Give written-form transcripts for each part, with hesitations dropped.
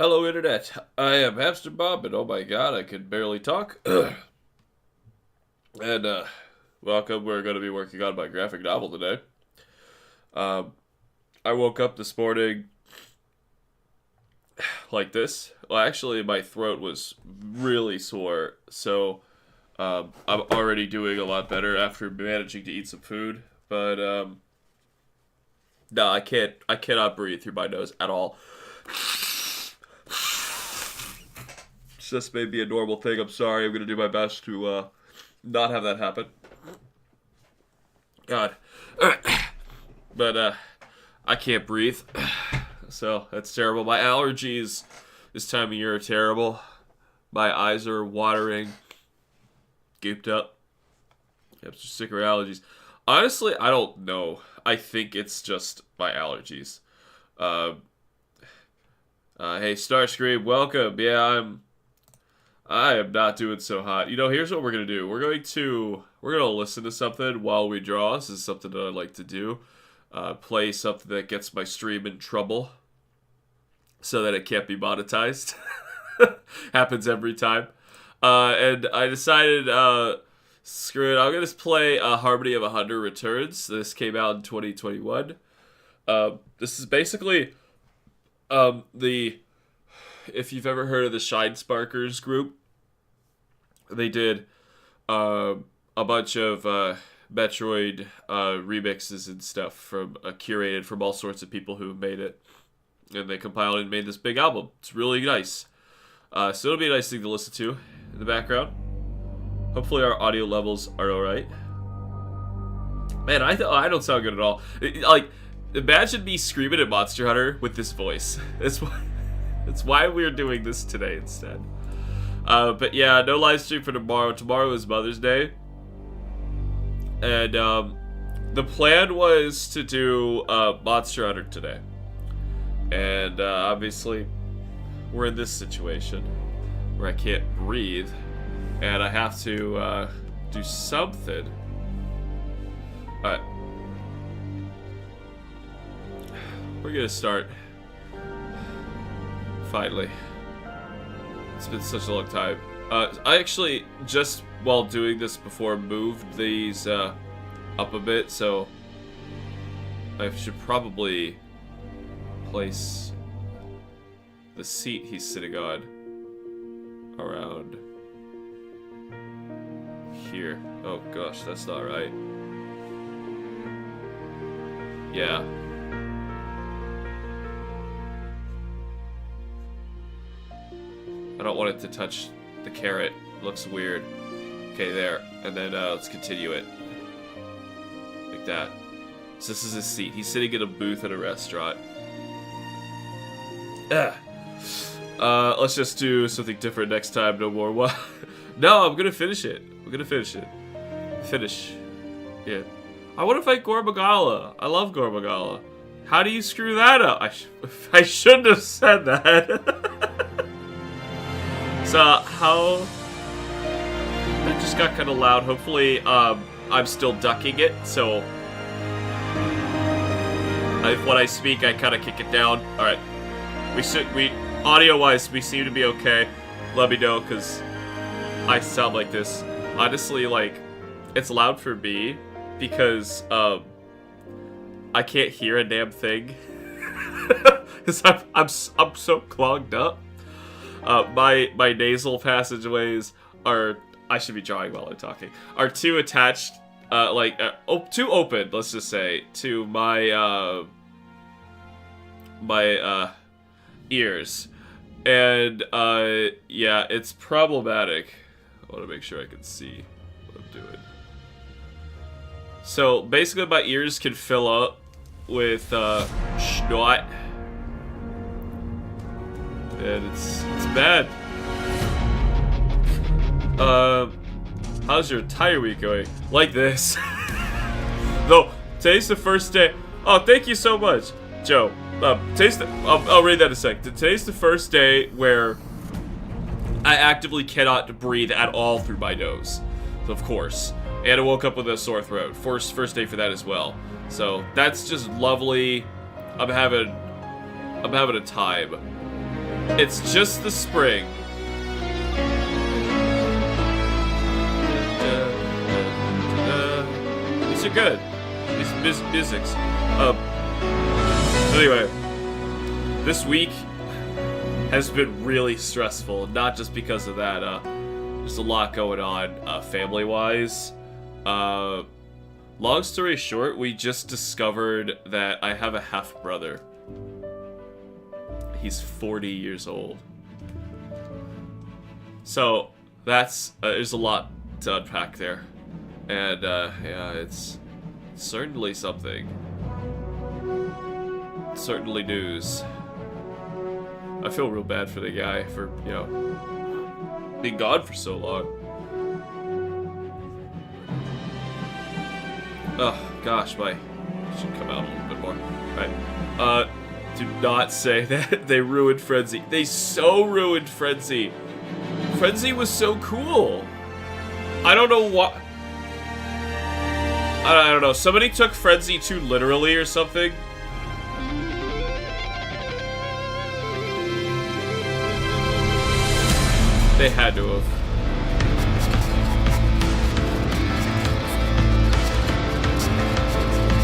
Hello, Internet. I am HamsterBomb, and oh my god, I can barely talk. and, welcome. We're going to be working on my graphic novel today. I woke up this morning like this. Well, actually, my throat was really sore, so I'm already doing a lot better after managing to eat some food. But, no, I cannot breathe through my nose at all. Just may be a normal thing. I'm sorry. I'm going to do my best to not have that happen. God. But I can't breathe. So that's terrible. My allergies this time of year are terrible. My eyes are watering. Gooped up. I have sicker allergies. Honestly, I don't know. I think it's just my allergies. Hey, Starscream, welcome. Yeah, I am not doing so hot. You know, here's what we're gonna do. We're gonna listen to something while we draw. This is something that I like to do. Play something that gets my stream in trouble, so that it can't be monetized. Happens every time. And I decided, screw it. I'm gonna play Harmony of a Hunter Returns. This came out in 2021. This is basically if you've ever heard of the Shine Sparkers group. They did a bunch of Metroid remixes and stuff from curated from all sorts of people who made it, and they compiled and made this big album. It's really nice. So it'll be a nice thing to listen to in the background. Hopefully our audio levels are alright. Man, I don't sound good at all. Imagine me screaming at Monster Hunter with this voice. That's why we're doing this today instead. But yeah, no live stream for tomorrow. Tomorrow is Mother's Day. And the plan was to do Monster Hunter today. And obviously, we're in this situation where I can't breathe. And I have to do something. Alright. We're gonna start. Finally. It's been such a long time. I actually, just while doing this before, moved these up a bit, so I should probably place the seat he's sitting on around here. Oh gosh, that's not right. Yeah. I don't want it to touch the carrot. Looks weird. Okay, there. And then let's continue it. Like that. So this is his seat. He's sitting in a booth at a restaurant. Let's just do something different next time. No more. What? No, I'm gonna finish it. I'm gonna finish it. Finish. Yeah. I want to fight Gormagala. I love Gormagala. How do you screw that up? I shouldn't have said that. So, how... That just got kind of loud. Hopefully, I'm still ducking it, so... when I speak, I kind of kick it down. Alright. Audio-wise, we seem to be okay. Let me know, because I sound like this. Honestly, it's loud for me, because, I can't hear a damn thing. Because I'm so clogged up. My nasal passageways are, I should be drawing while I'm talking, are too attached, too open, let's just say, to my, ears. And, yeah, it's problematic. I want to make sure I can see what I'm doing. So, basically my ears can fill up with, snot. And it's bad. How's your entire week going? Like this. No, today's the first day. Oh, thank you so much, Joe. I'll read that in a sec. Today's the first day where I actively cannot breathe at all through my nose. So of course. And I woke up with a sore throat. First day for that as well. So that's just lovely. I'm having a time. It's just the spring. These are good. These musics. Anyway, this week has been really stressful, not just because of that. There's a lot going on family-wise. Long story short, we just discovered that I have a half-brother. He's 40 years old. So, that's, there's a lot to unpack there. And, yeah, it's certainly something. Certainly news. I feel real bad for the guy for, you know, being gone for so long. Oh, gosh, my should come out a little bit more. Right. Do not say that they ruined Frenzy. They so ruined Frenzy. Frenzy was so cool. I don't know what. I don't know. Somebody took Frenzy too literally or something. They had to have.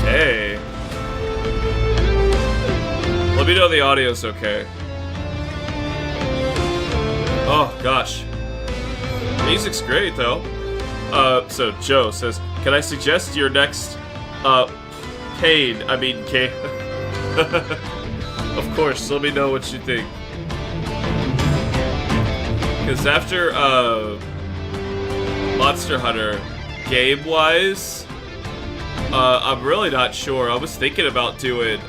Hey. Let me know the audio's okay. Oh, gosh. Music's great, though. So Joe says, can I suggest your next, Kane? I mean, Kane. Of course, let me know what you think. Because after, Monster Hunter, game-wise, I'm really not sure. I was thinking about doing,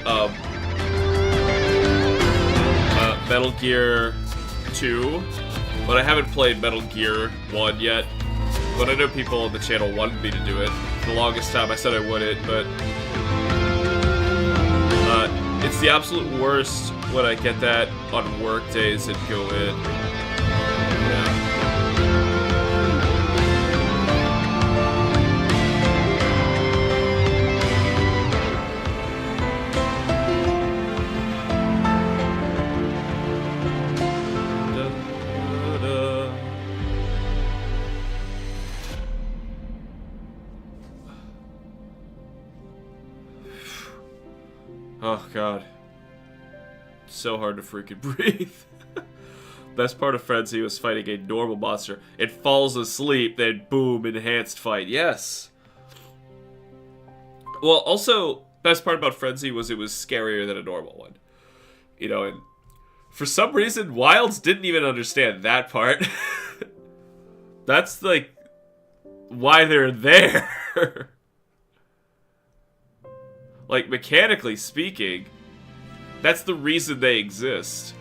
Metal Gear 2, but I haven't played Metal Gear 1 yet. But I know people on the channel wanted me to do it. For the longest time I said I wouldn't, but it's the absolute worst when I get that on work days and go in. Yeah. Oh, God. So hard to freaking breathe. Best part of Frenzy was fighting a normal monster. It falls asleep, then boom, enhanced fight. Yes. Well, also, best part about Frenzy was it was scarier than a normal one. You know, and for some reason, Wilds didn't even understand that part. That's, like, why they're there. Like, mechanically speaking, that's the reason they exist.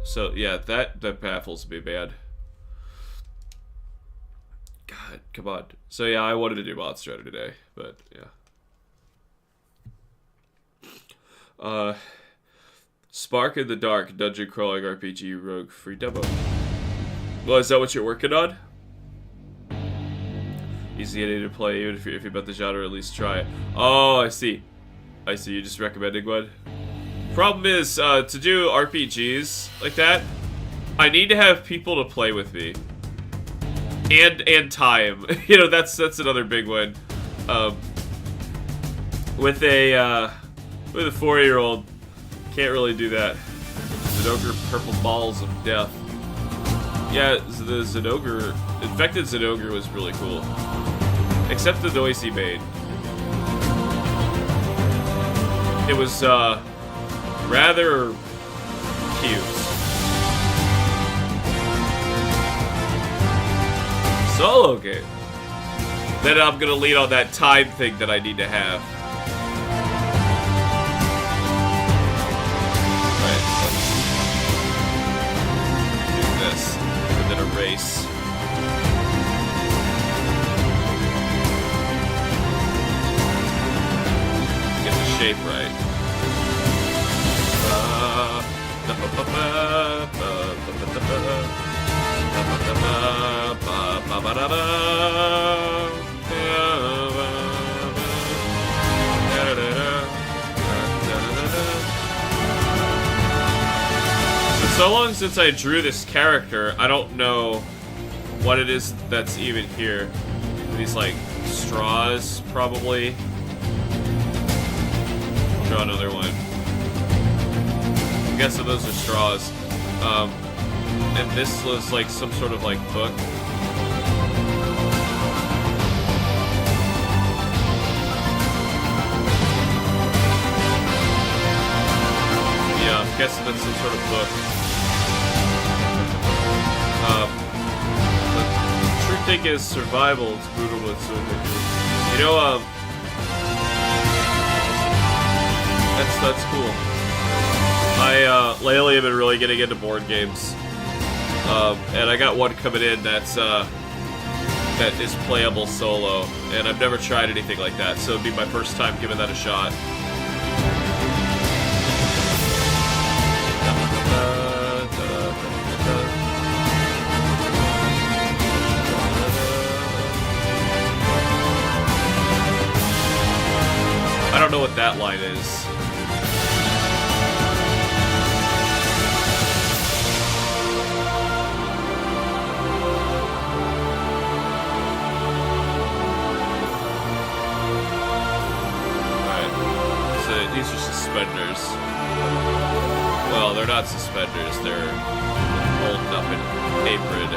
So, yeah, that baffles me, man. God, come on. So, yeah, I wanted to do Monster Hunter today, but, yeah. Spark in the Dark, Dungeon Crawling RPG Rogue free demo. Well, is that what you're working on? Easy to play, even if you're about the genre, at least try it. Oh, I see. I see, you're just recommending one. Problem is, to do RPGs like that, I need to have people to play with me. And time. You know, that's another big one. With a 4-year-old, can't really do that. Zenogre Purple Balls of Death. Yeah, the Zenogre, Infected Zenogre was really cool. Except the noise he made. It was, rather cute. Solo game. Then I'm gonna lean on that time thing that I need to have. Race. Get the shape right. So long since I drew this character, I don't know what it is that's even here. These, like, straws, probably. I'll draw another one. I'm guessing those are straws. And this was, like, some sort of, like, book. Yeah, I'm guessing that's some sort of book. The true thing is survival. It's brutal, but so ridiculous. You know, that's cool. I lately have been really getting into board games, and I got one coming in that is playable solo, and I've never tried anything like that, so it'd be my first time giving that a shot. I don't know what that line is. Alright. So these are suspenders. Well, they're not suspenders, they're holding up an apron.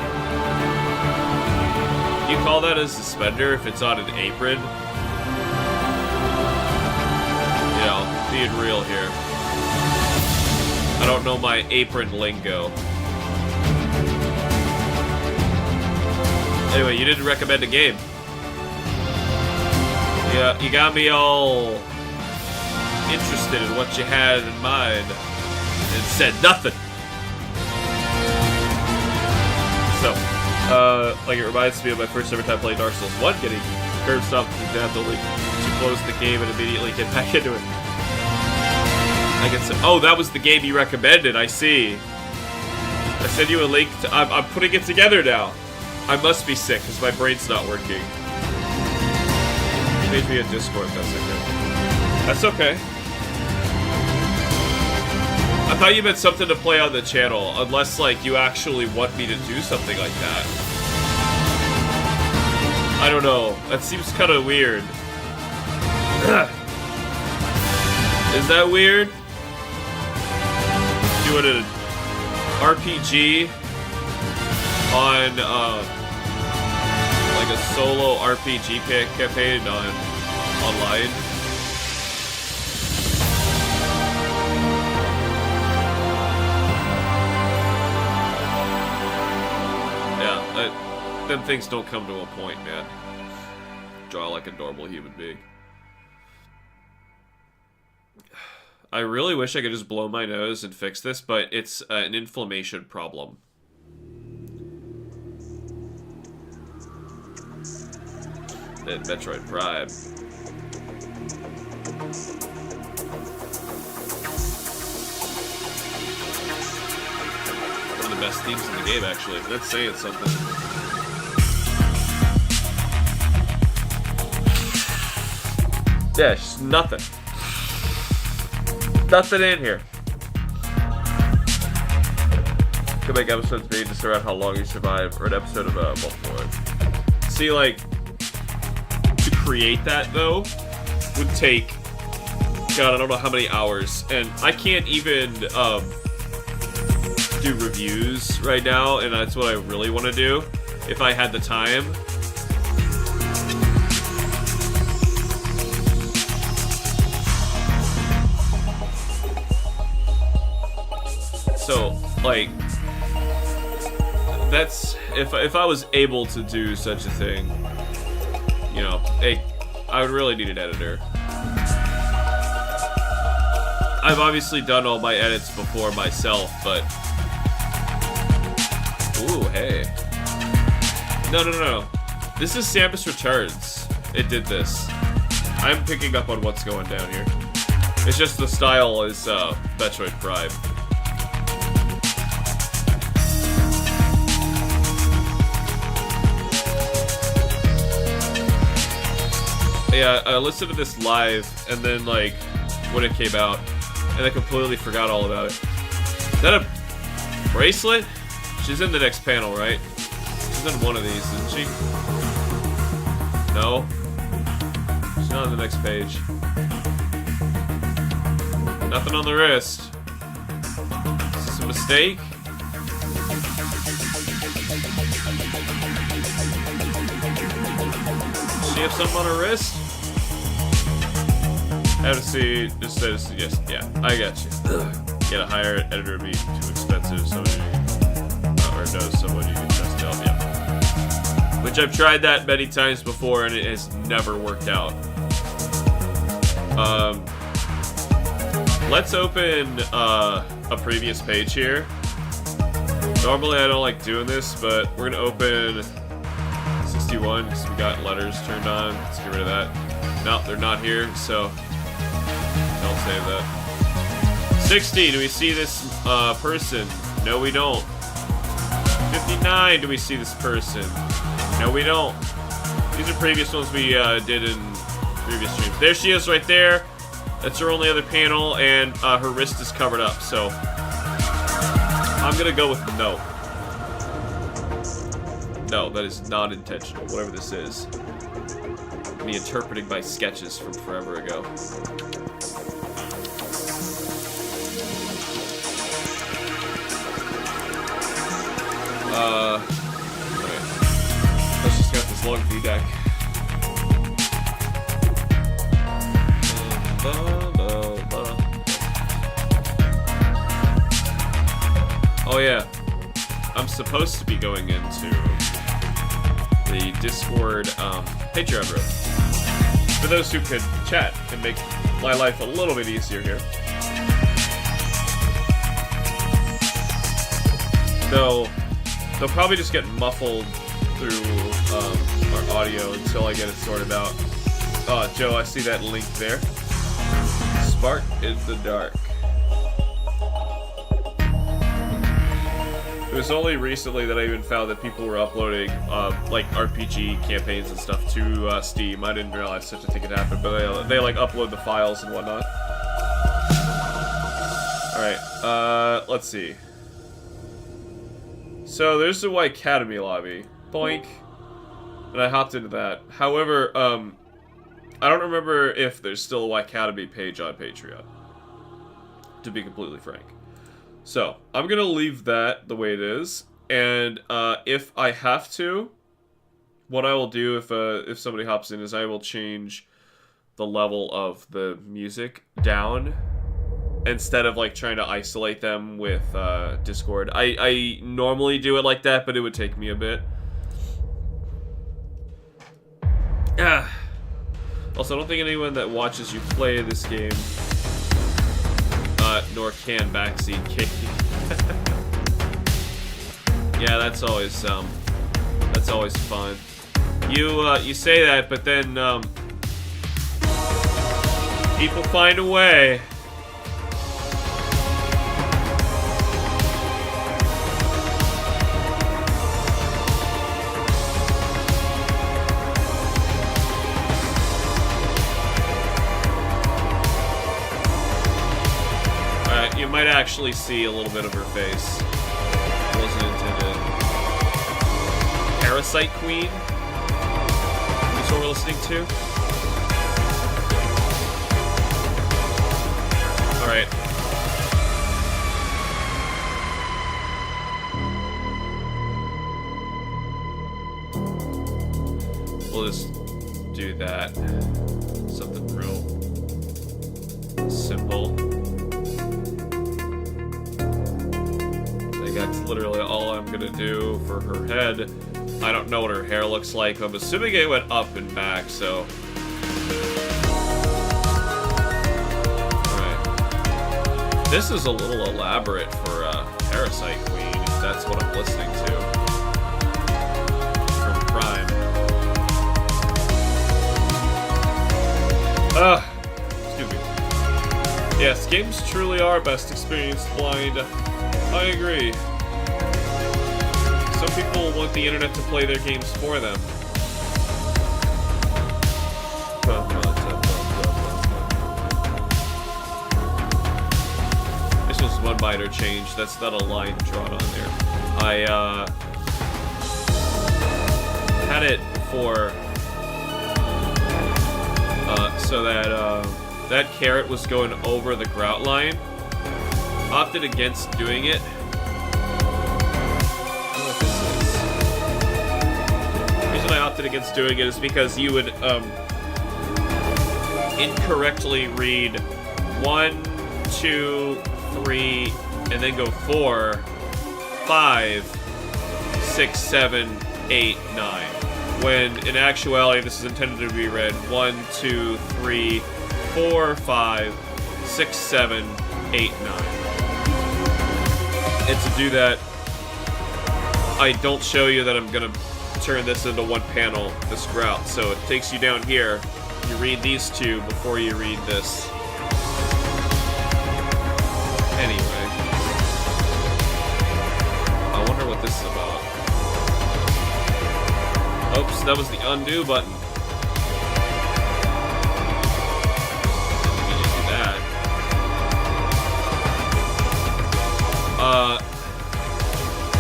You call that a suspender if it's on an apron? You know, being real here. I don't know my apron lingo. Anyway, you didn't recommend a game. Yeah, you got me all interested in what you had in mind and said nothing. So, like, it reminds me of my first ever time playing Dark Souls 1, getting curb stomped to death only to close the game and immediately get back into it. I can say, oh, that was the game you recommended, I see. I sent you a link to, I'm putting it together now. I must be sick, because my brain's not working. You made me a Discord, that's okay. That's okay. I thought you meant something to play on the channel, unless, like, you actually want me to do something like that. I don't know. That seems kind of weird. Is that weird? Doing an RPG on, like a solo RPG campaign online? Yeah, them things don't come to a point, man. Draw like a normal human being. I really wish I could just blow my nose and fix this, but it's an inflammation problem. Then Metroid Prime. One of the best themes in the game, actually. That's saying something. Yeah, it's just nothing. Nothing in here. Could make episodes be just around how long you survive, or an episode of multiple ones. See, like, to create that though would take, God, I don't know how many hours, and I can't even do reviews right now, and that's what I really want to do if I had the time. So, like, that's, if I was able to do such a thing, you know, I would really need an editor. I've obviously done all my edits before myself, but... Ooh, hey. No. This is Samus Returns. It did this. I'm picking up on what's going down here. It's just the style is, Metroid Prime. Yeah, I listened to this live, and then, like, when it came out, and I completely forgot all about it. Is that a bracelet? She's in the next panel, right? She's in one of these, isn't she? No. She's not on the next page. Nothing on the wrist. Is this a mistake? Does she have something on her wrist? I have to see. Just says yes. Yeah, I got you. Get a higher editor would be too expensive. Someone or knows someone you can trust to help. Yeah. Which I've tried that many times before and it has never worked out. Let's open a previous page here. Normally I don't like doing this, but we're gonna open 61 because we got letters turned on. Let's get rid of that. No, they're not here, so don't save that. 60, do we see this person? No, we don't. 59, do we see this person? No, we don't. These are previous ones we did in previous streams. There she is right there. That's her only other panel, and her wrist is covered up, so I'm gonna go with no. No, that is not intentional, whatever this is. Me interpreting my sketches from forever ago. Alright. Let's just got this long V deck. Oh yeah, I'm supposed to be going into the Discord Patreon room. For those who could chat and make my life a little bit easier here. Though they'll probably just get muffled through our audio until I get it sorted out. Joe, I see that link there. Spark in the dark. It was only recently that I even found that people were uploading like RPG campaigns and stuff to Steam. I didn't realize such a thing had happened, but they like upload the files and whatnot. Alright, let's see. So there's the White Academy lobby. Boink. And I hopped into that. However, I don't remember if there's still a White Academy page on Patreon. To be completely frank. So, I'm gonna leave that the way it is, and if I have to, what I will do if somebody hops in is I will change the level of the music down instead of like trying to isolate them with Discord. I normally do it like that, but it would take me a bit. Also, I don't think anyone that watches you play this game nor can backseat kick you. Yeah, that's always fun. You say that, but then people find a way. You might actually see a little bit of her face. It wasn't intended. Parasite Queen? Is what we're listening to? Alright. We'll just do that. Something real simple. That's literally all I'm gonna do for her head. I don't know what her hair looks like. I'm assuming it went up and back, so. Alright. This is a little elaborate for Parasite Queen, if that's what I'm listening to. From Prime. Excuse me. Yes, games truly are best experienced blind. I agree. Some people want the internet to play their games for them. This was one minor change. That's not a line drawn on there. I had it for so that that carrot was going over the grout line. Opted against doing it. The reason I opted against doing it is because you would incorrectly read 1, 2, 3, and then go 4, 5, 6, 7, 8, 9. When in actuality this is intended to be read 1, 2, 3, 4, 5, 6, 7, 8, 9. And to do that, I don't show you that I'm gonna turn this into one panel, this grout. So it takes you down here. You read these two before you read this. Anyway. I wonder what this is about. Oops, that was the undo button. Didn't mean to do that.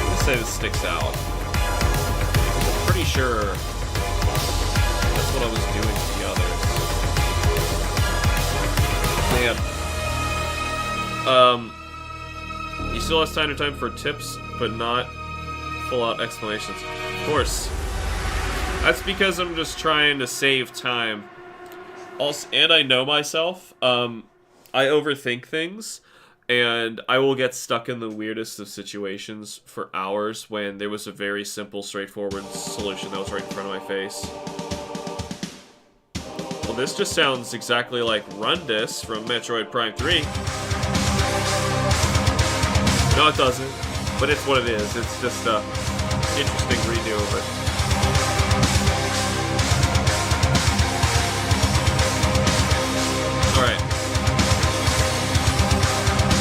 Let's say this sticks out. I'm pretty sure that's what I was doing to the others. Man. You still have time for tips, but not full-out explanations. Of course. That's because I'm just trying to save time. Also, and I know myself. I overthink things, and I will get stuck in the weirdest of situations for hours when there was a very simple, straightforward solution that was right in front of my face. Well, this just sounds exactly like Rundis from Metroid Prime 3. No, it doesn't, but it's what it is. It's just a interesting redo of it. Alright.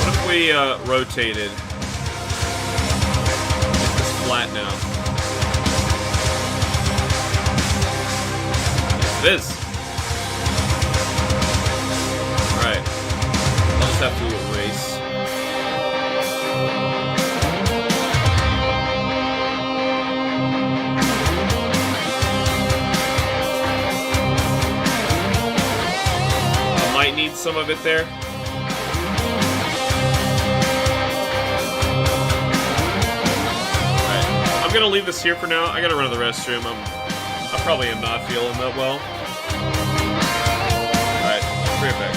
What if we rotated? It's just flat now. Yes, it is. Alright. I'll just have to erase. Might need some of it there. Alright, I'm gonna leave this here for now. I gotta run to the restroom. I probably am not feeling that well. Alright, I'll be right back.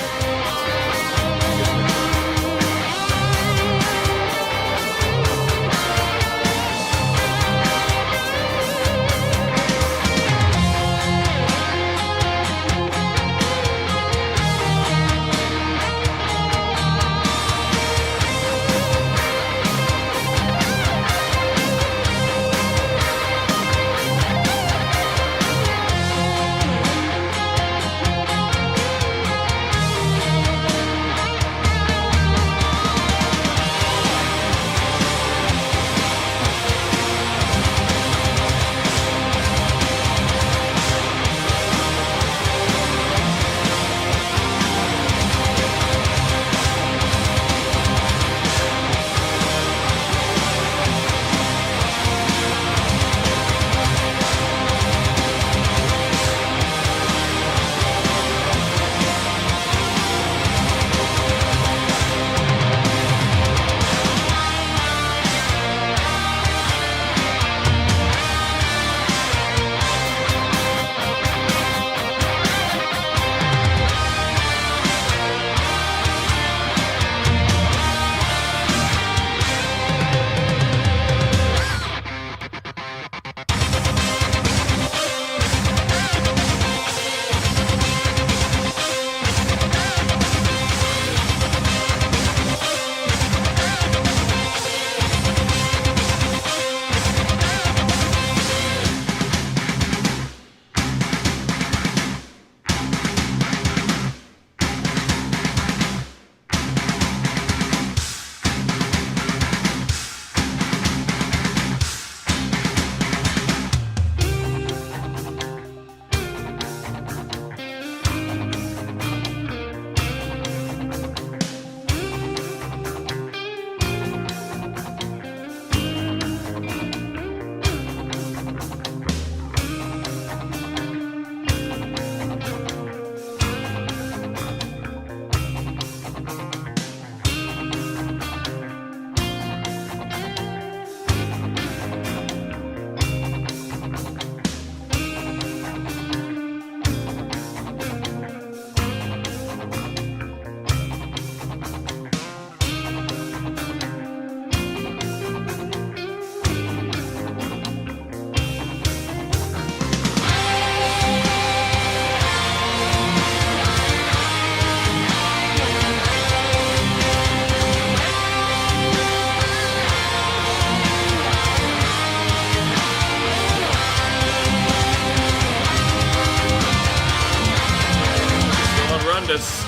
around us.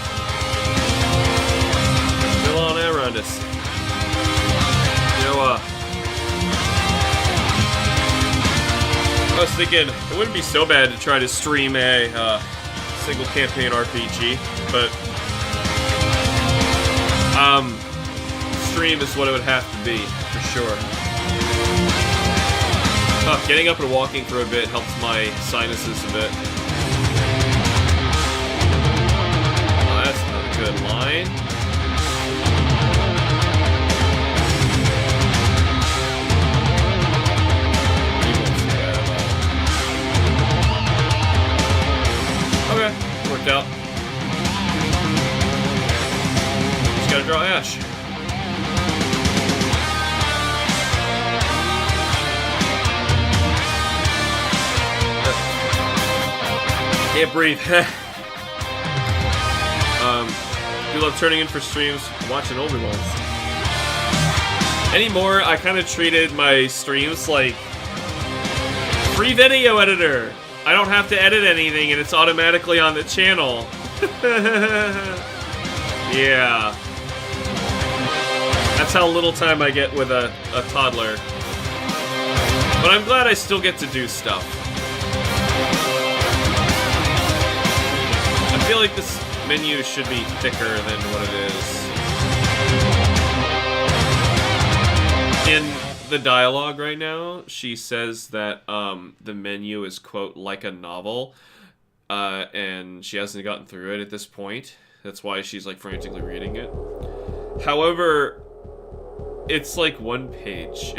Still on air around us. You know, I was thinking it wouldn't be so bad to try to stream a single campaign RPG, but stream is what it would have to be, for sure. Getting up and walking for a bit helps my sinuses a bit. Oh, that's not a good line. Okay, worked out. Just gotta draw Ash. Can't breathe. Do love turning in for streams, watching older ones. Anymore, I kind of treated my streams like free video editor. I don't have to edit anything, and it's automatically on the channel. Yeah. That's how little time I get with a toddler. But I'm glad I still get to do stuff. I feel like this menu should be thicker than what it is. In the dialogue right now, she says that the menu is, quote, like a novel, and she hasn't gotten through it at this point. That's why she's, like, frantically reading it. However, it's, like, one page.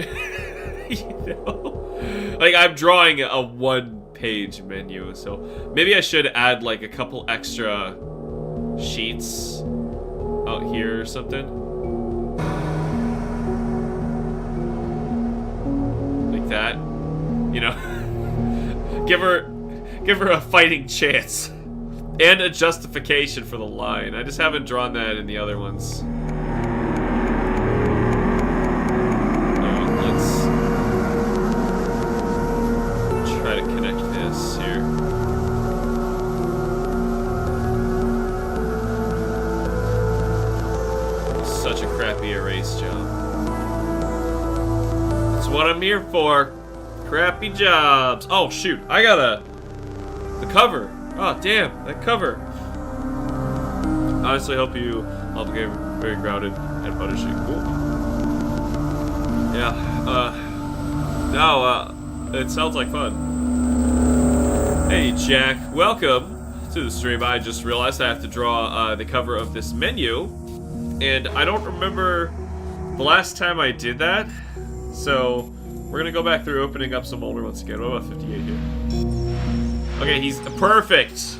You know? Like, I'm drawing a one-page menu, so maybe I should add, like, a couple extra sheets out here or something. Like that. You know? Give her a fighting chance. And a justification for the line. I just haven't drawn that in the other ones. Let's try to connect this here. Such a crappy erase job. That's what I'm here for. Crappy jobs. Oh shoot, I got the cover. Oh damn, that cover. Honestly, hope you all became very grounded and punishing. Cool. Yeah. No. It sounds like fun. Hey Jack, welcome to the stream. I just realized I have to draw the cover of this menu, and I don't remember the last time I did that. So we're gonna go back through opening up some older ones again. What about 58 here? Okay, he's perfect.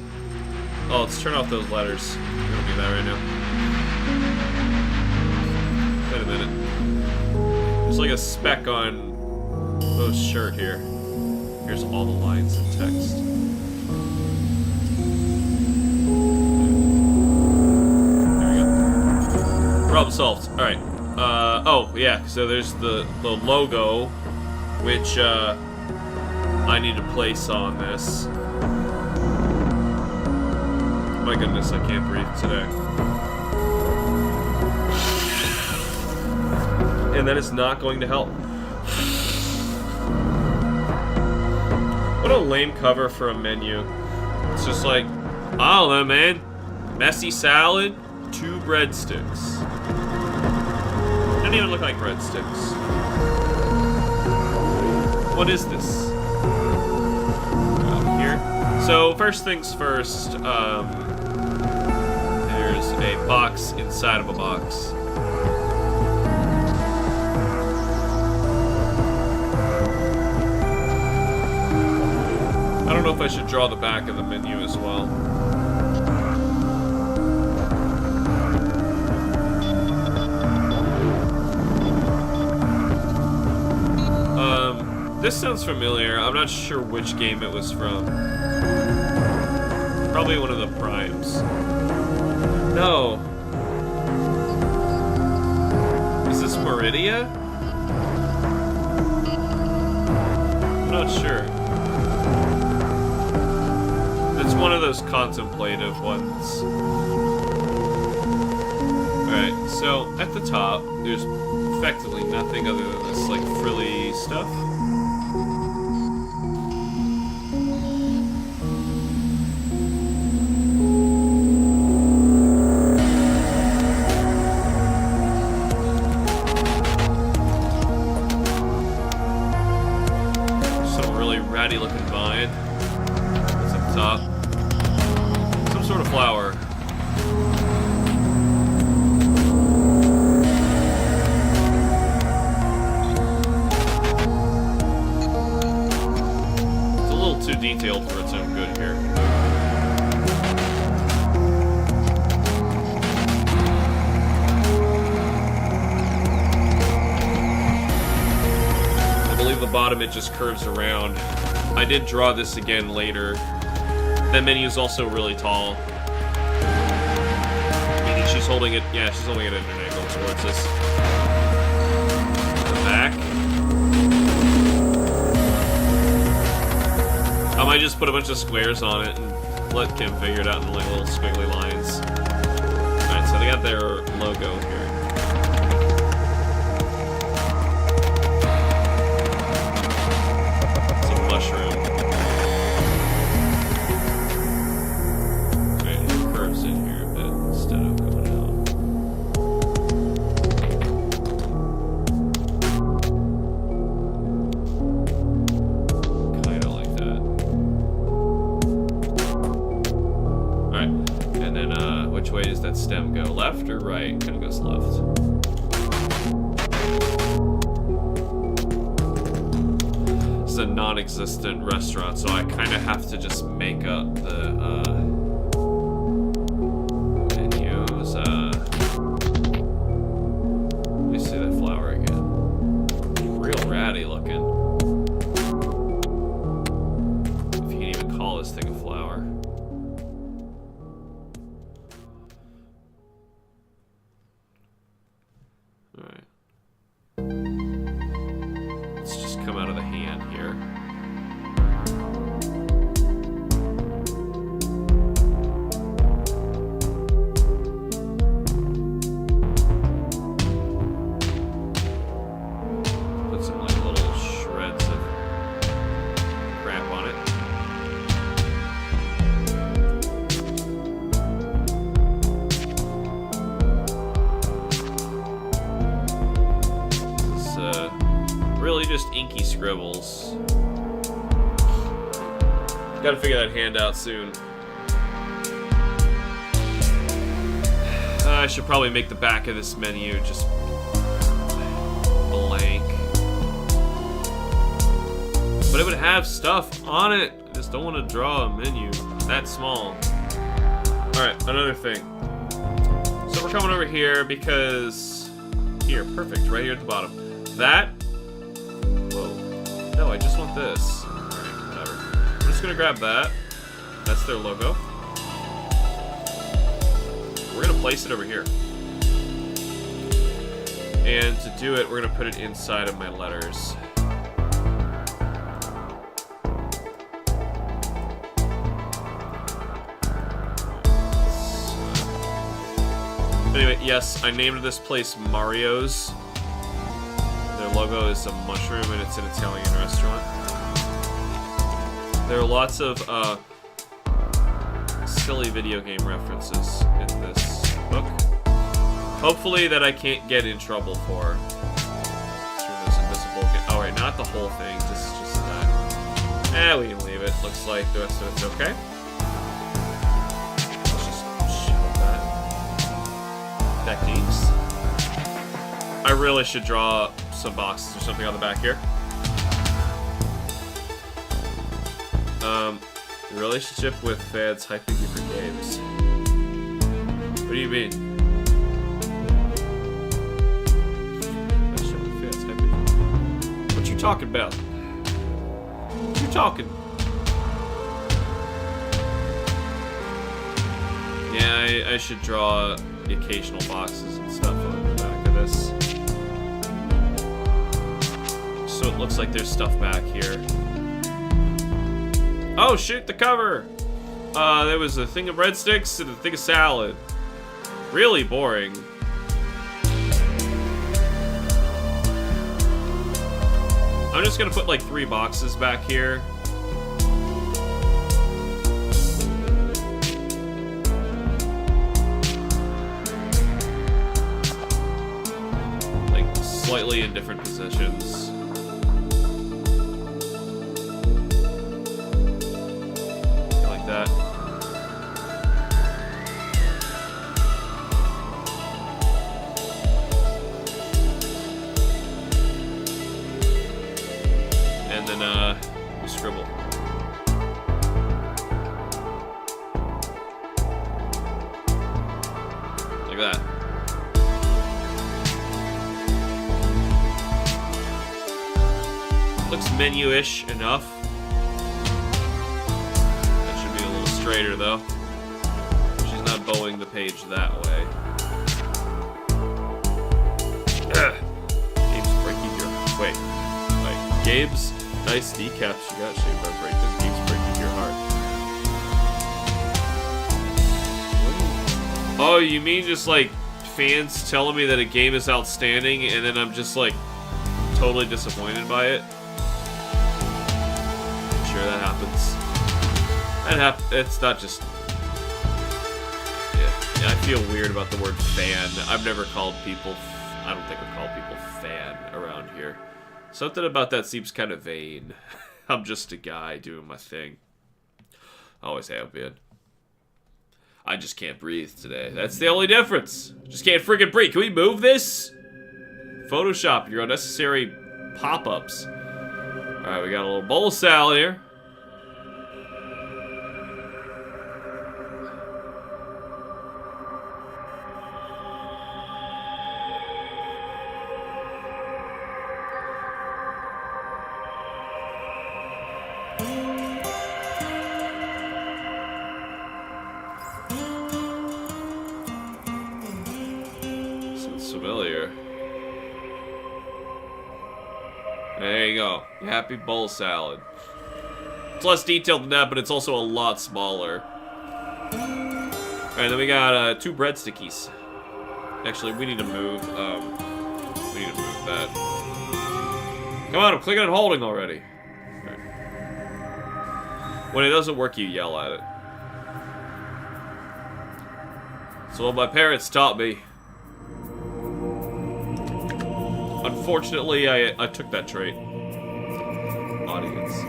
Oh, let's turn off those letters. We're gonna do that right now. Wait a minute. There's like a speck on Bo's shirt here. Here's all the lines in text. There we go. Problem solved. All right. Oh yeah. So there's the logo, which I need to place on this. My goodness, I can't breathe today. And that is not going to help. What a lame cover for a menu. It's just like, I don't know, man. Messy salad, 2 breadsticks. Doesn't even look like breadsticks. What is this? Here. So first things first, there's a box inside of a box. I don't know if I should draw the back of the menu as well. This sounds familiar. I'm not sure which game it was from. Probably one of the primes. No. Is this Meridia? I'm not sure. It's one of those contemplative ones. Alright, so at the top, there's effectively nothing other than this, like, frilly stuff. Some really ratty looking vine. That's at the top. Some sort of flower. Too detailed for its own good here. I believe the bottom it just curves around. I did draw this again later. That menu is also really tall. Meaning she's holding it, yeah, she's holding it at an angle towards us. The back. I might just put a bunch of squares on it and let Kim figure it out in like little squiggly lines. Alright, so they got their logo here. It's a mushroom. Alright, it curves in here a bit instead of going out. Which way does that stem go? Left or right? Kind of goes left. It's a non-existent restaurant, so I kind of have to just make up the menus. Let me see that flower again. Real ratty looking. If you can even call this thing a flower. Alright. Let's just come out of the hand here. Put some like little shreds of crap on it. Really just inky scribbles. Gotta figure that hand out soon. I should probably make the back of this menu just blank. But it would have stuff on it. I just don't want to draw a menu that small. Alright, another thing. So we're coming over here because... Here, perfect, right here at the bottom. That... No, I just want this. Alright, whatever. I'm just gonna grab that. That's their logo. We're gonna place it over here. And to do it, we're gonna put it inside of my letters. Anyway, yes, I named this place Mario's. Their logo is a mushroom and it's an Italian restaurant. There are lots of silly video game references in this book. Hopefully that I can't get in trouble for. Through this invisible... Alright, not the whole thing, just that. We can leave it. Looks like the rest of it's okay. Let's just shove that. Techniques. I really should draw some boxes or something on the back here. Relationship with fans hyping you for games. What do you mean? Relationship with fans hyping you. What you talking about? What you talking? Yeah, I should draw the occasional boxes and stuff on the back of this. So it looks like there's stuff back here. Oh, shoot, the cover! There was a thing of breadsticks and a thing of salad. Really boring. I'm just gonna put like 3 boxes back here. Like slightly in different positions. Like that. And then, we'll scribble. Like that. Looks menu-ish enough. That should be a little straighter, though. She's not bowing the page that way. Gabe's breaking your... Wait. Gabe's... Nice kneecaps you got, Shane, by breaking. Gabe's breaking your heart. Oh, you mean just, like, fans telling me that a game is outstanding, and then I'm just, like, totally disappointed by it? I'm sure that happens. It's not just... Yeah, I feel weird about the word fan. I've never called people... I don't think I've called people fan around here. Something about that seems kind of vain. I'm just a guy doing my thing. Always have been. I just can't breathe today. That's the only difference. Just can't freaking breathe. Can we move this? Photoshop your unnecessary pop-ups. Alright, we got a little bowl of salad here. Familiar. There you go. Happy bowl salad. It's less detailed than that, but it's also a lot smaller. Alright, then we got 2 breadstickies. Actually, we need to move. We need to move that. Come on, I'm clicking and holding already. Right. When it doesn't work, you yell at it. So what my parents taught me. Unfortunately, I took that trait. Audience.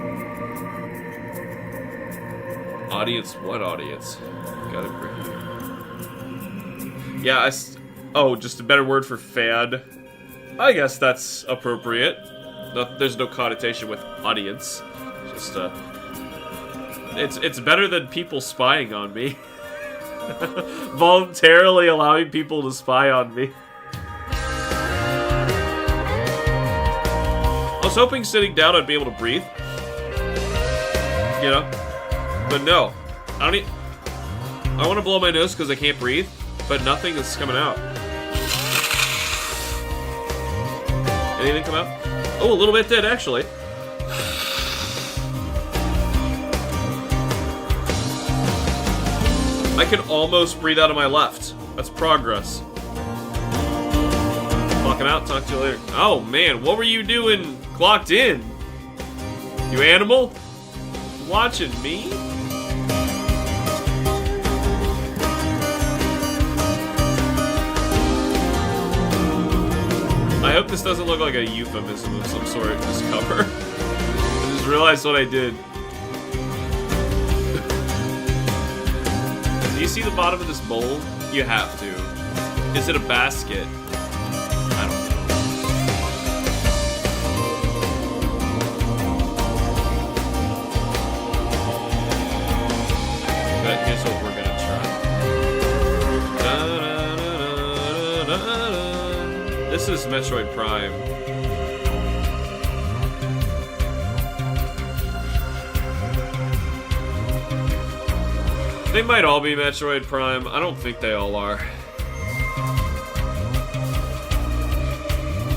Audience? What audience? Got it for here. Yeah, oh, just a better word for fan. I guess that's appropriate. No, there's no connotation with audience. Just, it's better than people spying on me. Voluntarily allowing people to spy on me. I was hoping sitting down I'd be able to breathe. You know? But no. I want to blow my nose because I can't breathe, but nothing is coming out. Anything come out? Oh, a little bit did, actually. I can almost breathe out of my left. That's progress. Clocking out, talk to you later. Oh man, what were you doing clocked in? You animal? Watching me? I hope this doesn't look like a euphemism of some sort, this cover. I just realized what I did. Do you see the bottom of this bowl? You have to. Is it a basket? I don't know. But here's what we're gonna try. This is Metroid Prime. They might all be Metroid Prime. I don't think they all are.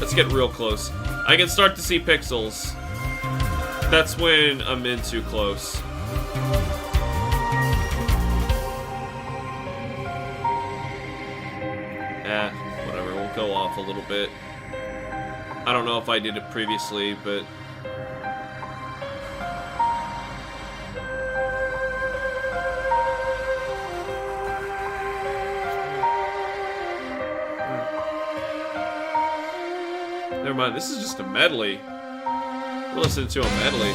Let's get real close. I can start to see pixels. That's when I'm in too close. Whatever, we'll go off a little bit. I don't know if I did it previously, but... Never mind, this is just a medley. We're listening to a medley.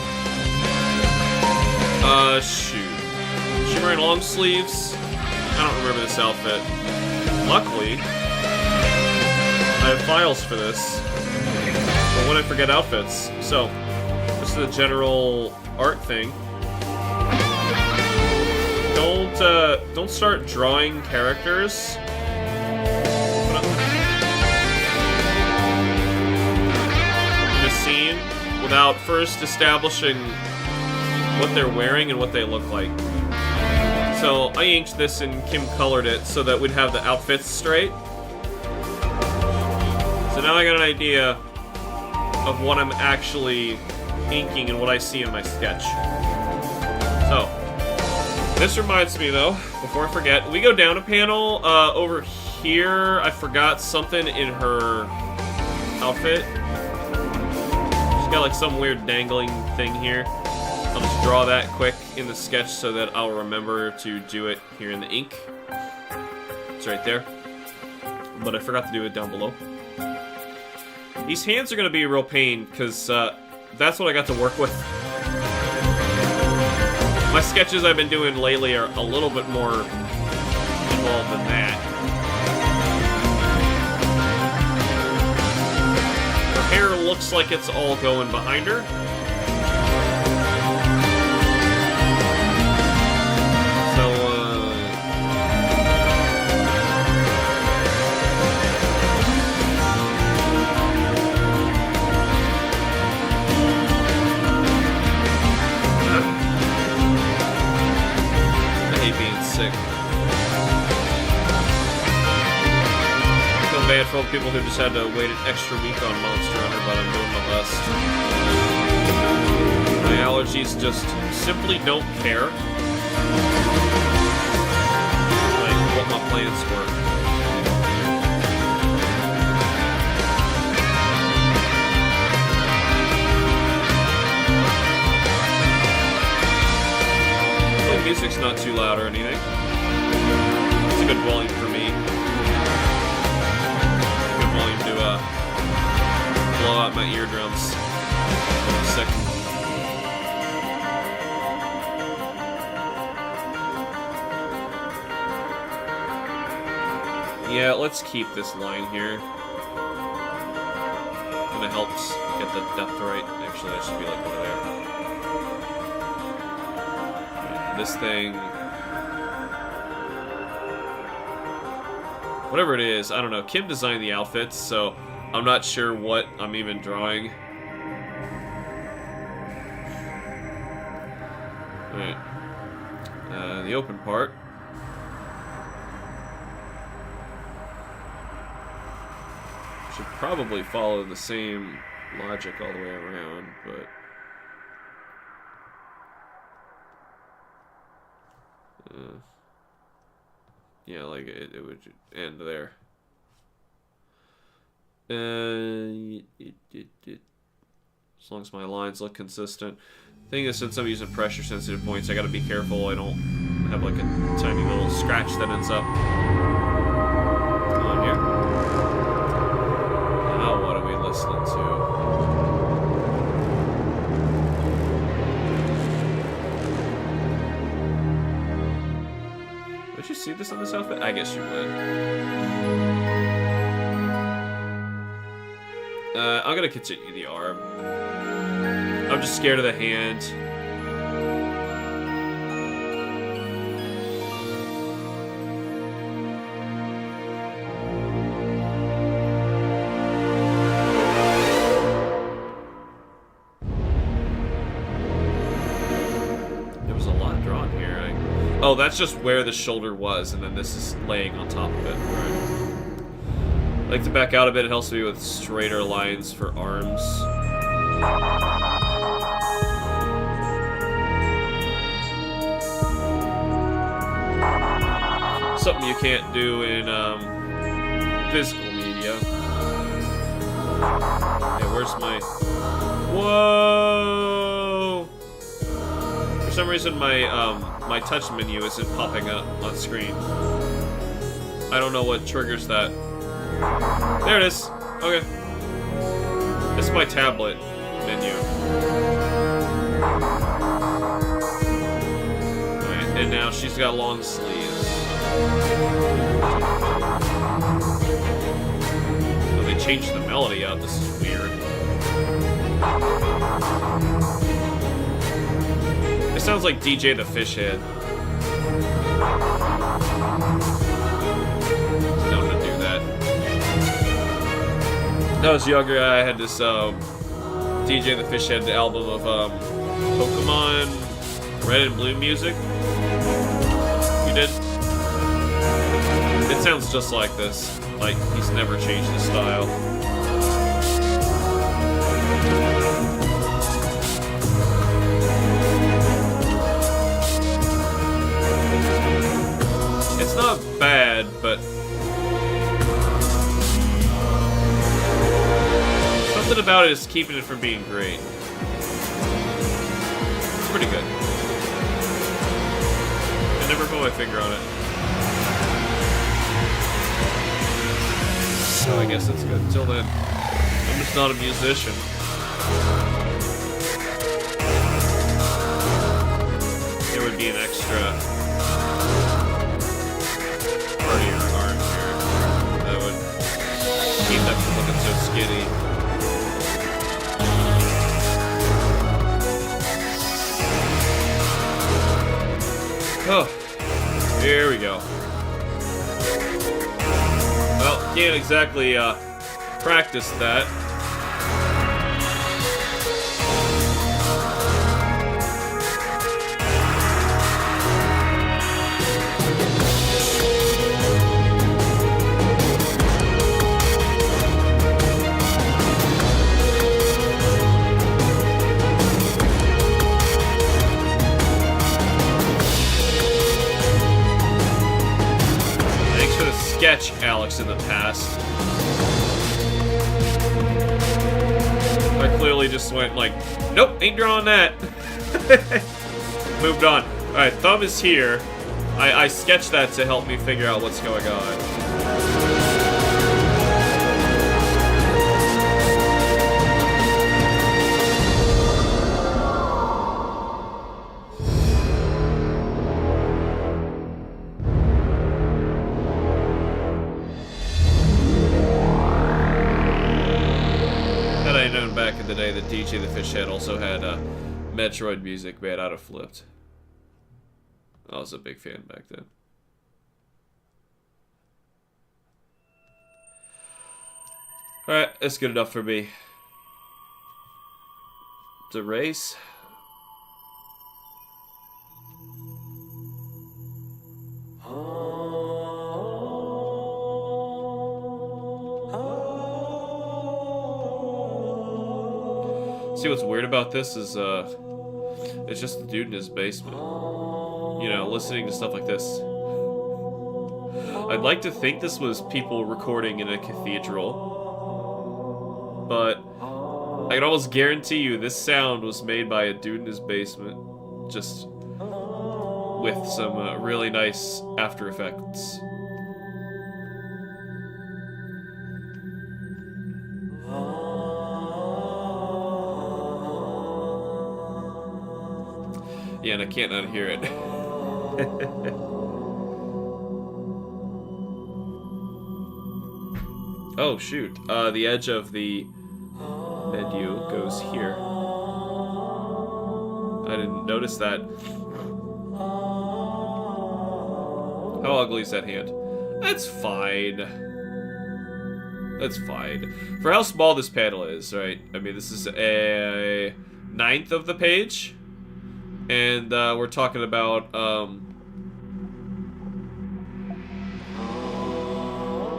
Shoot. Is she wearing long sleeves? I don't remember this outfit. Luckily, I have files for this. But when I forget outfits. So, this is a general art thing. Don't start drawing characters in a scene without first establishing what they're wearing and what they look like. So I inked this and Kim colored it so that we'd have the outfits straight. So now I got an idea of what I'm actually inking and what I see in my sketch. So, this reminds me though, before I forget, we go down a panel, over here, I forgot something in her outfit. She's got like some weird dangling thing here. I'll just draw that quick in the sketch so that I'll remember to do it here in the ink. It's right there. But I forgot to do it down below. These hands are going to be a real pain, because that's what I got to work with. My sketches I've been doing lately are a little bit more involved than that. Her hair looks like it's all going behind her. Bad for all the people who just had to wait an extra week on Monster Hunter, but I'm doing my best. My allergies just simply don't care like what my plans were. The music's not too loud or anything. It's a good volume for me. Blow out my eardrums. I'm sick. Yeah, let's keep this line here. Kinda helps get the depth right. Actually, that should be like over there. This thing. Whatever it is, I don't know. Kim designed the outfits, so I'm not sure what I'm even drawing. Alright. The open part. Should probably follow the same logic all the way around, but... yeah, like it would end there. As long as my lines look consistent. Thing is, since I'm using pressure-sensitive points, I gotta be careful I don't have like a tiny little scratch that ends up on here. Now what are we listening to? Would you see this on this outfit? I guess you would. I'm gonna continue the arm. I'm just scared of the hand. There was a lot drawn here. Oh, that's just where the shoulder was, and then this is laying on top of it. Right. I like to back out a bit. It helps me with straighter lines for arms. Something you can't do in physical media. Okay, where's my... Whoa! For some reason, my my touch menu isn't popping up on screen. I don't know what triggers that. There it is. Okay. This is my tablet menu. Alright, and now she's got long sleeves. Oh, they changed the melody out. This is weird. It sounds like DJ the Fishhead. Known to do that. When I was younger, I had this DJ the Fishhead album of Pokemon Red and Blue music. You did? It sounds just like this. Like, he's never changed his style. It's not bad, but something about it is keeping it from being great. It's pretty good. I never put my finger on it. So I guess it's good. Until then, I'm just not a musician. There would be an extra part of your arm here that would keep them from looking so skinny. Oh, here we go. Well, can't exactly practice that. Sketch Alex in the past. I clearly just went like, nope, ain't drawing that. Moved on. Alright, thumb is here. I sketched that to help me figure out what's going on. Back in the day, the DJ the Fishhead also had Metroid music, man. I'd have flipped. I was a big fan back then. Alright, that's good enough for me. It's a race. See, what's weird about this is it's just the dude in his basement, you know, listening to stuff like this. I'd like to think this was people recording in a cathedral, but I can almost guarantee you this sound was made by a dude in his basement, just with some really nice After Effects. Yeah, and I can't unhear it. Oh, shoot. The edge of the menu goes here. I didn't notice that. How ugly is that hand? That's fine. That's fine. For how small this panel is, right? I mean, this is a 1/9 of the page. And we're talking about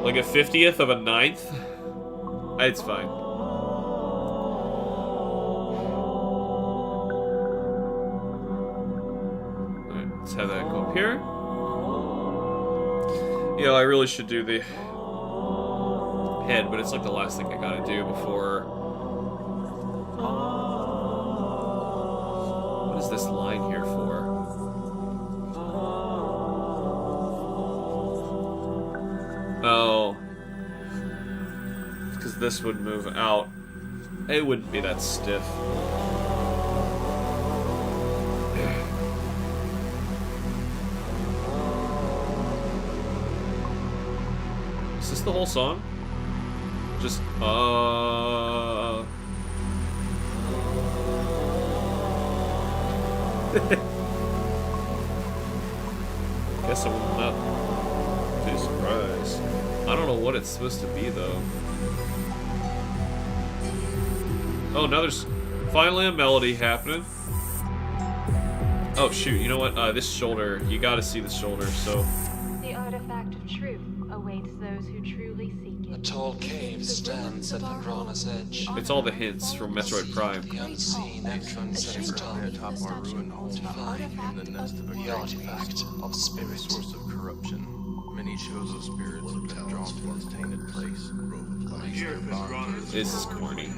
like a 50th of a 1/9. It's fine. Alright, let's have that go up here. You know, I really should do the head, but it's like the last thing I gotta do before... What is this line here for? Oh. Because this would move out. It wouldn't be that stiff. Is this the whole song? Just, Guess I will not be surprised. I don't know what it's supposed to be, though. Oh, now there's finally a melody happening. Oh, shoot. You know what? This shoulder. You gotta see the shoulder, so... The artifact of truth awaits those who truly seek it. A tall cave stands at Lagrana's edge. It's all the hints from Metroid Prime. The unseen entrance at the top. Atop our ruined home, To find in the nest of a the artifact of spirit. source of corruption. Many chosen spirits have been drawn to this tainted place. This is corny.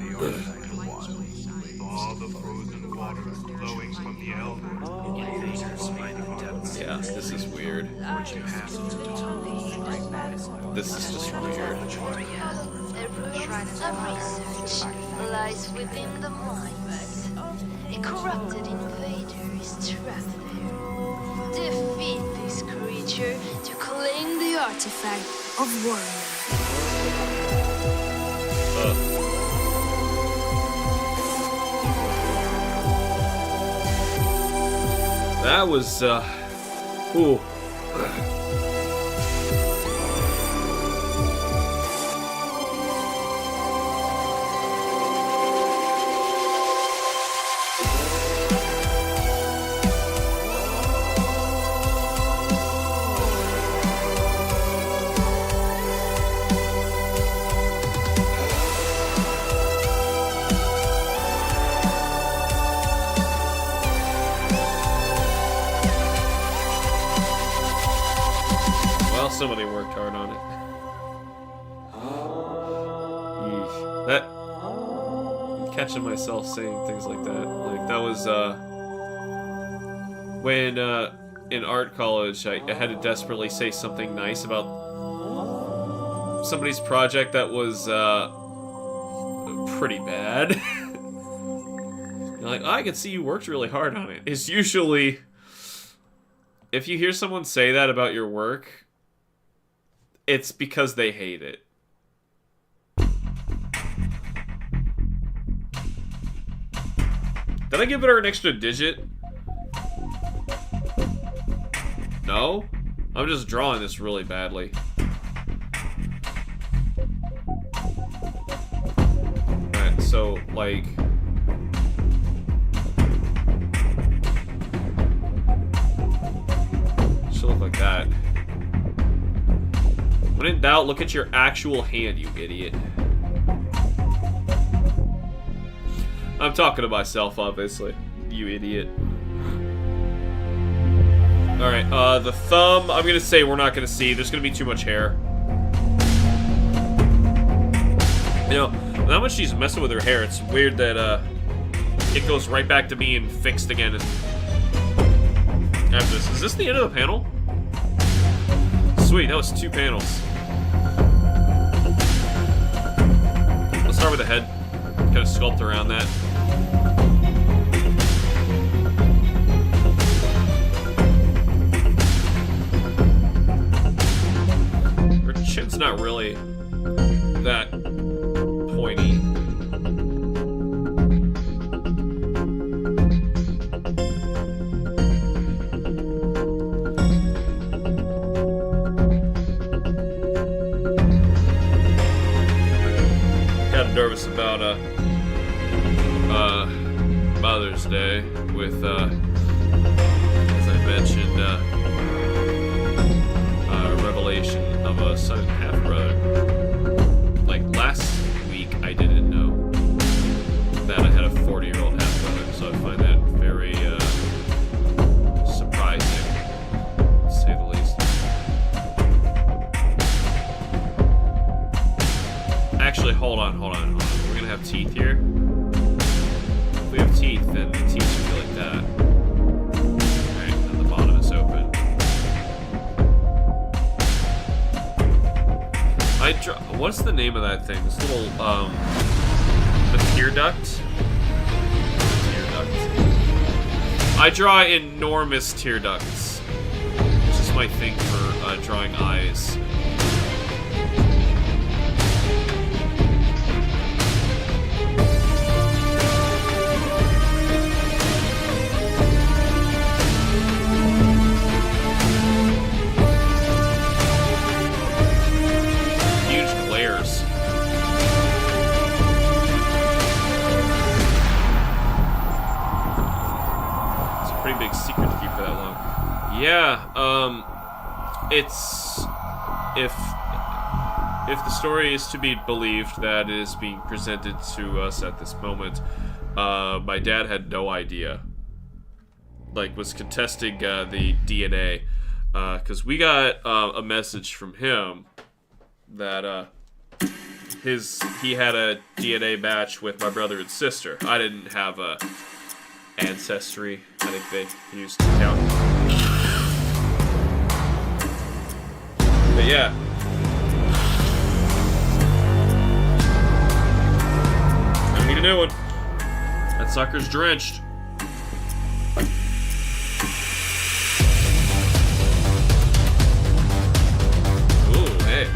All the frozen water flowing from the elder. Yeah, this is weird. This is just weird. The research lies within the mind. A corrupted invader is trapped there. Defeat this creature to claim the artifact of warrior. That was, ooh. Somebody worked hard on it. Eesh. That... I'm catching myself saying things like that. Like, that was, when, in art college, I had to desperately say something nice about somebody's project that was, pretty bad. You're like, oh, I can see you worked really hard on it. It's usually... If you hear someone say that about your work... It's because they hate it. Did I give it an extra digit? No? I'm just drawing this really badly. Alright, so, like... Should look like that. When in doubt, look at your actual hand, you idiot. I'm talking to myself, obviously. You idiot. Alright, the thumb, I'm gonna say we're not gonna see. There's gonna be too much hair. You know, now when she's messing with her hair, it's weird that, it goes right back to being fixed again. After this. Is this the end of the panel? Sweet, that was 2 panels. Let's start with the head. Kind of sculpt around that. Her chin's not really that pointy. Nervous about Mother's Day with as I mentioned revelation of a son and half brother. Like last week I didn't know that I had a 40-year-old half brother, so I find that very surprising, to say the least. Actually, hold on. We're gonna have teeth here. If we have teeth, then the teeth should be like that. Alright, and the bottom is open. What's the name of that thing? This little, the tear duct? Tear duct. I draw enormous tear ducts. Which is my thing for drawing eyes. Big secret to keep for that long. Yeah, it's if the story is to be believed that is being presented to us at this moment, my dad had no idea. Like, was contesting the DNA, because we got a message from him that he had a DNA match with my brother and sister. I didn't have a Ancestry, I think they used to count. But yeah. I need a new one. That sucker's drenched. Ooh, hey.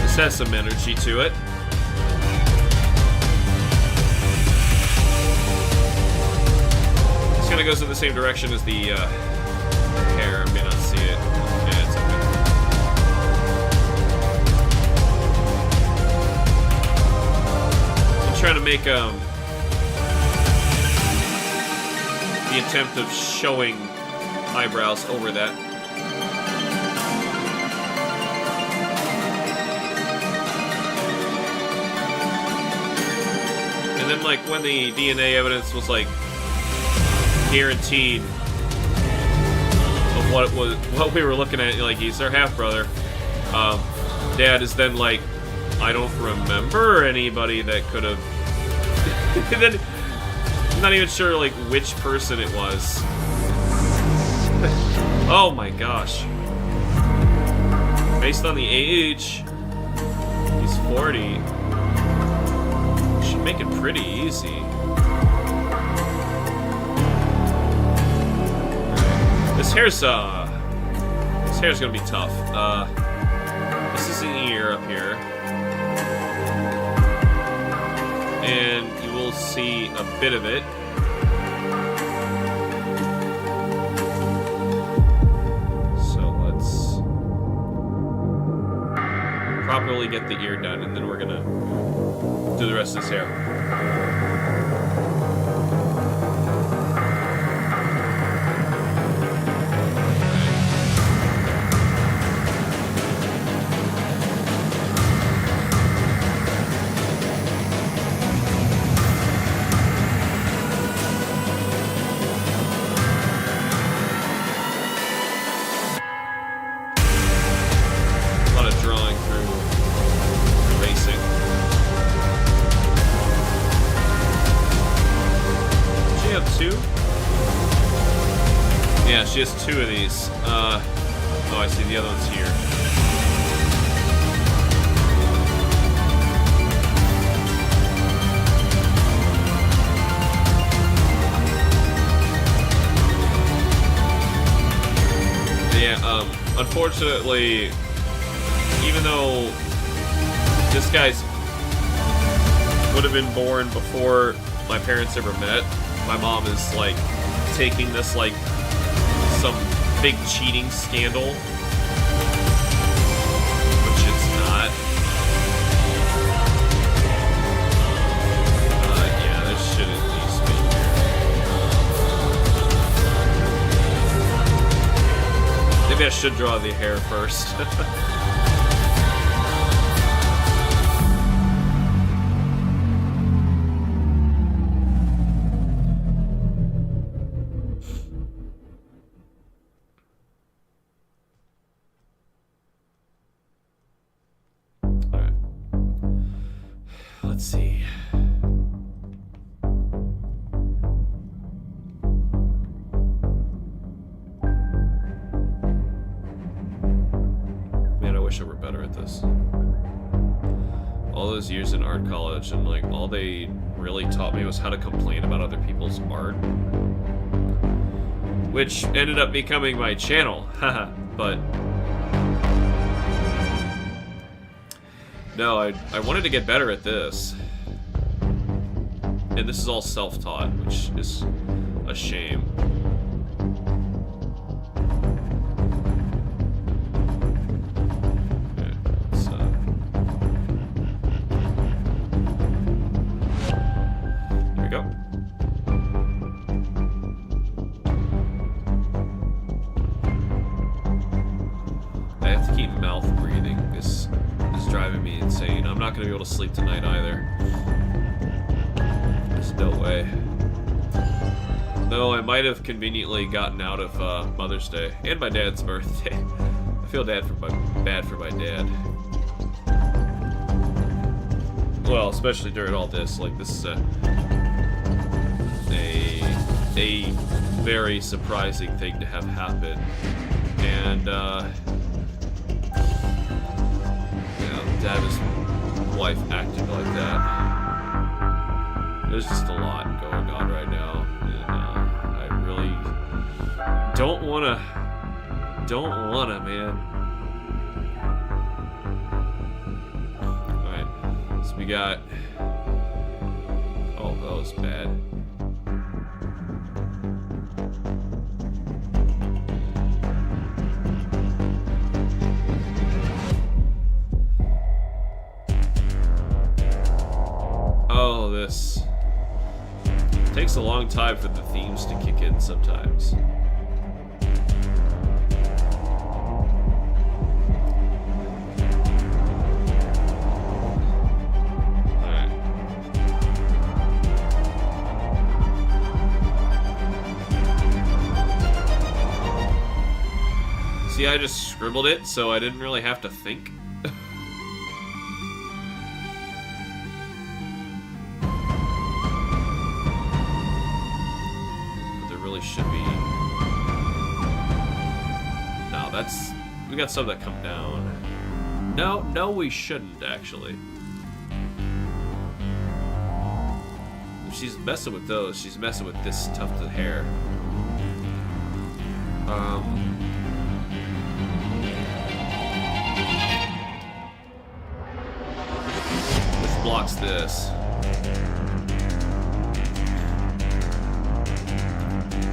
This has some energy to it. Kind of goes in the same direction as the hair. I may not see it. Yeah, it's okay. I'm trying to make the attempt of showing eyebrows over that. And then, like, when the DNA evidence was like guaranteed of what we were looking at, like, he's our half brother. Dad is then like, I don't remember anybody that could have. And then I'm not even sure like which person it was. Oh my gosh! Based on the age, he's 40. Should make it pretty easy. This hair's gonna be tough. This is an ear up here. And you will see a bit of it. So let's properly get the ear done, and then we're gonna do the rest of this hair. She has two of these. Oh, I see. The other one's here. Yeah, unfortunately, even though this guy's would have been born before my parents ever met, my mom is, like, taking this, like, some big cheating scandal, which it's not. Yeah, this should at least be here. Maybe I should draw the hair first. let's see. Man, I wish I were better at this. All those years in art college, and like all they really taught me was how to complain about other people's art, which ended up becoming my channel. Haha. But no, I wanted to get better at this, and this is all self-taught, which is a shame. I'm not gonna be able to sleep tonight either. There's no way. Though I might have conveniently gotten out of Mother's Day and my dad's birthday. I feel bad for my dad. Well, especially during all this. Like, this is a very surprising thing to have happen, and dad was wife acting like that. There's just a lot going on right now, and I really don't wanna, man. Alright, so we got, oh, that was bad. Oh, this takes a long time for the themes to kick in sometimes. Alright. See, I just scribbled it, so I didn't really have to think. Should be. No, that's. We got some that come down. No, we shouldn't actually. If she's messing with those, she's messing with this tufted hair. Which blocks this.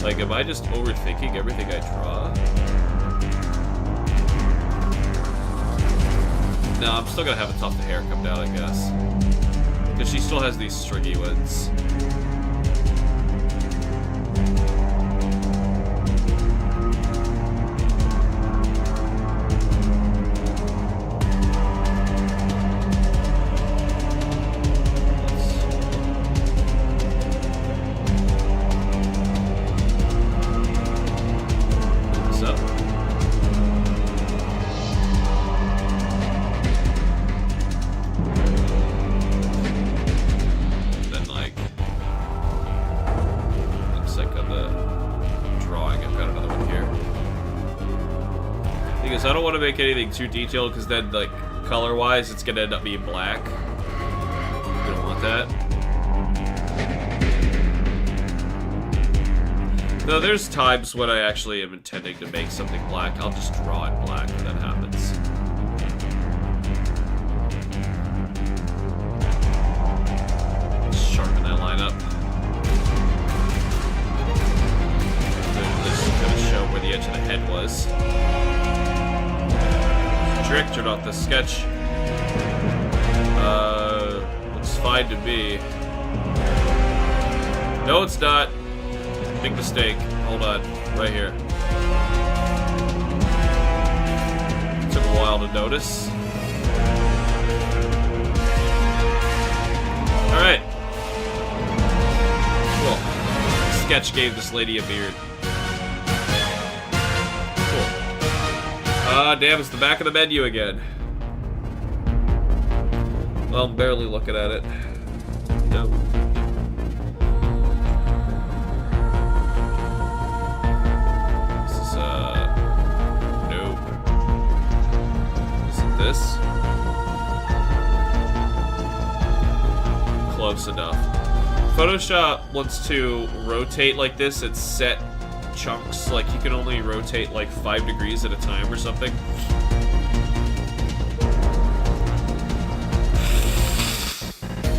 Like, am I just overthinking everything I draw? No, I'm still gonna have a tuft of hair come down, I guess. Because she still has these stringy ones. I don't want to make anything too detailed, because then, like, color-wise, it's gonna end up being black. We don't want that. No, there's times when I actually am intending to make something black. I'll just draw it black when that happens. Sharpen that line up. This is gonna show where the edge of the head was. Trick, turn off the sketch. Looks fine to me. No, it's not. Big mistake. Hold on. Right here. Took a while to notice. Alright. Cool. Sketch gave this lady a beard. Damn, it's the back of the menu again. Well, I'm barely looking at it. No. This is, no. Is it this? Close enough. Photoshop wants to rotate like this at set chunks. Like, you can only rotate like 5 degrees at a time or something.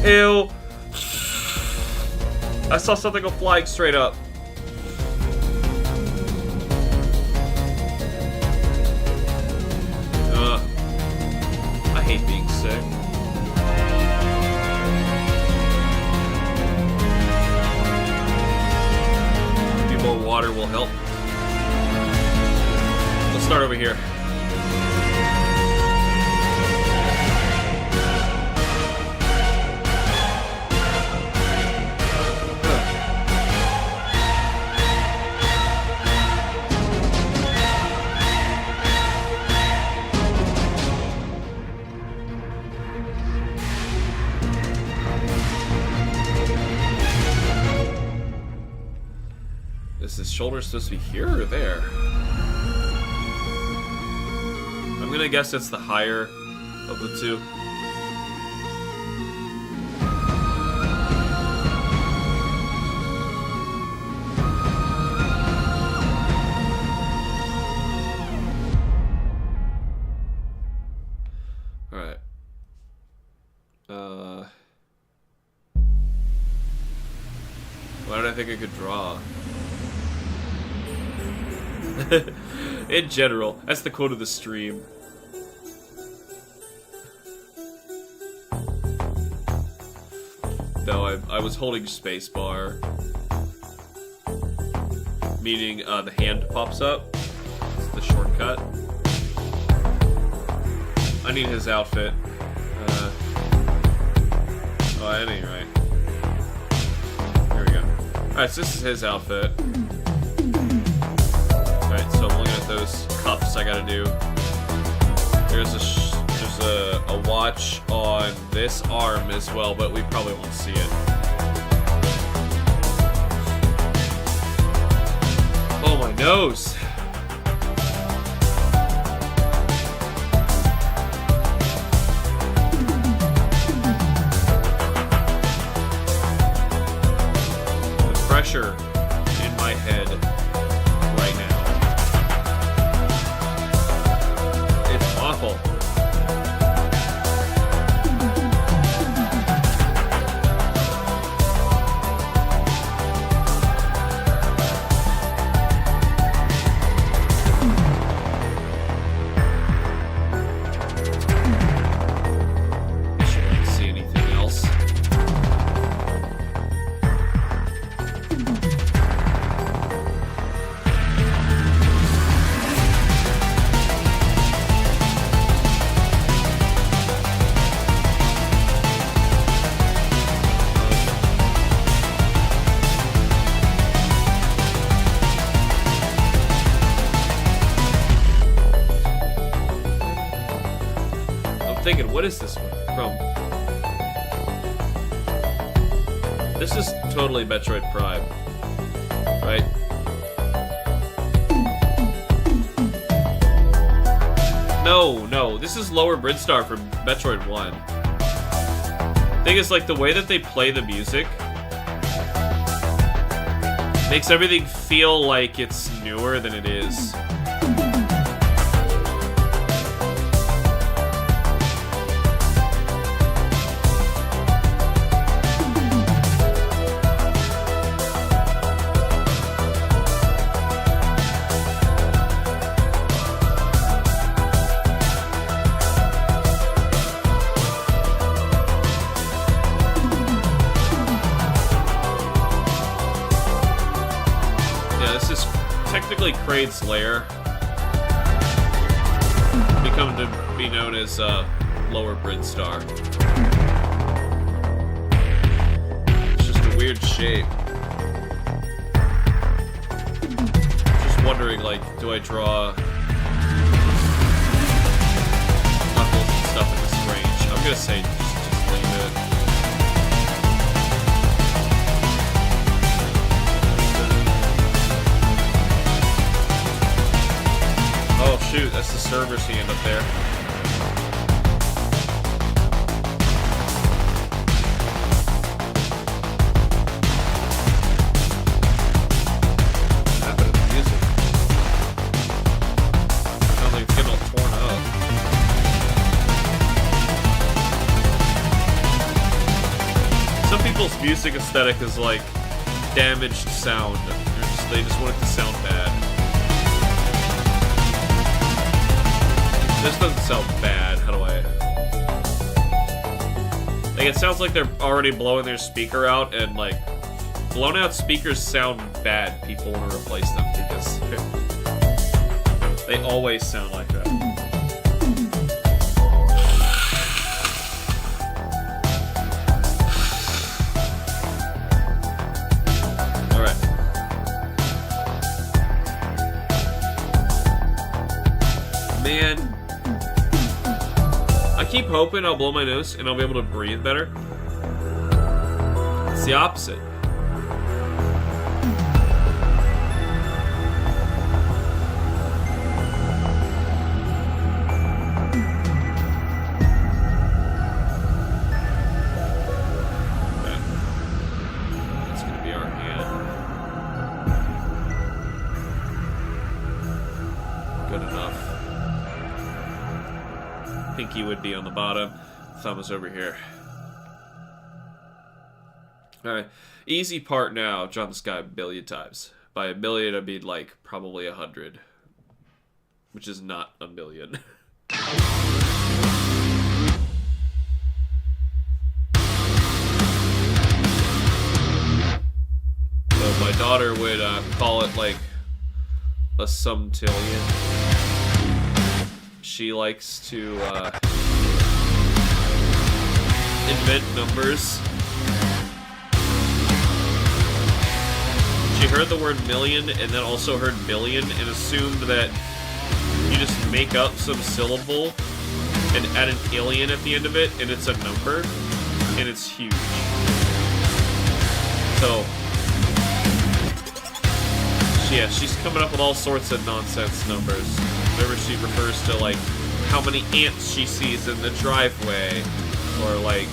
Ew. I saw something go flying straight up. Ugh. I hate being sick. Maybe more water will help. Let's start over here. Is his shoulder supposed to be here or there? I'm gonna guess it's the higher of the two. Alright. Why did I think I could draw? In general, that's the quote of the stream. No, I was holding spacebar, meaning the hand pops up. It's the shortcut. I need his outfit. Oh, that ain't right. Here we go. Alright, so this is his outfit. Alright, so I'm looking at those cuffs I gotta do. There's a watch on this arm as well, but we probably won't see it. Oh, my nose! The pressure in my head right now. It's awful. Thinking, what is this one from? This is totally Metroid Prime, right? No, this is Lower Bridstar from Metroid 1. Thing is, like, the way that they play the music makes everything feel like it's newer than it is. Kraid's lair, become to be known as Lower Bridstar. It's just a weird shape. Just wondering, like, do I draw knuckles and stuff in this range? I'm gonna say just leave it. server's hand up there. What happened to the music? Sounds like it's getting all torn up. Some people's music aesthetic is like damaged sound. They just want it to sound bad. This doesn't sound bad. How do I... Like, it sounds like they're already blowing their speaker out, and, like, blown out speakers sound bad. People want to replace them because they always sound like that. Man, I keep hoping I'll blow my nose and I'll be able to breathe better. It's the opposite. Okay. That's gonna be our hand. Good enough. Pinky would be on the bottom. Thumb is over here. Alright. Easy part now. Jump the sky a billion times. By a billion, I mean like probably 100. Which is not a million. So my daughter would call it like a sumtillion. She likes to invent numbers. She heard the word million and then also heard billion and assumed that you just make up some syllable and add an alien at the end of it and it's a number and it's huge. So yeah, she's coming up with all sorts of nonsense numbers. Whenever she refers to, like, how many ants she sees in the driveway, or, like,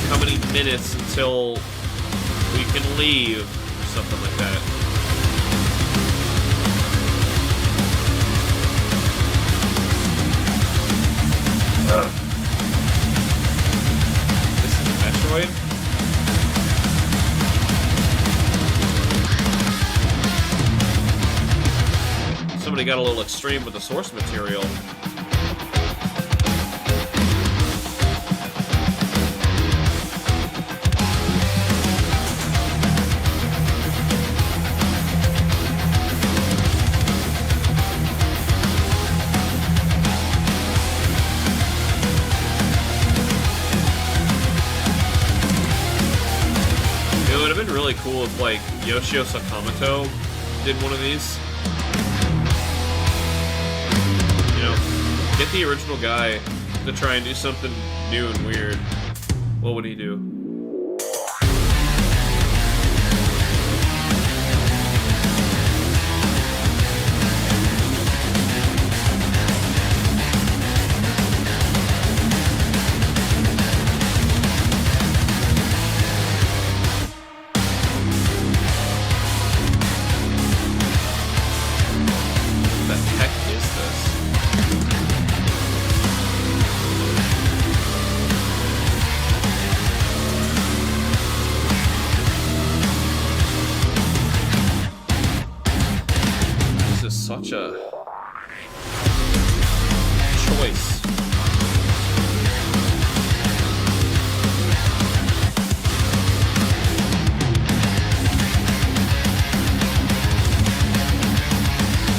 how many minutes until we can leave, or something like that. This is a Metroid? Somebody got a little extreme with the source material. It would have been really cool if, like, Yoshio Sakamoto did one of these. Get the original guy to try and do something new and weird. What would he do? What the heck is this? Such a choice.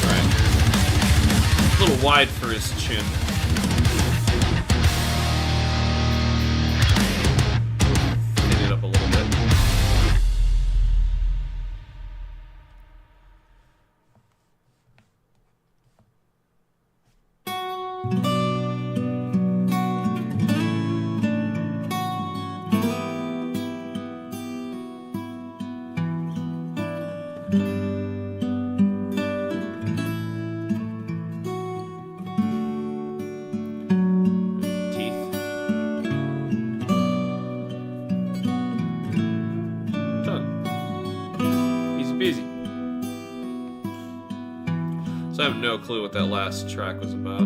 Right. A little wide for his chin. Clean it up a little bit. clue what that last track was about.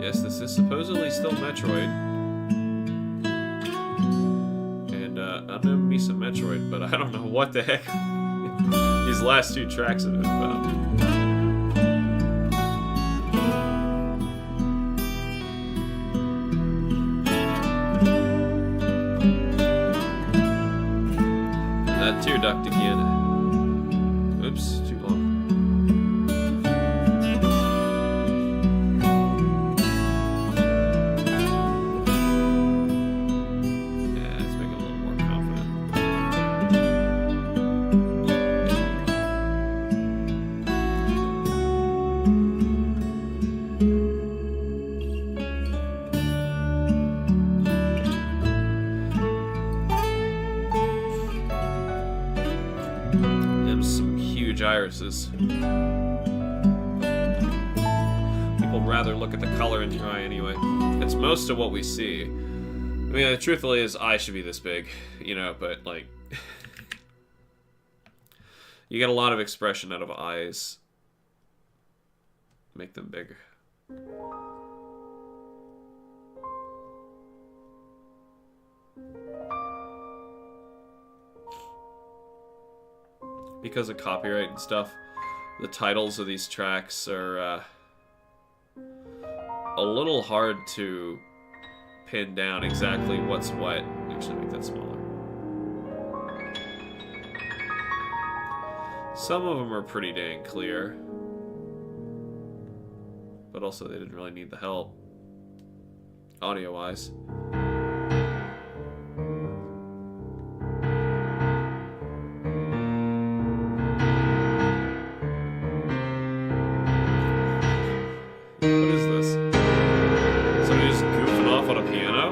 Yes, this is supposedly still Metroid. And I know me some Metroid, but I don't know what the heck these last two tracks have been about. And that tear duct again. Oops, too long. Yeah, let's make it a little more confident. Them some huge irises. People rather look at the color in the eye anyway. It's most of what we see. I mean, truthfully, his eye should be this big, you know, but like, you get a lot of expression out of eyes. Make them bigger. Because of copyright and stuff, the titles of these tracks are a little hard to pin down exactly what's what. Actually, make that smaller. Some of them are pretty dang clear, but also they didn't really need the help, audio-wise. What is this? Somebody just goofing off on a piano?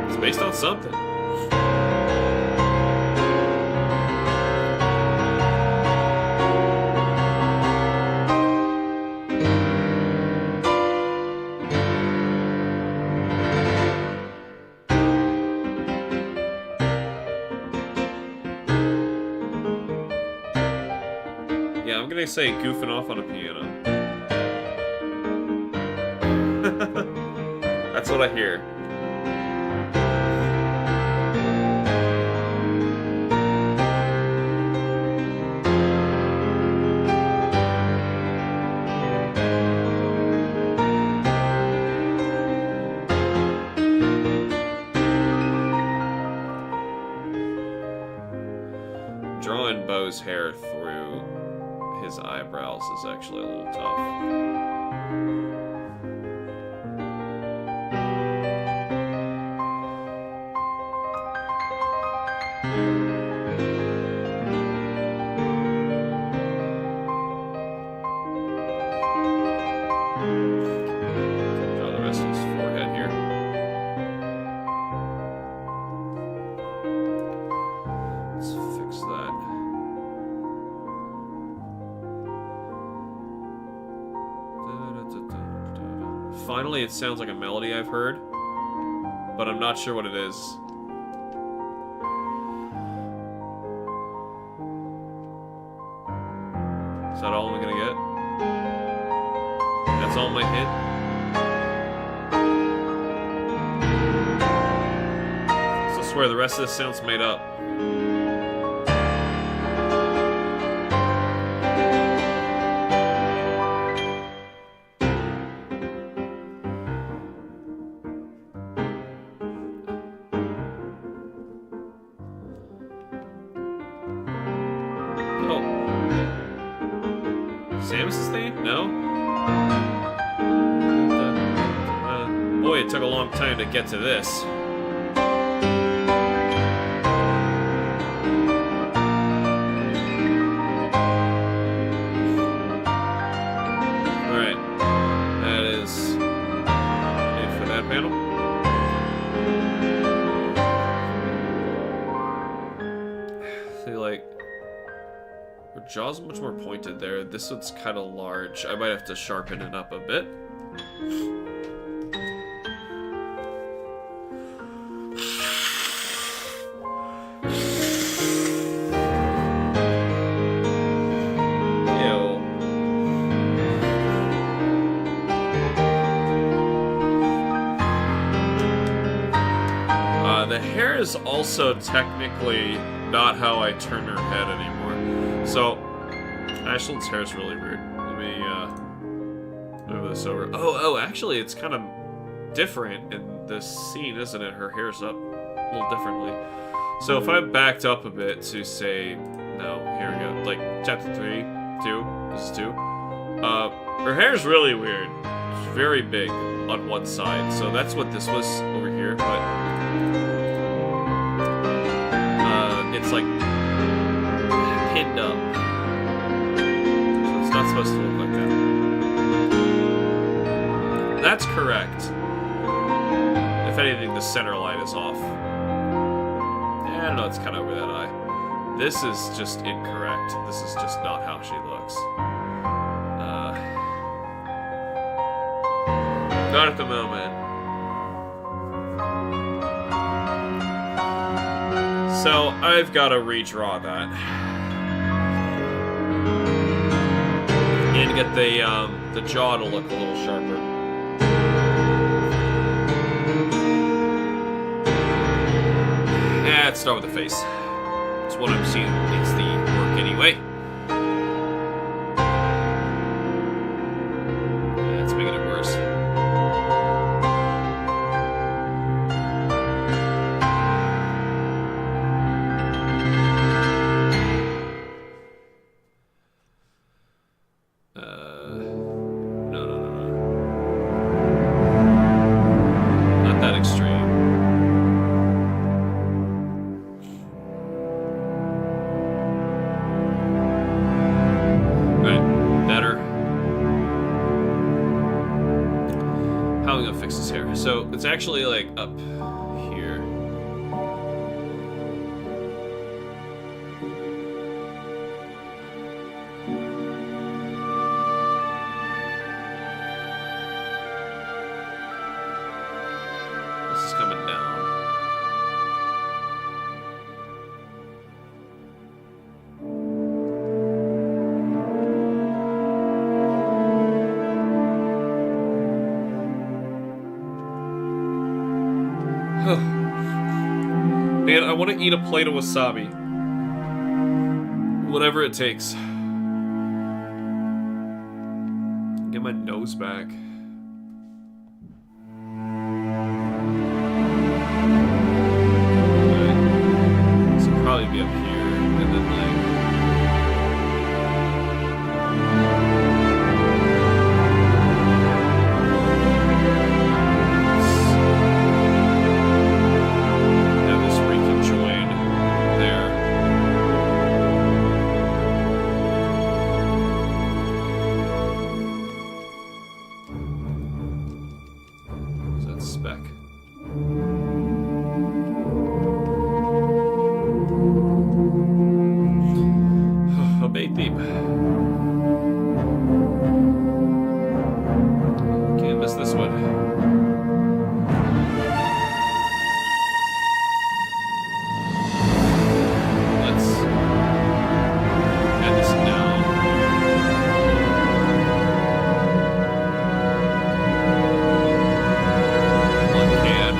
It's based on something. Yeah, I'm gonna say goofing off on a piano. That's what I hear. Drawing Bo's hair through his eyebrows is actually a little tough. Draw the rest of his forehead here. Let's fix that. Finally, it sounds like a melody I've heard, but I'm not sure what it is. Is that all I'm gonna get? That's all my hit? So I swear the rest of this sounds made up. Samus's theme? No? Boy, it took a long time to get to this. Alright. That is it for that panel. Her jaw's much more pointed there. This one's kind of large. I might have to sharpen it up a bit. The hair is also technically not how I turn her head anymore. So, Ashlyn's hair is really weird. Let me move this over. Oh, actually, it's kind of different in this scene, isn't it? Her hair's up a little differently. So if I backed up a bit to say, no, here we go. Like, chapter 3, 2, this is 2. Her hair's really weird. It's very big on one side. So that's what this was over here, but it's like pinned up. So it's not supposed to look like that. That's correct. If anything, the center line is off. Yeah, I don't know, it's kind of over that eye. This is just incorrect. This is just not how she looks. Not at the moment. So, I've got to redraw that. And get the jaw to look a little sharper. Let's start with the face. It's what I'm seeing needs the work anyway. That's making it worse. No. Not that extreme. Right, better. How am I gonna fix this hair? So it's actually like up here. This is coming down. Man, I want to eat a plate of wasabi. Whatever it takes. Get my nose back. Alright. This will probably be up here, and then like... have this reconjoin there. Is that speck? A bait deep. Can't miss this one. Let's add this down. One can.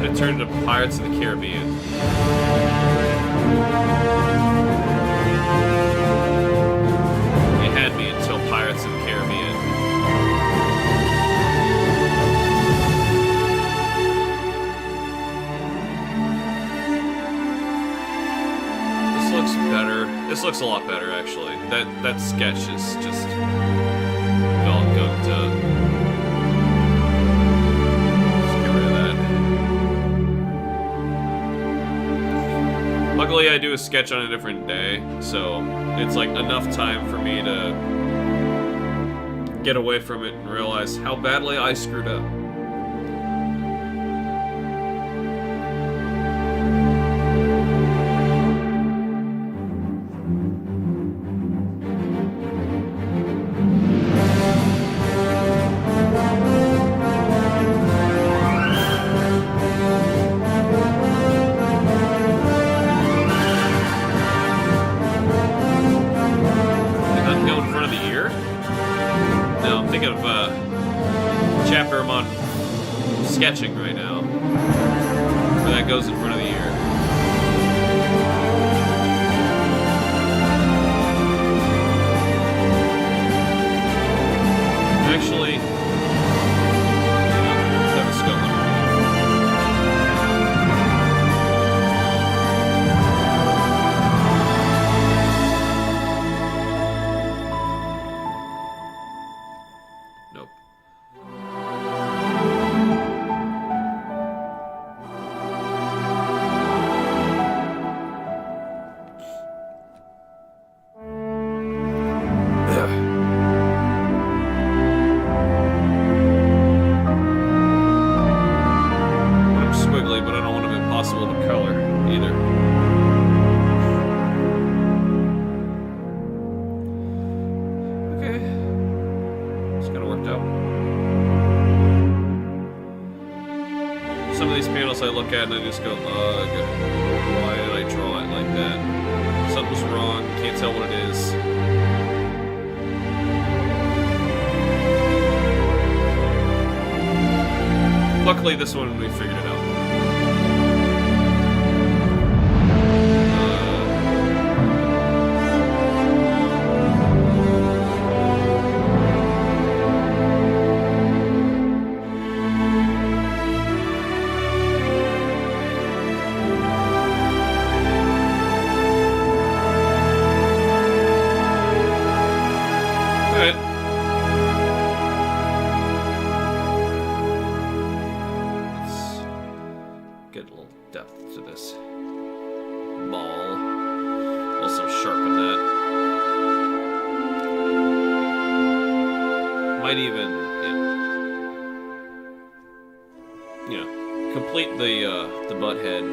I turned to Pirates of the Caribbean. You had me until Pirates of the Caribbean. This looks better. This looks a lot better, actually. That sketch is just all good to just get rid of that. Luckily, I do a sketch on a different day, so it's like enough time for me to get away from it and realize how badly I screwed up. Where that goes in front of the ear. Actually, let's have a skull underneath. Nope. Want them squiggly, but I don't want them impossible to color either. Okay. It's kind of worked out. Some of these panels I look at and I just go, ugh, why did I draw it like that? Something's wrong, can't tell what it is. Luckily, this one we figured it out. Alright. Let's get a little depth to this ball. Also sharpen that. Might even, complete the butt head.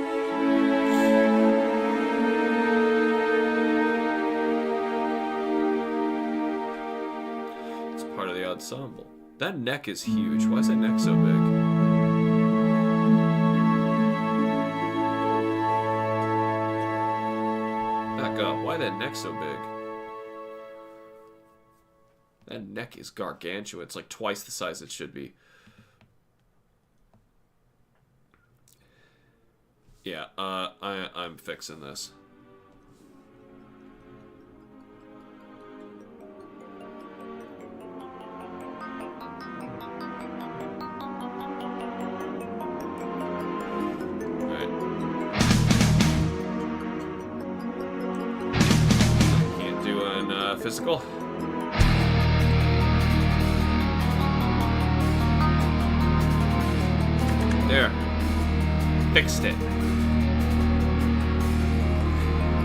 It's part of the ensemble. That neck is huge. Why is that neck so big? Back up. Why that neck so big? That neck is gargantuan. It's like twice the size it should be. Yeah, I'm fixing this. Alright. Can't do an physical. There. Fixed it.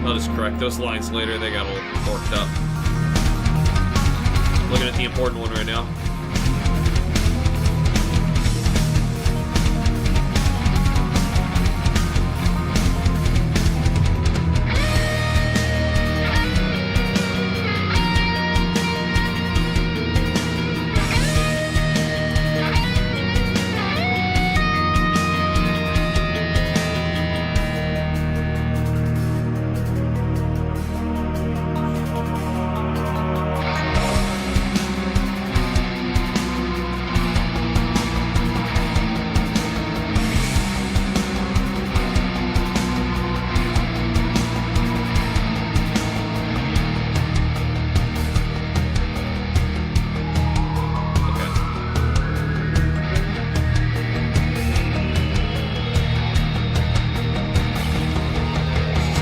I'll just correct those lines later. They got a little forked up. Looking at the important one right now.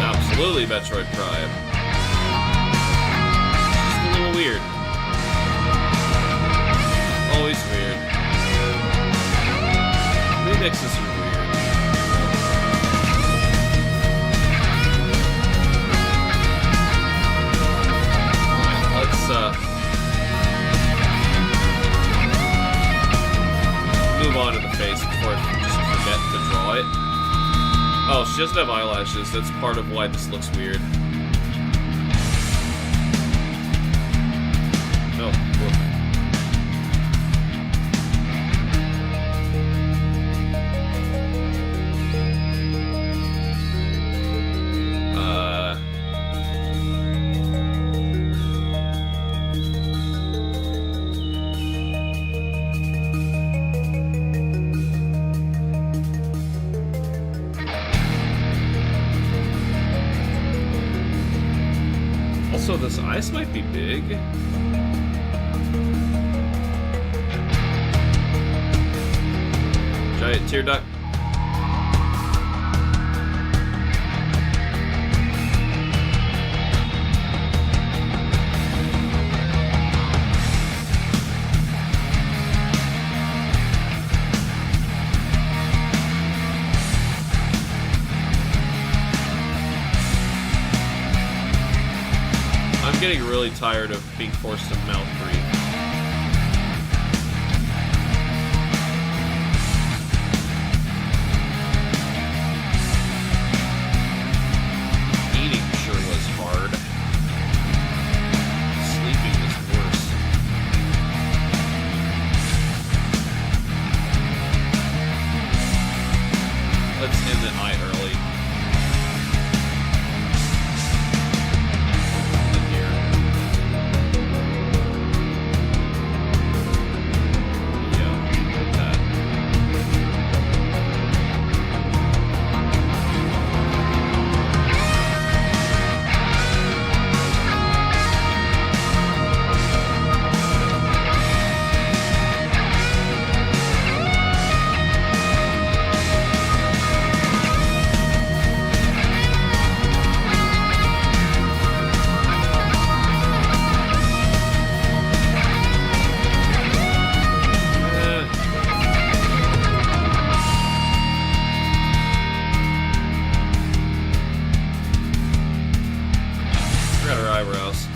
Absolutely Metroid Prime. Just a little weird. Always weird. Remixes are weird. Alright, let's move on to the face before I just forget to draw it. Oh, she doesn't have eyelashes. That's part of why this looks weird. No. Woof. Also, this ice might be big. Giant tear duct. I'm getting really tired of being forced to mouth breathe. Eating sure was hard. Sleeping was worse. Let's end the night early. Eyebrows.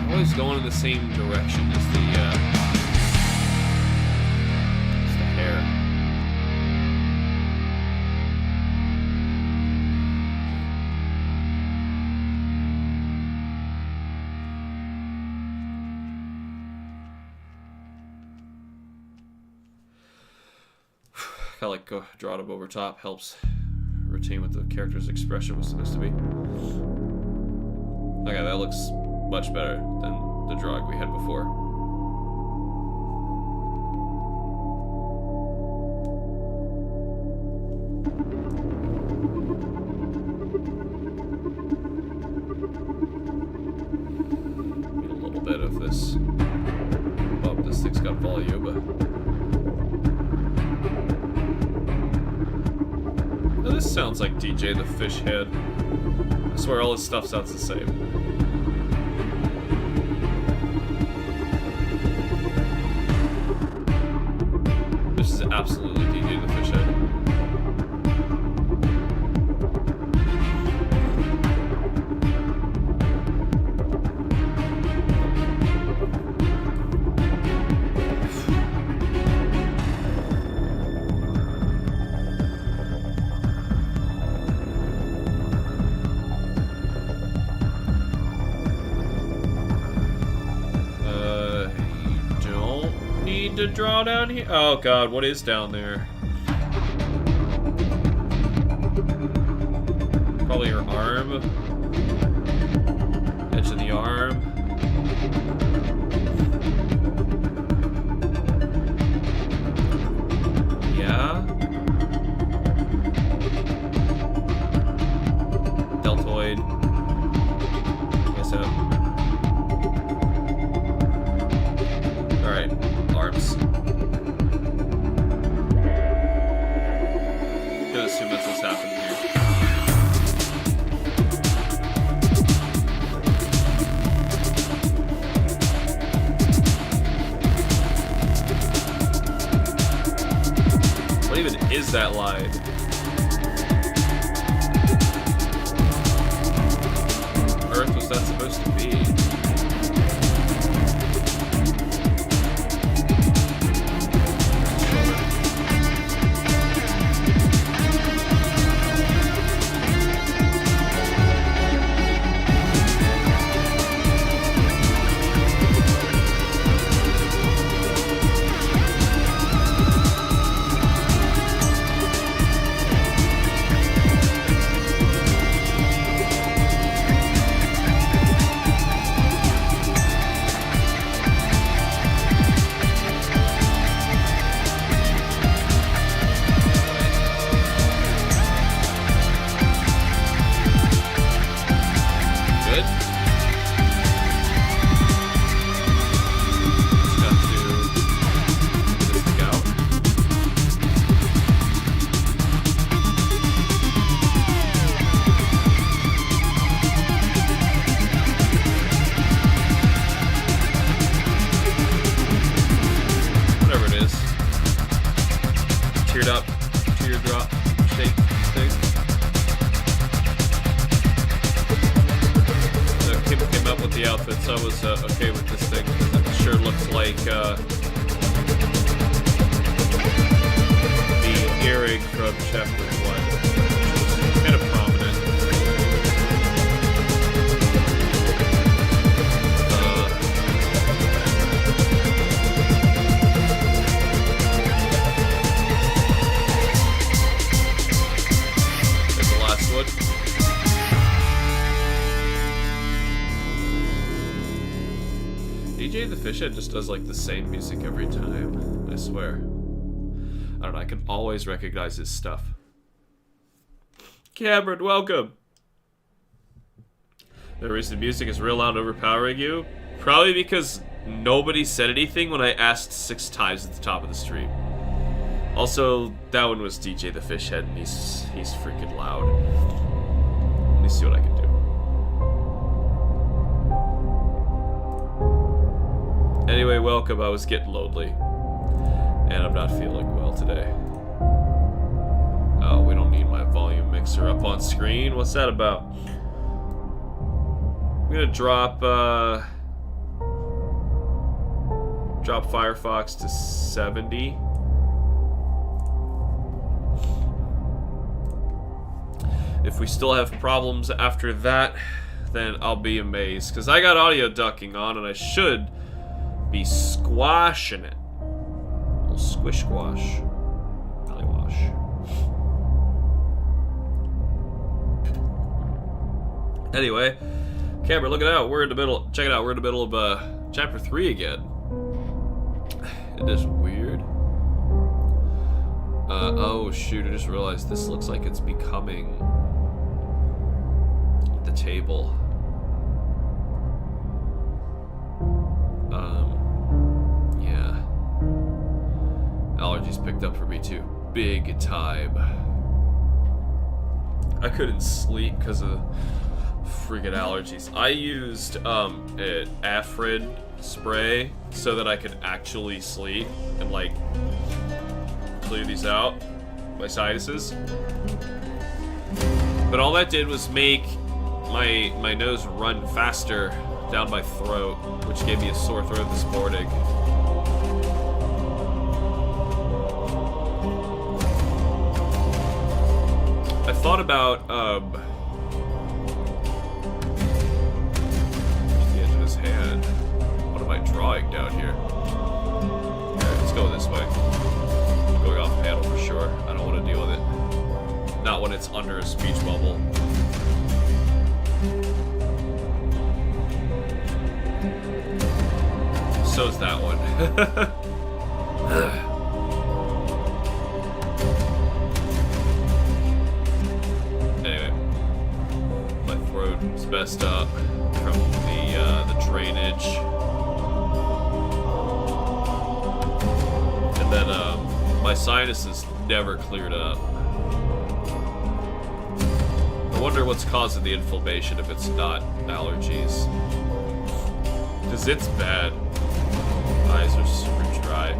Always going in the same direction as the hair. Kind of like draw it up over top helps retain what the character's expression was supposed to be. Okay, that looks much better than the drawing we had before. Need a little bit of this. Oh, this thing's got volume, but. This sounds like DJ the Fish Head. I swear all his stuff sounds the same. This is absolutely DJ the Fish Head. To draw down here. Oh god, what is down there? Probably your arm. Edge of the arm. Yeah. Deltoid. Guess so. Alright. Arms. Gotta assume that's what's happening here. What even is that line? Earth was that supposed to be? like the earring from chapter 1, which was kind of prominent. There's the last one. DJ the Fishhead just does like the same music every time, I swear. I don't know, I can always recognize his stuff. Cameron, welcome! The reason music is real loud overpowering you? Probably because nobody said anything when I asked 6 times at the top of the stream. Also, that one was DJ the Fishhead, and he's freaking loud. Let me see what I can do. Anyway, welcome. I was getting lonely. And I'm not feeling well today. Oh, we don't need my volume mixer up on screen. What's that about? I'm gonna drop Firefox to 70. If we still have problems after that, then I'll be amazed. Because I got audio ducking on and I should be squashing it. A little squish squash. Belly wash. Anyway, camera, look it out. We're in the middle. Check it out. We're in the middle of chapter 3 again. It is weird. Oh shoot! I just realized this looks like it's becoming the table. Yeah. Allergies picked up for me too. Big time. I couldn't sleep because of freaking allergies. I used an Afrin spray so that I could actually sleep and like clear these out, my sinuses. But all that did was make my nose run faster down my throat, which gave me a sore throat this morning. I thought about the edge of his hand. What am I drawing down here? Alright, let's go this way. I'm going off panel for sure. I don't want to deal with it. Not when it's under a speech bubble. So's that one. Anyway, my throat is messed up from the drainage, and then my sinuses never cleared up. I wonder what's causing the inflammation if it's not allergies, because it's bad. Eyes are super dry.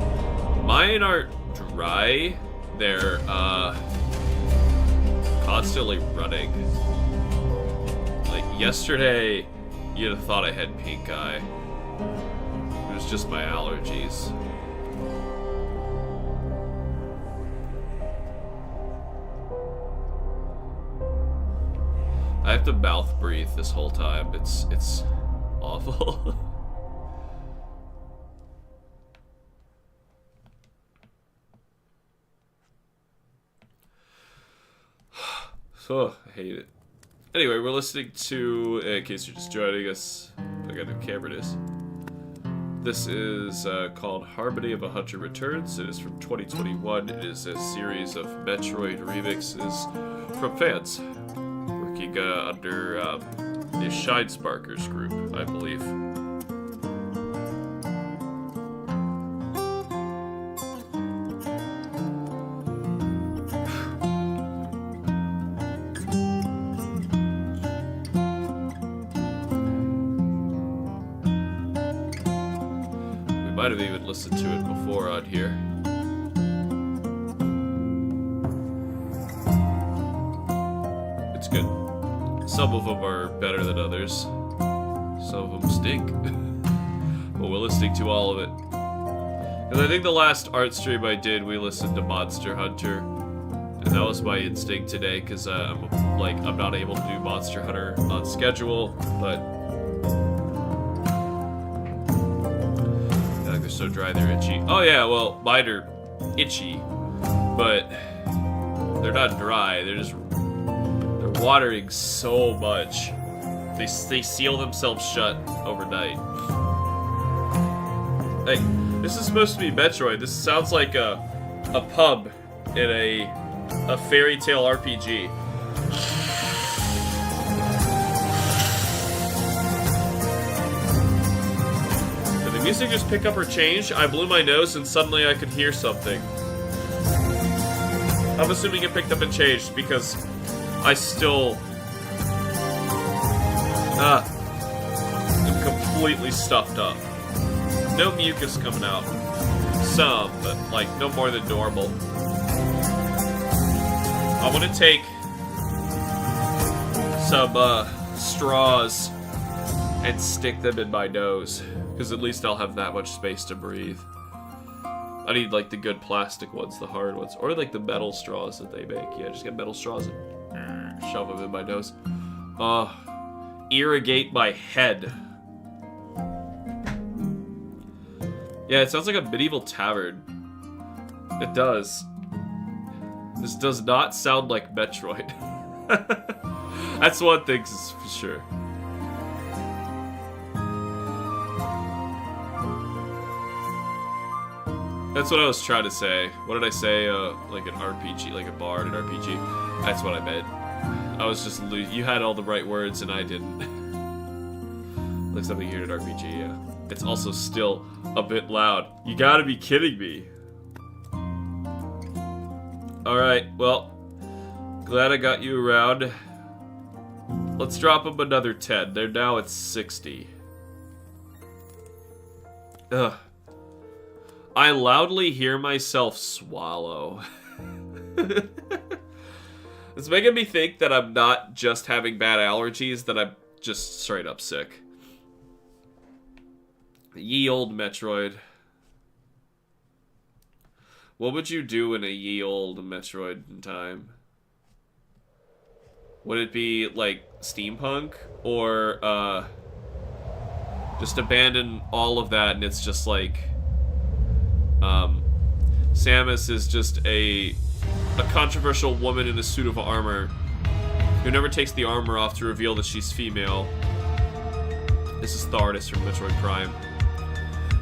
Mine aren't dry. They're constantly running. Like yesterday, you'd have thought I had pink eye. It was just my allergies. I have to mouth breathe this whole time. It's awful. Oh, I hate it. Anyway, we're listening to, in case you're just joining us, I got a new camera this. This is called Harmony of a Hunter Returns. It is from 2021. It is a series of Metroid remixes from fans working under the HamsterBomb group, I believe. Might have even listened to it before on here. It's good. Some of them are better than others. Some of them stink. but we're listening to all of it. Because I think the last art stream I did, we listened to Monster Hunter. And that was my instinct today, because I'm not able to do Monster Hunter on schedule, but I think they're so dry they're itchy. Oh yeah, well, mine are itchy, but they're not dry, they're watering so much. They seal themselves shut overnight. Hey, this is supposed to be Metroid. This sounds like a pub in a fairy tale RPG. Did the music just pick up or change? I blew my nose and suddenly I could hear something. I'm assuming it picked up and changed because I still am completely stuffed up. No mucus coming out. Some, but like no more than normal. I want to take some straws and stick them in my nose, because at least I'll have that much space to breathe. I need like the good plastic ones, the hard ones, or like the metal straws that they make. Yeah, just get metal straws and shove them in my nose. Irrigate my head. Yeah, it sounds like a medieval tavern. It does. This does not sound like Metroid. That's one thing for sure. That's what I was trying to say. What did I say? Like an RPG, like a bard, an RPG. That's what I meant. I was just you had all the right words and I didn't. Like something here in an RPG, yeah. It's also still a bit loud. You gotta be kidding me. Alright, well, glad I got you around. Let's drop them another 10. They're now at 60. Ugh. I loudly hear myself swallow. It's making me think that I'm not just having bad allergies, that I'm just straight up sick. Ye old Metroid. What would you do in a ye old Metroid time? Would it be like steampunk, or just abandon all of that and it's just like Samus is just a controversial woman in a suit of armor who never takes the armor off to reveal that she's female. This is Thardus from Metroid Prime.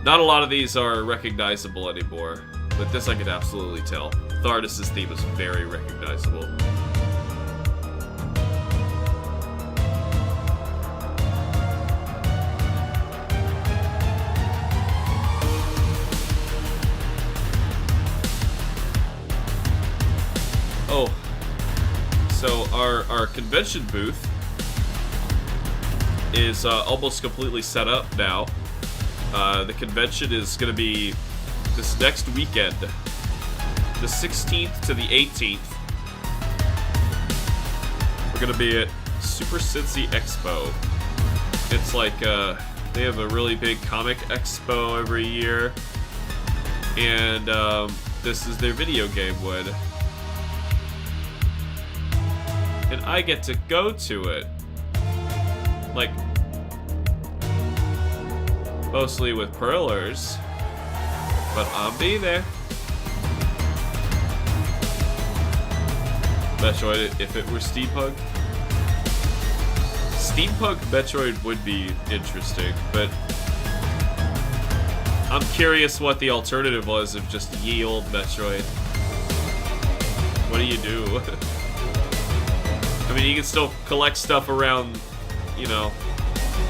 Not a lot of these are recognizable anymore, but this I could absolutely tell. Thardus' theme is very recognizable. Oh, so our convention booth is almost completely set up now. The convention is going to be this next weekend, the 16th to the 18th. We're going to be at Super Cincy Expo. It's like, they have a really big comic expo every year, and this is their video game wood. And I get to go to it. Like, mostly with Perlers, but I'll be there. Metroid, if it were steampunk. Steampunk Metroid would be interesting, but I'm curious what the alternative was of just ye old Metroid. What do you do? I mean, you can still collect stuff around, you know,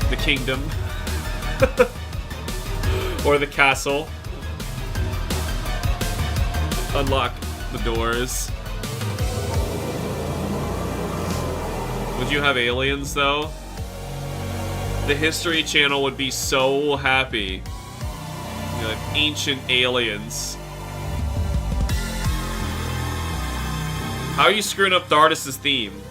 the kingdom. Or the castle. Unlock the doors. Would you have aliens, though? The History Channel would be so happy. You know, like ancient aliens. How are you screwing up Thardus' theme?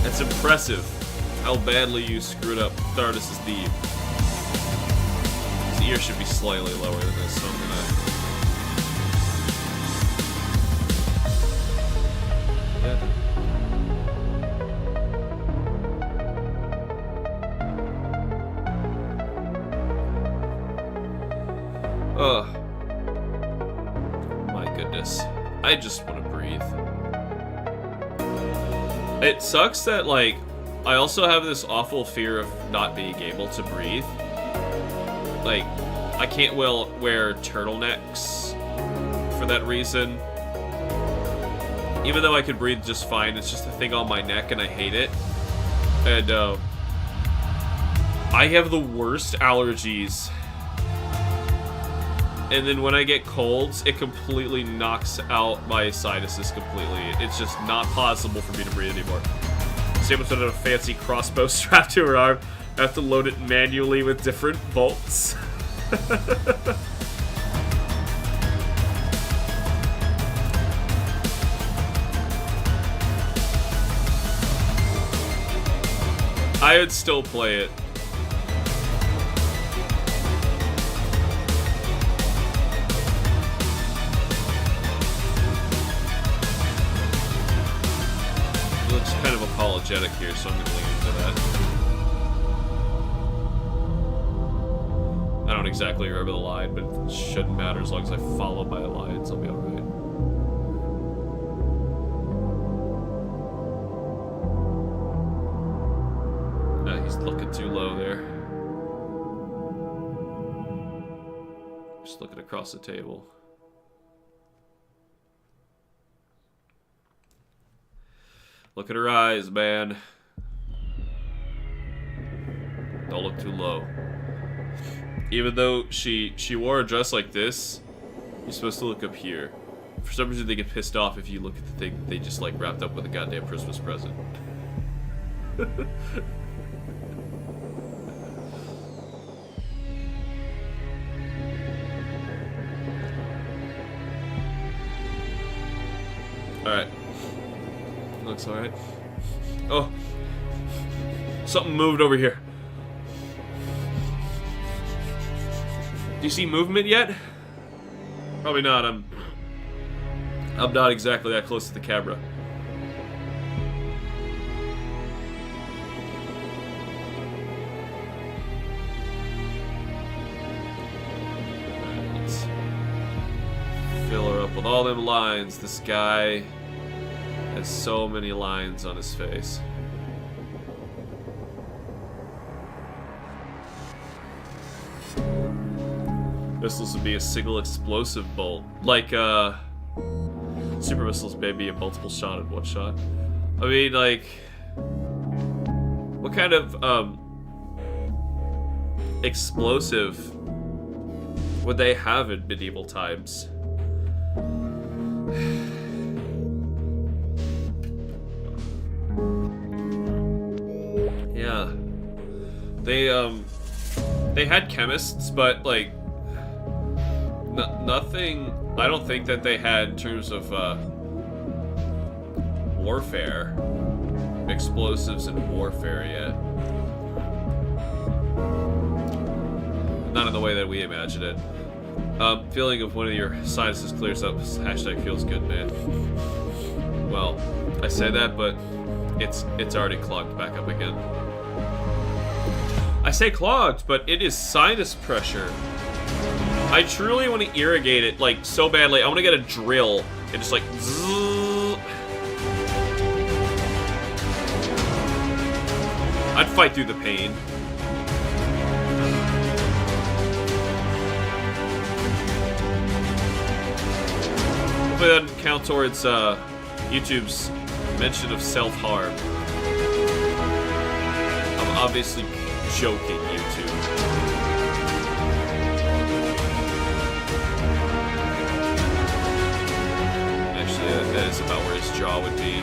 That's impressive. how badly you screwed up Thardis' theme. His ear should be slightly lower than this, so I'm gonna... Oh. My goodness. I just want to breathe. It sucks that, like, I also have this awful fear of not being able to breathe. Like, I can't wear turtlenecks for that reason. Even though I could breathe just fine, it's just a thing on my neck and I hate it. And, I have the worst allergies. And then when I get colds, it completely knocks out my sinuses completely. It's just not possible for me to breathe anymore. Same with a fancy crossbow strapped to her arm. I have to load it manually with different bolts. I would still play it. Kind of apologetic here, so I'm going to lean into that. I don't exactly remember the line, but it shouldn't matter as long as I follow my lines, I'll be alright. He's looking too low there. Just looking across the table. Look at her eyes, man. Don't look too low. Even though she wore a dress like this, you're supposed to look up here. For some reason, they get pissed off if you look at the thing they just, like, wrapped up with a goddamn Christmas present. Alright. Looks alright. Oh! Something moved over here. Do you see movement yet? Probably not. I'm not exactly that close to the camera. Let's fill her up with all them lines. This guy has so many lines on his face. Missiles would be a single explosive bolt. Like, super missiles may be a multiple shot in one shot. I mean, like, what kind of, explosive would they have in medieval times? Yeah. They had chemists, but, like, nothing, I don't think that they had in terms of, warfare. Explosives and warfare yet. Not in the way that we imagine it. Feeling of one of your sinuses clears up. Hashtag feels good, man. Well, I say that, but it's already clogged back up again. I say clogged, but it is sinus pressure. I truly want to irrigate it, like, so badly. I want to get a drill and just, like, zzz. I'd fight through the pain. Hopefully that doesn't count towards, YouTube's mention of self-harm. I'm obviously joking, YouTube. That is about where his jaw would be.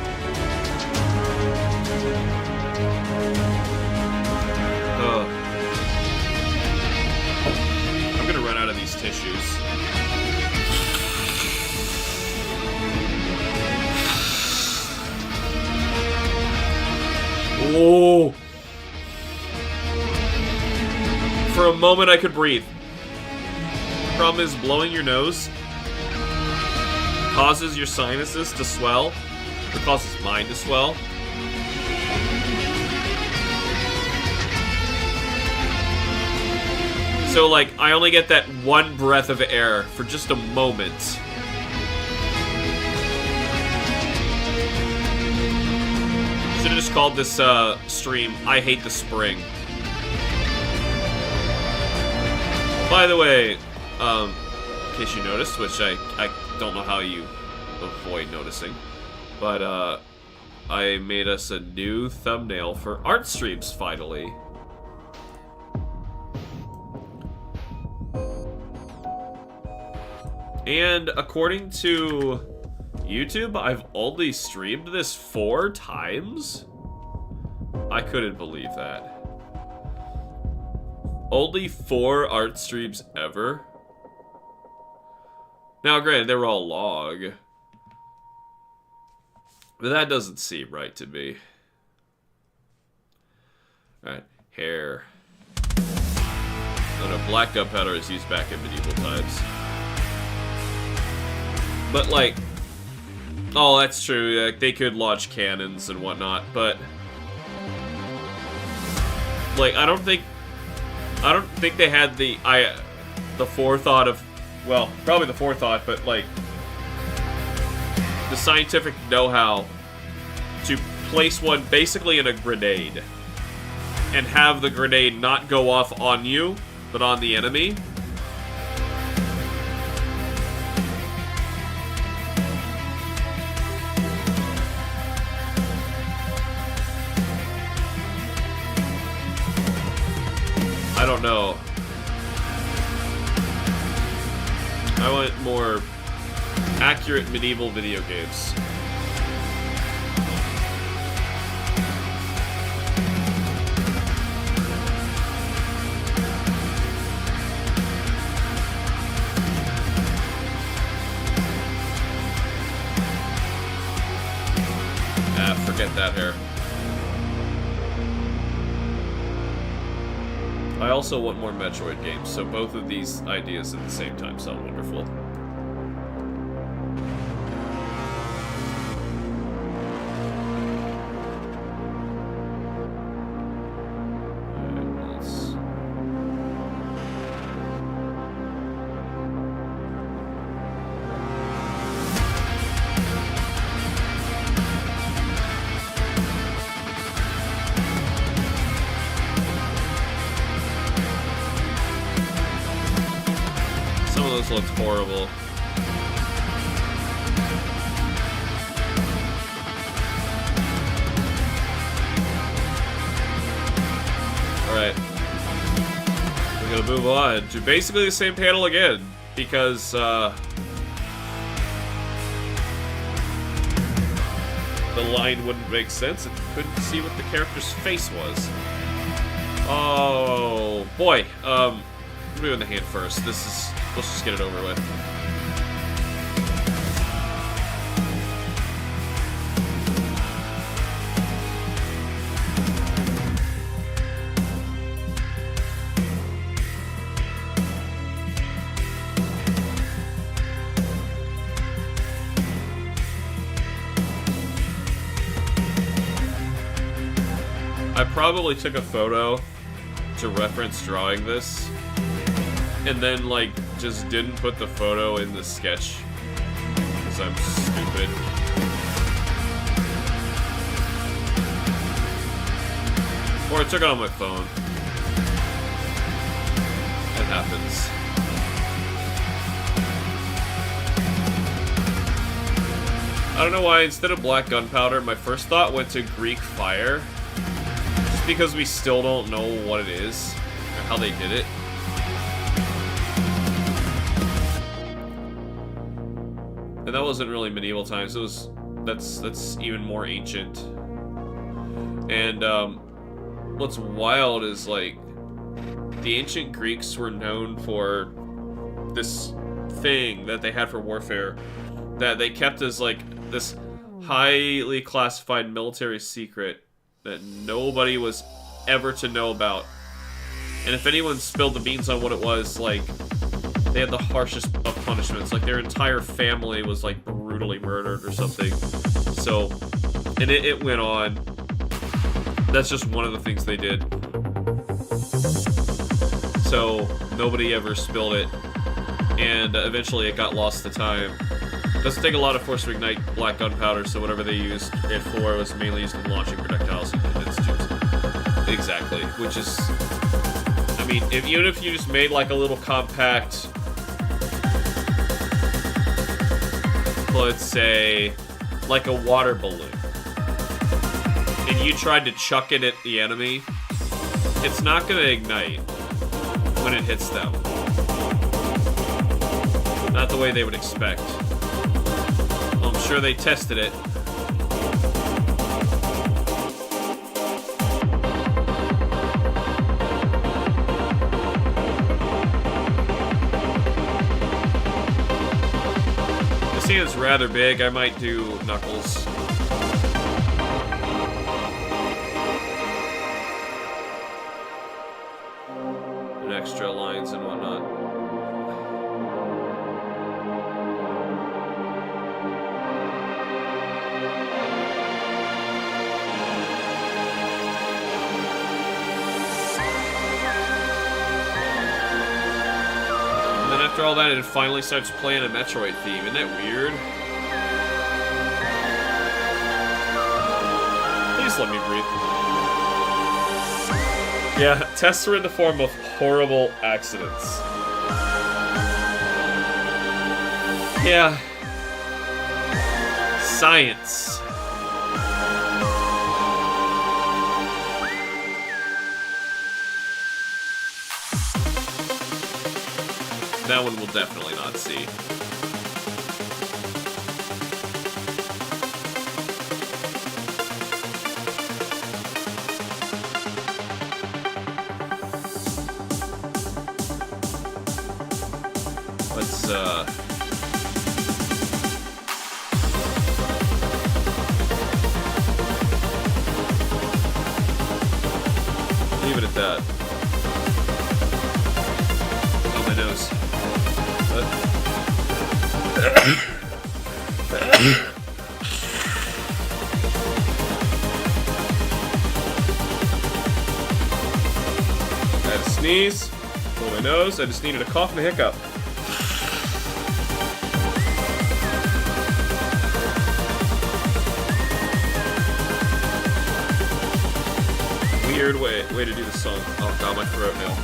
I'm gonna run out of these tissues. Oh! For a moment, I could breathe. Problem is, blowing your nose causes your sinuses to swell. It causes mine to swell. So, like, I only get that one breath of air for just a moment. Should have just called this stream I Hate the Spring. By the way, in case you noticed, which I don't know how you avoid noticing, but I made us a new thumbnail for art streams finally. And according to YouTube, I've only streamed this 4 times? I couldn't believe that. Only 4 art streams ever? Now, granted, they were all log. But that doesn't seem right to me. Alright, hair. Oh no, black gunpowder is used back in medieval times. But, like... Oh, that's true. Like, they could launch cannons and whatnot, but... Like, I don't think they had the forethought of... Well, probably the forethought, but, like... the scientific know-how to place one basically in a grenade. And have the grenade not go off on you, but on the enemy. I don't know. I want more accurate medieval video games. Ah, forget that hair. I also want more Metroid games, so both of these ideas at the same time sound wonderful. Looks horrible. Alright. We're gonna move on to basically the same panel again, because, the line wouldn't make sense if you couldn't see what the character's face was. Oh, boy. I'm doing the hand first. Let's just get it over with. I probably took a photo to reference drawing this, and then, like, just didn't put the photo in the sketch, because I'm stupid. Or I took it on my phone. It happens. I don't know why, instead of black gunpowder, my first thought went to Greek fire. Just because we still don't know what it is, or how they did it. And that wasn't really medieval times. It was that's even more ancient. And what's wild is, like, the ancient Greeks were known for this thing that they had for warfare that they kept as, like, this highly classified military secret that nobody was ever to know about. And if anyone spilled the beans on what it was, like, they had the harshest of punishments. Like, their entire family was, like, brutally murdered or something. So, and it went on. That's just one of the things they did. So, nobody ever spilled it. And eventually it got lost to time. It doesn't take a lot of force to ignite black gunpowder, so whatever they used it for was mainly used in launching projectiles and condensed tubes. Exactly. Which is... I mean, even if you just made, like, a little compact... let's say, like a water balloon, and you tried to chuck it at the enemy, it's not going to ignite when it hits them. Not the way they would expect. Well, I'm sure they tested it. This hand's rather big. I might do Knuckles. And extra lines and whatnot. And then after all that, it finally starts playing a Metroid theme. Isn't that weird? Please let me breathe. Yeah, tests were in the form of horrible accidents. Yeah. Science. That one we'll definitely not see. Let's, leave it at that. Oh, my nose. I had a sneeze, blow my nose, I just needed a cough and a hiccup. Weird way to do the song. Oh god, my throat now.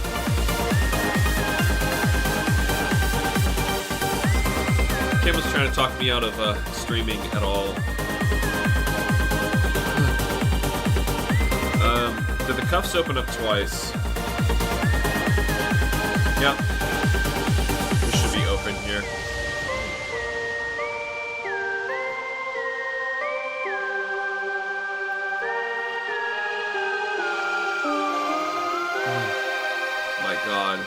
Kim was trying to talk me out of streaming at all. Did the cuffs open up twice? Yep. This should be open here. My god.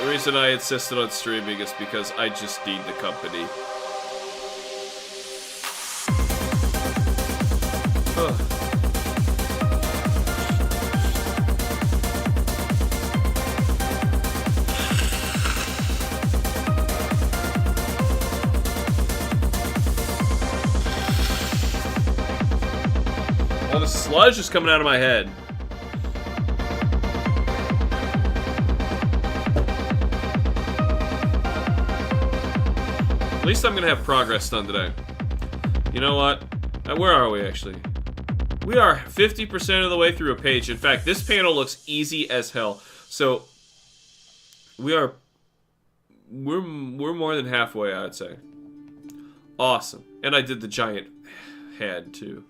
The reason I insisted on streaming is because I just need the company. Ugh. Oh, the sludge is coming out of my head. At least I'm gonna have progress done today. You know what? Where are we actually? We are 50% of the way through a page. In fact, this panel looks easy as hell. So we're more than halfway, I'd say. Awesome. And I did the giant head too.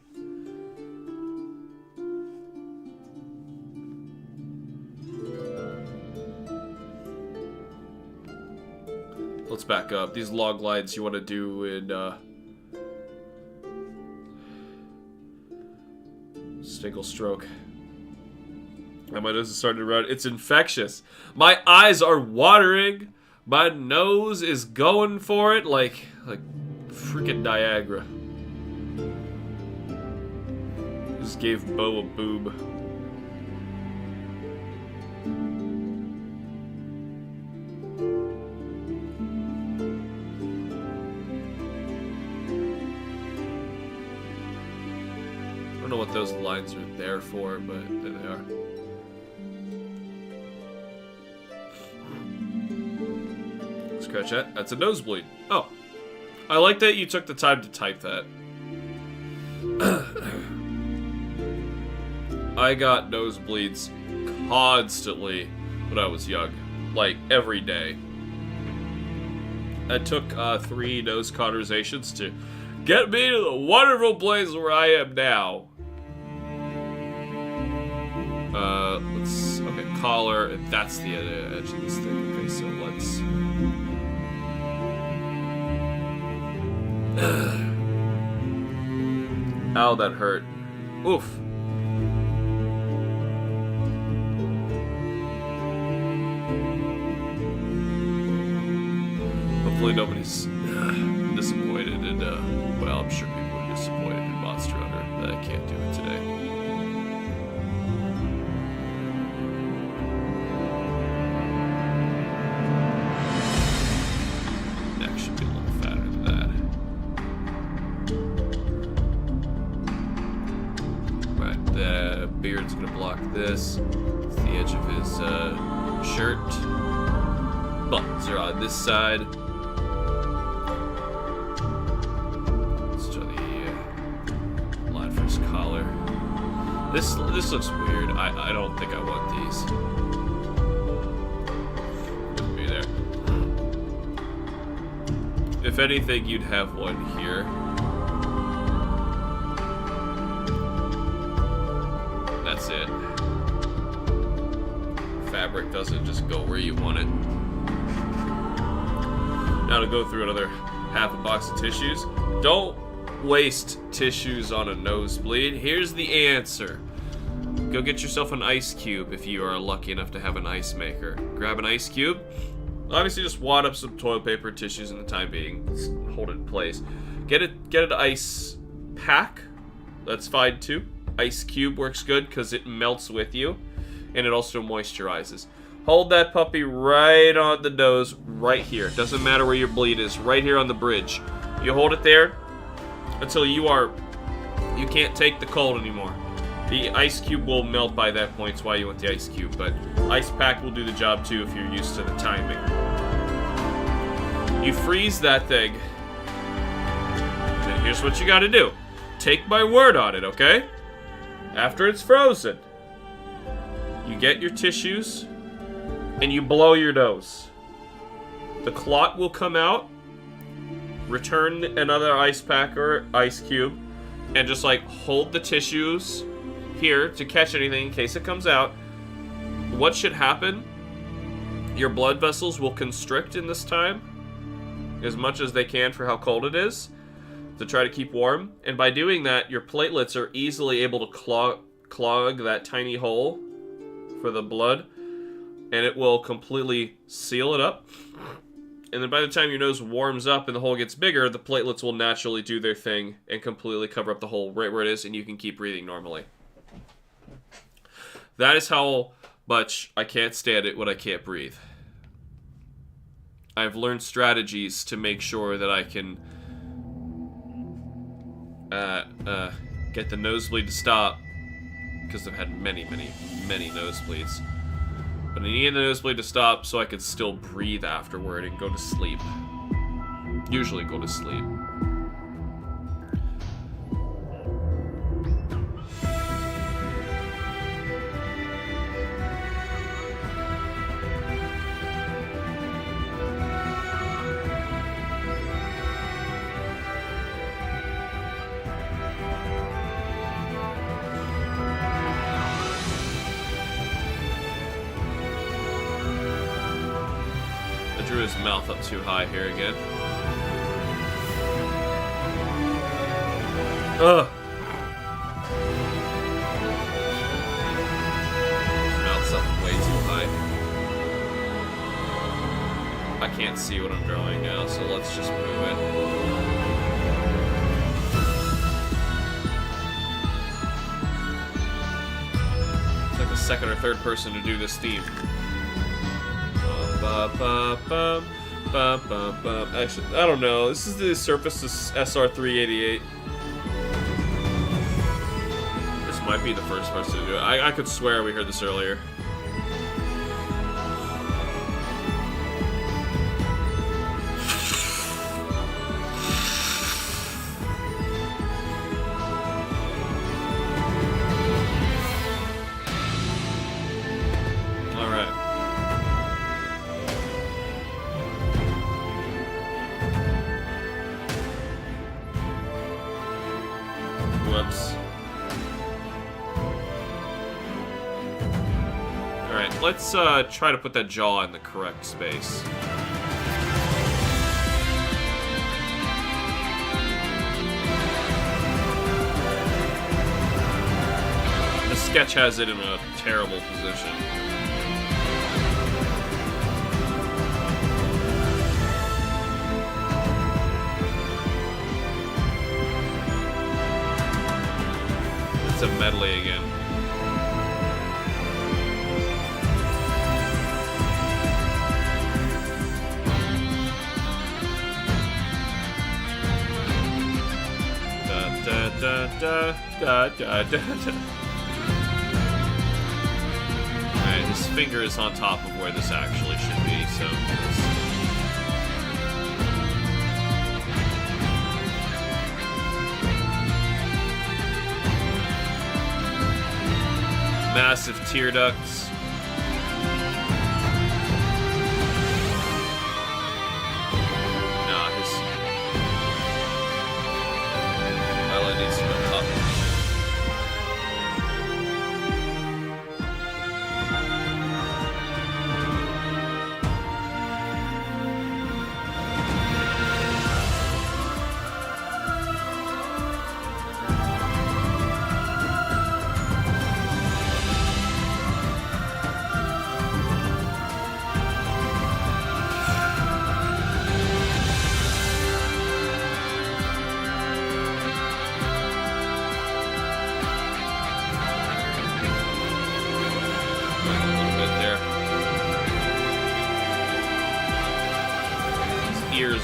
Let's back up. These log glides you want to do in Stinkle Stroke. And my nose is starting to run. It's infectious. My eyes are watering. My nose is going for it like freaking Niagara. Just gave Bo a boob. I don't know what those lines are there for, but there they are. Scratch that. That's a nosebleed. Oh. I like that you took the time to type that. I got nosebleeds constantly when I was young. Like, every day. I took 3 nose cauterizations to get me to the wonderful place where I am now. Okay, collar, and that's the edge of this thing. Okay, so let's... Ow, that hurt. Oof. Hopefully nobody's disappointed in, well, I'm sure people are disappointed in Monster Hunter that I can't do it today. Neck should be a little fatter than that. Right, the beard's gonna block this. It's the edge of his, shirt. Buttons are on this side. Collar. This looks weird. I don't think I want these. Wouldn't be there. If anything, you'd have one here. That's it. Fabric doesn't just go where you want it. Now to go through another half a box of tissues. Don't waste tissues on a nosebleed. Here's the answer. Go get yourself an ice cube if you are lucky enough to have an ice maker. Grab an ice cube. Obviously just wad up some toilet paper, tissues in the time being. Just hold it in place. Get an ice pack. That's fine too. Ice cube works good because it melts with you. And it also moisturizes. Hold that puppy right on the nose, right here. Doesn't matter where your bleed is. Right here on the bridge. You hold it there until you can't take the cold anymore. The ice cube will melt by that point, that's why you want the ice cube, but ice pack will do the job too if you're used to the timing. You freeze that thing. Then here's what you gotta do. Take my word on it, okay? After it's frozen, you get your tissues and you blow your nose. The clot will come out. Return another ice pack or ice cube and just like hold the tissues here to catch anything in case it comes out. What should happen? Your blood vessels will constrict in this time as much as they can for how cold it is to try to keep warm, and by doing that your platelets are easily able to clog that tiny hole for the blood, and it will completely seal it up. And then by the time your nose warms up and the hole gets bigger, the platelets will naturally do their thing and completely cover up the hole right where it is, and you can keep breathing normally. That is how much I can't stand it when I can't breathe. I've learned strategies to make sure that I can get the nosebleed to stop, because I've had many nosebleeds. But I needed the nosebleed to stop so I could still breathe afterward and go to sleep. Usually go to sleep. Drew his mouth up too high here again. Ugh. His mouth's up way too high. I can't see what I'm drawing now, so let's just move it. second or third person to do this theme. Actually, I don't know. This is the Surface SR388. This might be the first person to do it. I could swear we heard this earlier. Let's try to put that jaw in the correct space. The sketch has it in a terrible position. It's a medley again. Alright, his finger is on top of where this actually should be, so... Massive tear ducts. Needs to go up.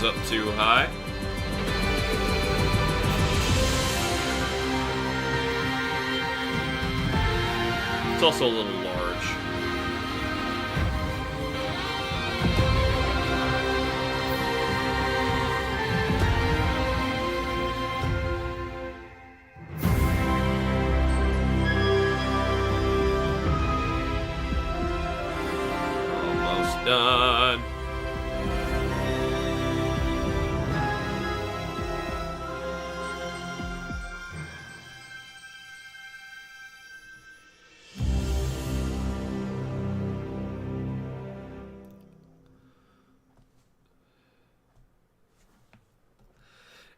Up too high. It's also a little large. Almost done.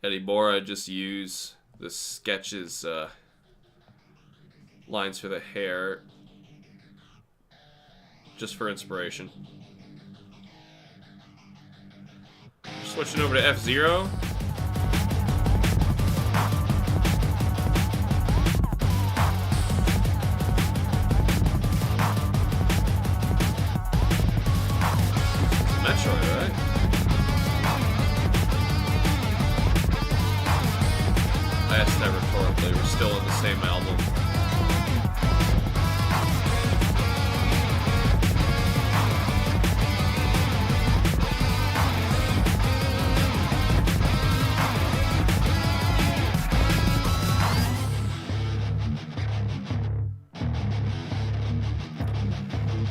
Anymore, I just use the sketches lines for the hair just for inspiration. Switching over to F-Zero. Metroid, right? I asked that rhetorically. We're still in the same album.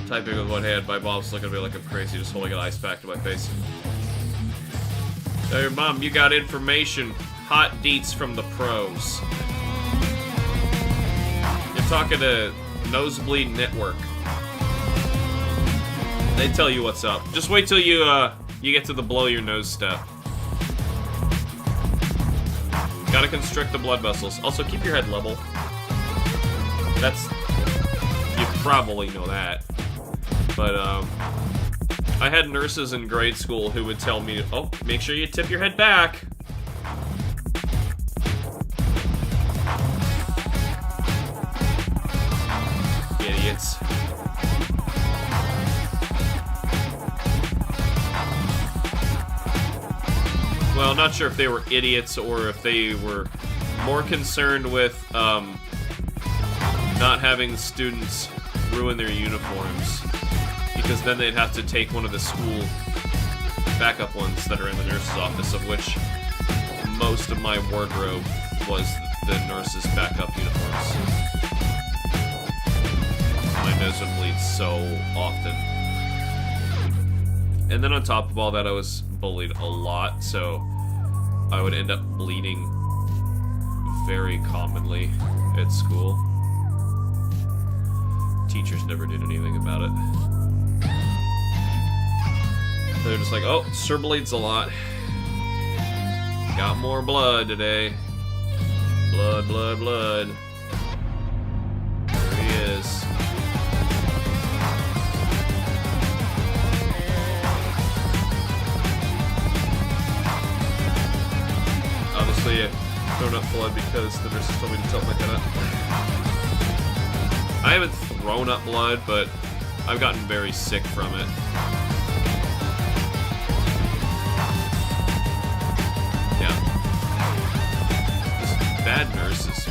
Typing with one hand, my mom's looking at me like I'm crazy, just holding an ice pack to my face. Hey, Mom, you got information. Hot deets from the pros. You're talking to Nosebleed Network. They tell you what's up. Just wait till you get to the blow your nose step. Gotta constrict the blood vessels. Also, keep your head level. That's... You probably know that. But, I had nurses in grade school who would tell me, oh, make sure you tip your head back. Idiot. idiots. Well, not sure if they were idiots or if they were more concerned with not having students ruin their uniforms, because then they'd have to take one of the school backup ones that are in the nurse's office, of which most of my wardrobe was the nurse's backup uniforms. My nose would bleed so often. And then on top of all that, I was bullied a lot, so I would end up bleeding very commonly at school. Teachers never did anything about it. They're just like, oh, sir bleeds a lot. Got more blood today. Blood, blood, blood. There he is. Obviously, I've thrown up blood because the nurses told me to tilt my head up. I haven't thrown up blood, but I've gotten very sick from it. Yeah. Just bad nurses.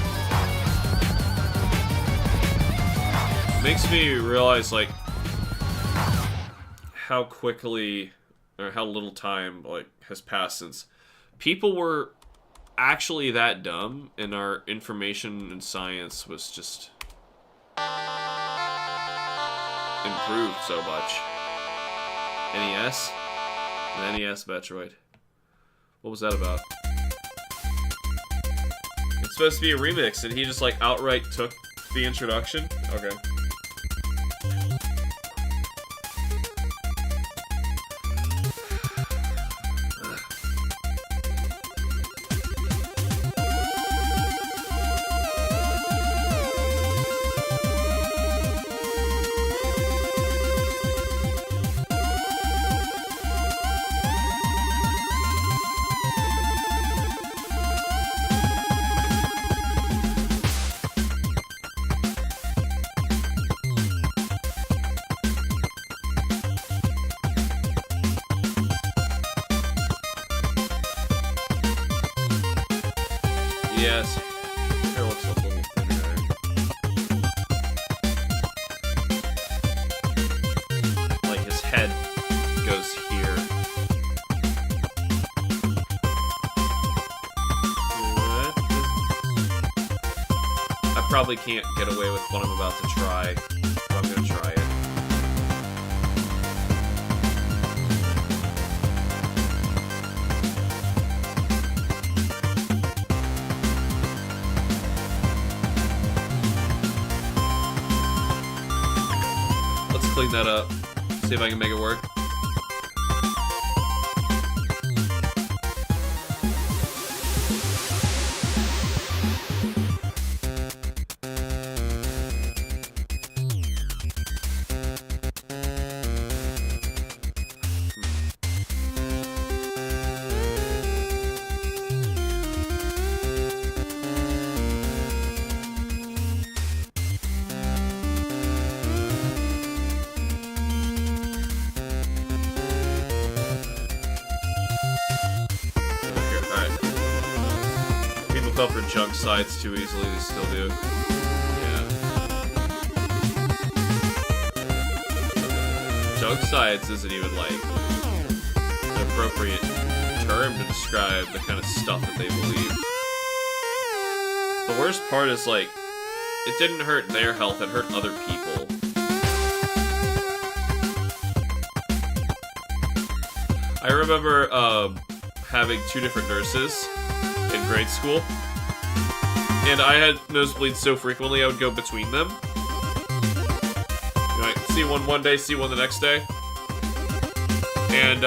Makes me realize, like, how quickly, or how little time, like, has passed since people were actually that dumb, and our information and science was just improved so much. NES? The NES Metroid. What was that about? It's supposed to be a remix, and he just like outright took the introduction? Okay. Yes. Hair looks a little thinner there. Like his head goes here. I probably can't get away with what I'm about to try, but I'm gonna try it. Clean that up. See if I can make it work. Fell for junk sites too easily, they still do. Yeah. Junk sites isn't even like an appropriate term to describe the kind of stuff that they believe. The worst part is like, it didn't hurt their health, it hurt other people. I remember having two different nurses in grade school. And I had nosebleeds so frequently I would go between them. You know, I'd see one day, see one the next day. And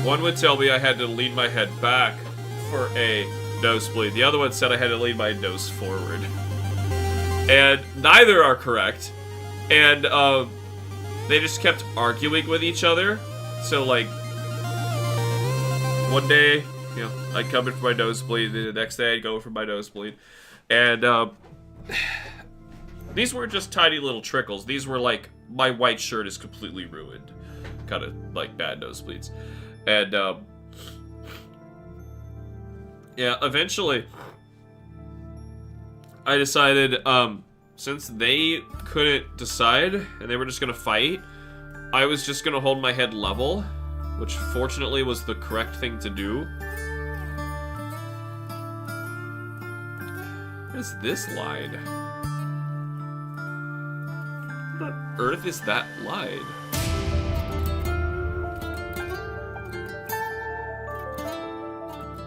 one would tell me I had to lean my head back for a nosebleed. The other one said I had to lean my nose forward. And neither are correct. And they just kept arguing with each other. So like, one day, you know, I'd come in for my nosebleed, the next day I'd go for my nosebleed. And These were just tiny little trickles. These were like, my white shirt is completely ruined. Kind of like bad nosebleeds. And, yeah, eventually, I decided, since they couldn't decide, and they were just gonna fight, I was just gonna hold my head level, which fortunately was the correct thing to do. What is this line? What on earth is that line?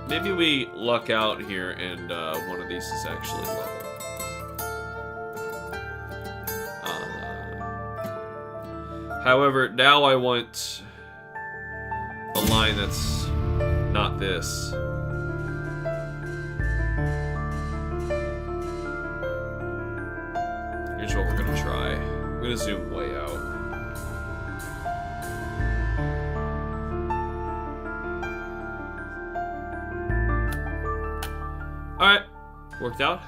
Maybe we luck out here and one of these is actually level. However, now I want a line that's not this. Here's what we're gonna try. I'm gonna zoom way out. Alright, worked out.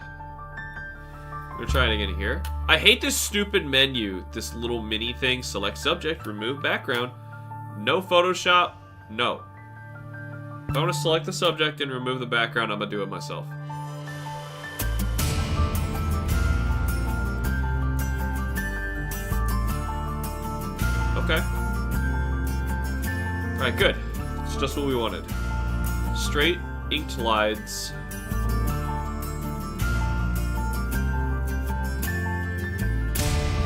We're trying again here. I hate this stupid menu, this little mini thing. Select subject, remove background. No Photoshop, no. If I want to select the subject and remove the background, I'm gonna do it myself. Okay. Alright, good. It's just what we wanted. Straight inked lines.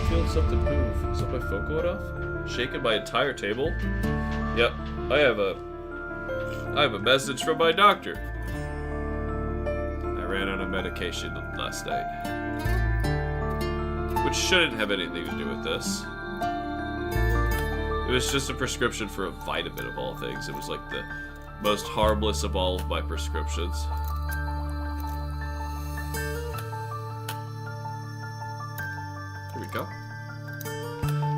Feel something move. Is that my phone going off? Shaking my entire table? Yep. I have a message from my doctor. I ran out of medication last night. Which shouldn't have anything to do with this. It was just a prescription for a vitamin of all things. It was like the most harmless of all of my prescriptions. Here we go.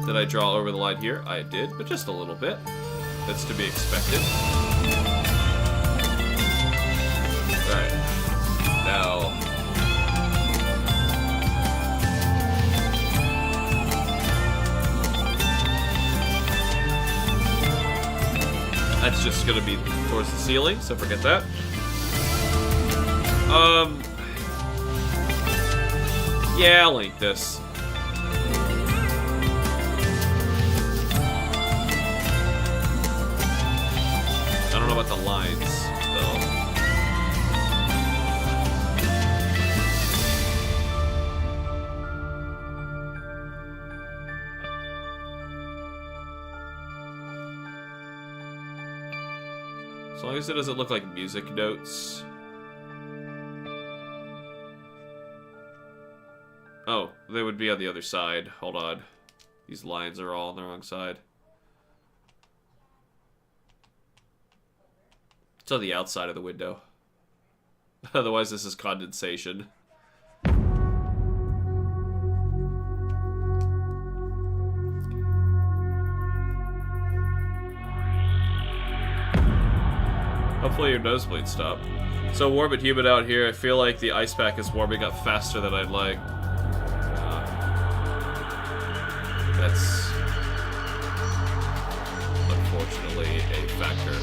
Did I draw over the line here? I did, but just a little bit. That's to be expected. Alright. Now... that's just gonna be towards the ceiling, so forget that. Yeah, I'll link this. I don't know about the lines, though. As long as it doesn't look like music notes. Oh, they would be on the other side. Hold on. These lines are all on the wrong side. It's on the outside of the window. Otherwise, this is condensation. Hopefully your nosebleed stop. So warm and humid out here. I feel like the ice pack is warming up faster than I'd like. That's unfortunately a factor.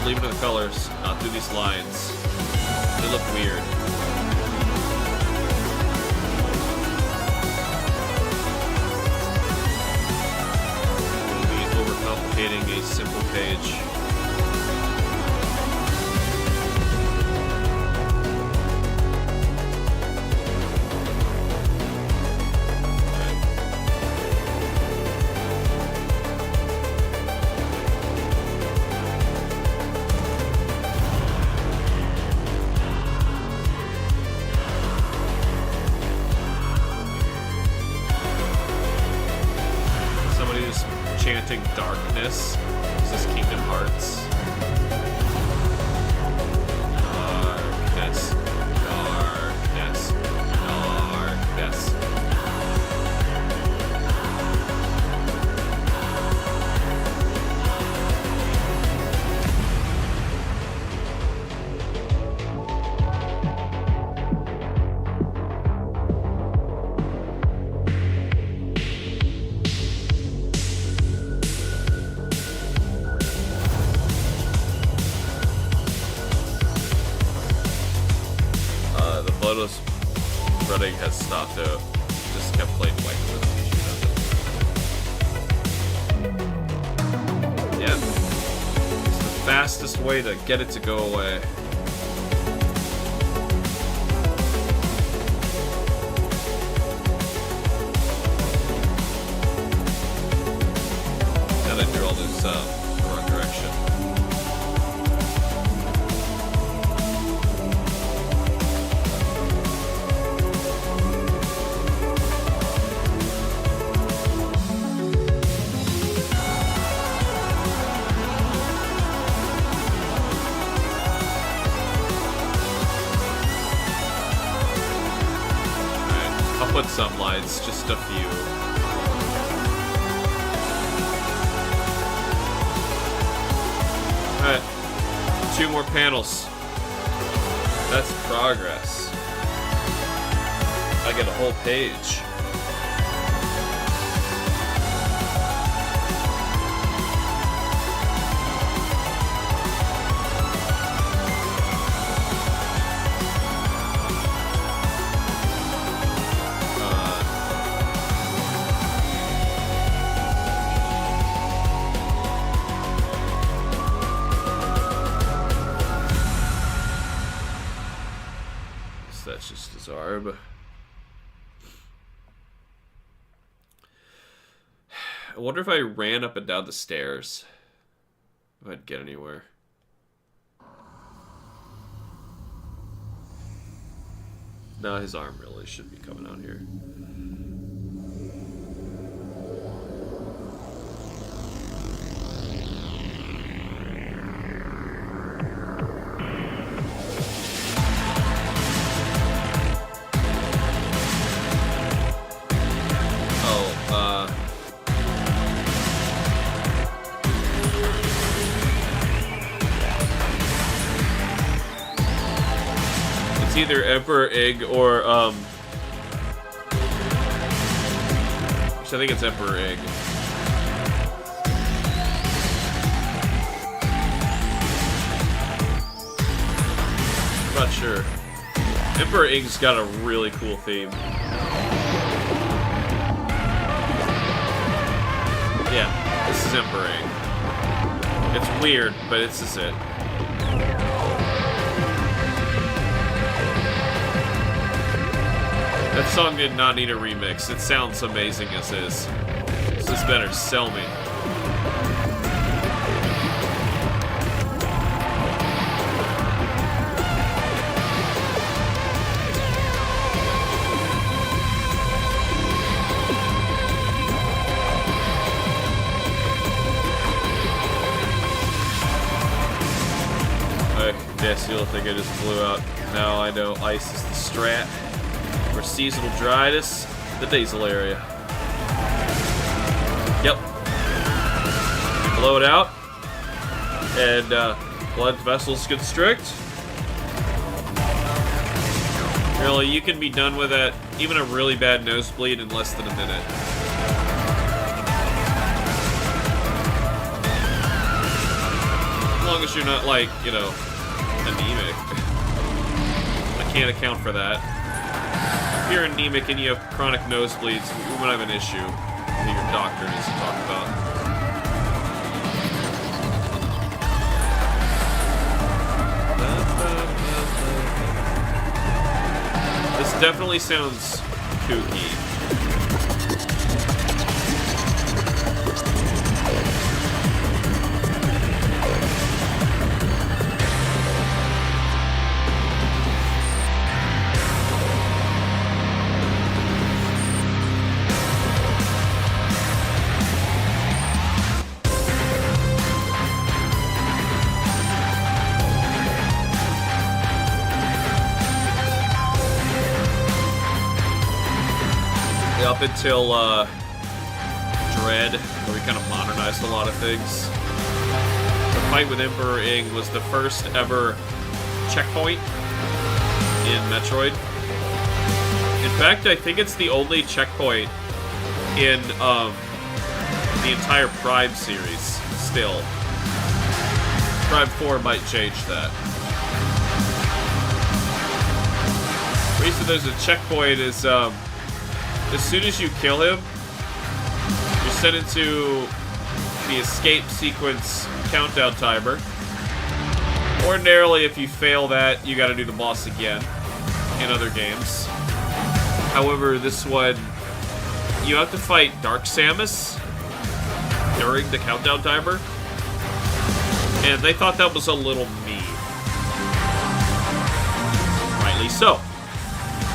Leave it to the colors, not through these lines. They look weird. We'll be overcomplicating a simple page. darkness. Is this Kingdom Hearts? Darkness. Darkness. Darkness. Bloodless running has stopped out. Just kept playing white with it. Yeah. It's the fastest way to get it to go away. Now that you're all this wrong direction. Put some lights, just a few. Alright, 2 more panels. That's progress. I get a whole page. That's just a Zarb. I wonder if I ran up and down the stairs, if I'd get anywhere. No, his arm really should be coming out here. It's either Emperor Egg or, which I think it's Emperor Egg. I'm not sure. Emperor Egg's got a really cool theme. Yeah, this is Emperor Egg. It's weird, but this is it. That song did not need a remix. It sounds amazing as is. This better sell me. Yes, you'll think I just blew out. Now I know ice is the strat. For seasonal dryness, the nasal area. Yep. You blow it out, and blood vessels constrict. Really, you can be done with that, even a really bad nosebleed, in less than a minute. As long as you're not, like, you know, anemic. I can't account for that. If you're anemic and you have chronic nosebleeds, we might have an issue that your doctor needs to talk about. This definitely sounds kooky. up until Dread, where we kind of modernized a lot of things. The fight with Emperor Ing was the first ever checkpoint in Metroid. In fact, I think it's the only checkpoint in the entire Prime series still. Prime 4 might change that. The reason there's a checkpoint is as soon as you kill him, you're sent into the escape sequence countdown timer. Ordinarily, if you fail that, you gotta do the boss again in other games. However, this one, you have to fight Dark Samus during the countdown timer. And they thought that was a little mean. Rightly so.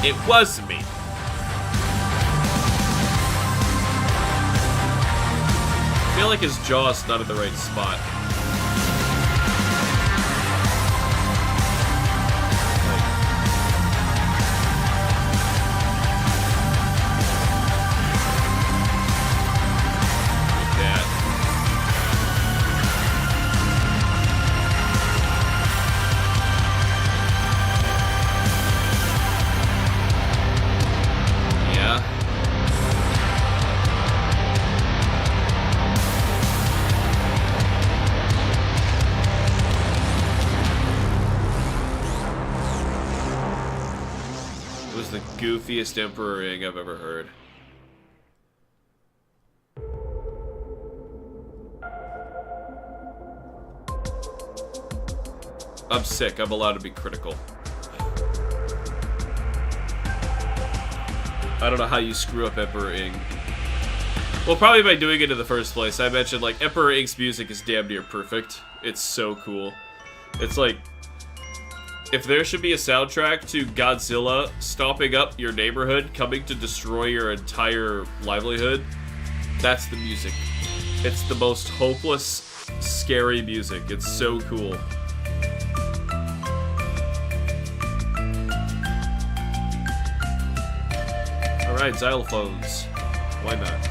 It was mean. I feel like his jaw's not in the right spot. Goofiest Emperor Ing I've ever heard. I'm sick. I'm allowed to be critical. I don't know how you screw up Emperor Ing. Well, probably by doing it in the first place. I mentioned, like, Emperor Ing's music is damn near perfect. It's so cool. It's like, if there should be a soundtrack to Godzilla stomping up your neighborhood, coming to destroy your entire livelihood, that's the music. It's the most hopeless, scary music. It's so cool. Alright, xylophones. Why not?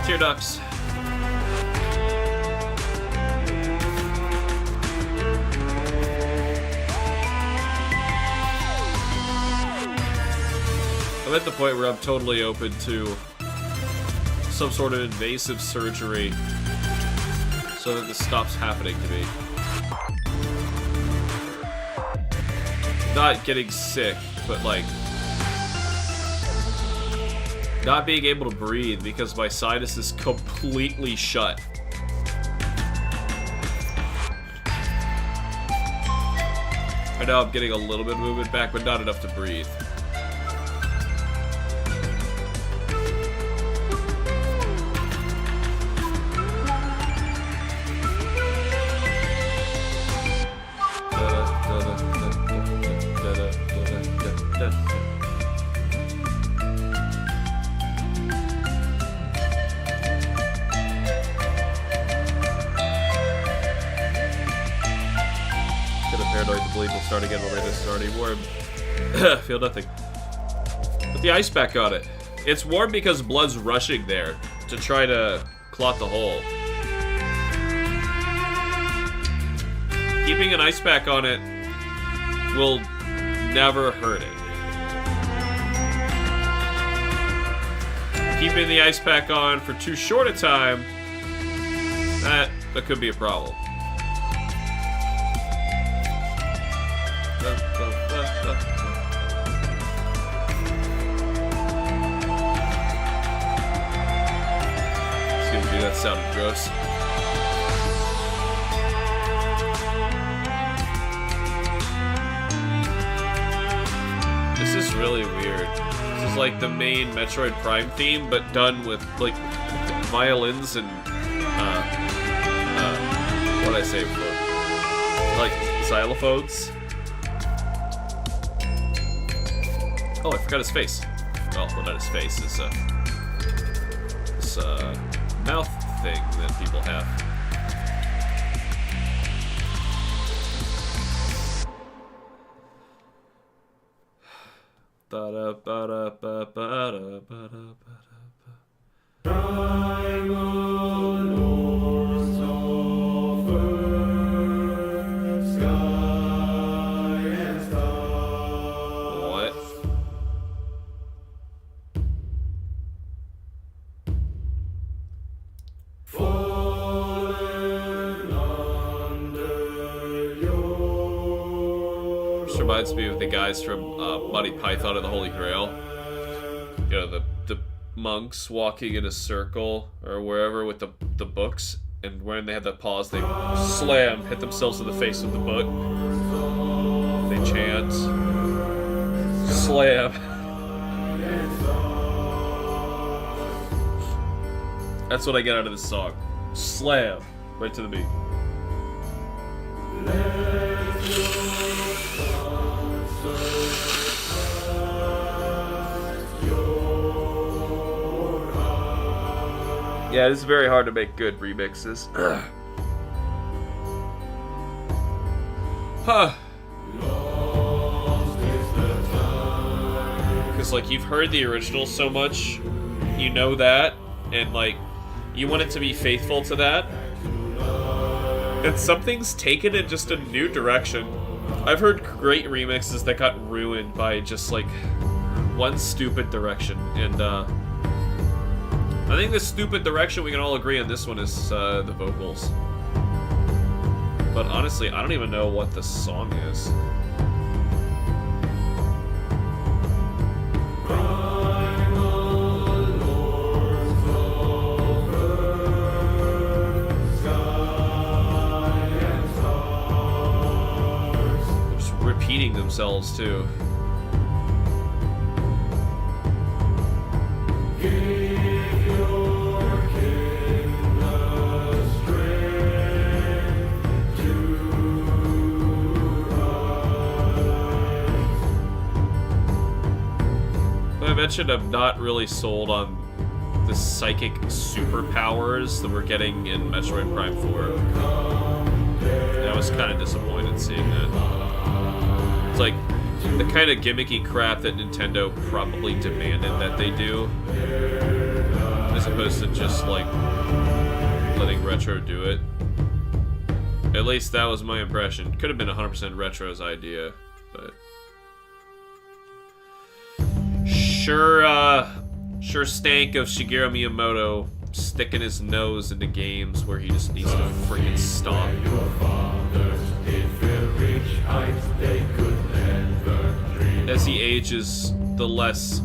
Tear ducts. I'm at the point where I'm totally open to some sort of invasive surgery so that this stops happening to me. Not getting sick, but like not being able to breathe because my sinus is completely shut. I know I'm getting a little bit of movement back, but not enough to breathe. Start again when we're just already warm. Feel nothing. Put the ice pack on it. It's warm because blood's rushing there to try to clot the hole. Keeping an ice pack on it will never hurt it. Keeping the ice pack on for too short a time, that could be a problem. Excuse me, that sounded gross. This is really weird. This is like the main Metroid Prime theme, but done with like violins and what did I say before? Like xylophones. Oh, I forgot his face. Well, not his face. This mouth thing that people have. What? This reminds me of the guys from Monty Python and the Holy Grail. You know, the monks walking in a circle or wherever with the books, and when they have that pause, they slam, hit themselves in the face with the book. They chant, slam. That's what I get out of this song. Slam, right to the beat. Yeah, it's very hard to make good remixes. Huh. Because, like, you've heard the original so much, you know that, and, like, you want it to be faithful to that. And something's taken in just a new direction. I've heard great remixes that got ruined by just, like, one stupid direction, and, I think the stupid direction we can all agree on this one is the vocals. But honestly, I don't even know what the song is. They're just repeating themselves too. I mentioned I'm not really sold on the psychic superpowers that we're getting in Metroid Prime 4. And I was kind of disappointed seeing that. It's like the kind of gimmicky crap that Nintendo probably demanded that they do, as opposed to just like letting Retro do it. At least that was my impression. Could have been 100% Retro's idea, but sure stank of Shigeru Miyamoto sticking his nose into games where he just needs to freaking stop. As he ages, the less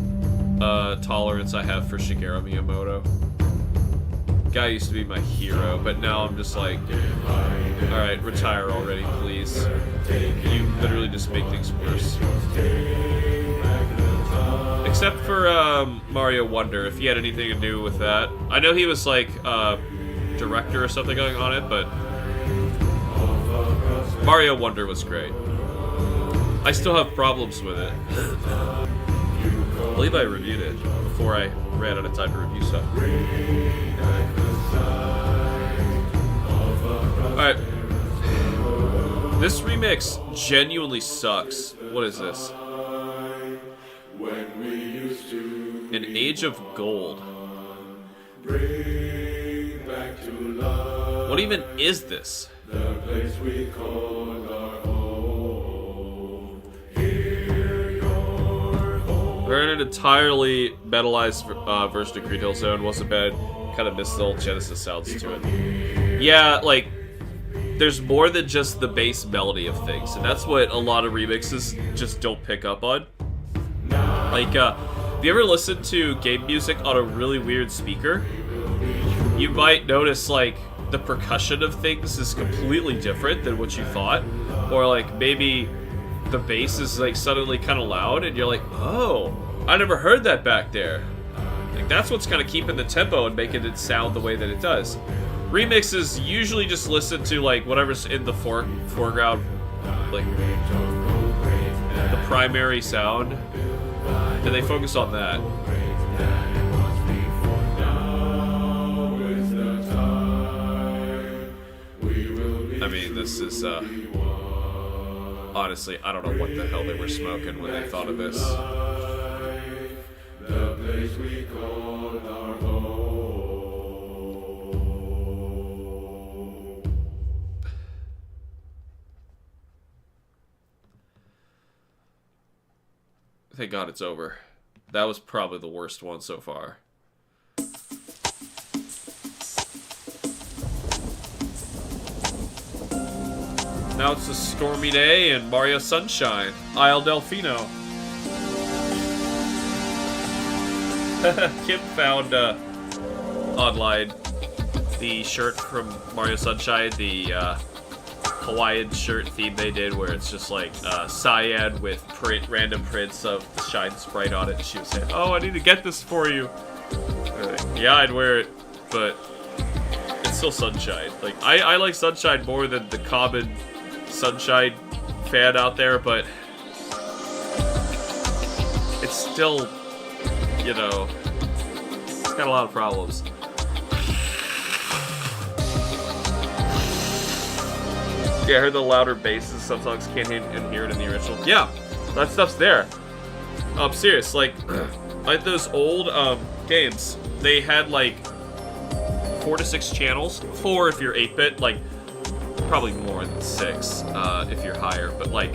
tolerance I have for Shigeru Miyamoto. Guy used to be my hero, but now I'm just like, alright, retire already, please. You literally just make things worse. Except for Mario Wonder, if he had anything to do with that. I know he was like director or something going on it, but Mario Wonder was great. I still have problems with it. I believe I reviewed it before I ran out of time to review stuff. Alright. This remix genuinely sucks. What is this? An Age of Gold. What even is this? We're in an entirely metalized version of Green Hill Zone. Wasn't bad. Kind of missed the old Genesis sounds to it. Yeah, like, there's more than just the bass melody of things, and that's what a lot of remixes just don't pick up on. Like, if you ever listen to game music on a really weird speaker, you might notice, like, the percussion of things is completely different than what you thought. Or, like, maybe the bass is, like, suddenly kind of loud, and you're like, oh, I never heard that back there. Like, that's what's kind of keeping the tempo and making it sound the way that it does. Remixes usually just listen to, like, whatever's in the foreground, like, the primary sound. And they focus on that. I mean, this is, honestly, I don't know what the hell they were smoking when they thought of this. The place we call our home. Thank God it's over. That was probably the worst one so far. Now it's a stormy day in Mario Sunshine, Isle Delfino. Kim found online the shirt from Mario Sunshine, the Hawaiian shirt theme they did, where it's just like cyan with random prints of the Shine sprite on it. And she was saying, "Oh, I need to get this for you." Like, yeah, I'd wear it, but it's still Sunshine. Like I like Sunshine more than the common Sunshine fan out there, but it's still, you know, it's got a lot of problems. Yeah, I heard the louder basses. Some songs can't hear it in the original. Yeah, that stuff's there. I'm serious. Like those old games, they had like 4 to 6 channels. 4 if you're 8-bit, like probably more than 6 if you're higher. But like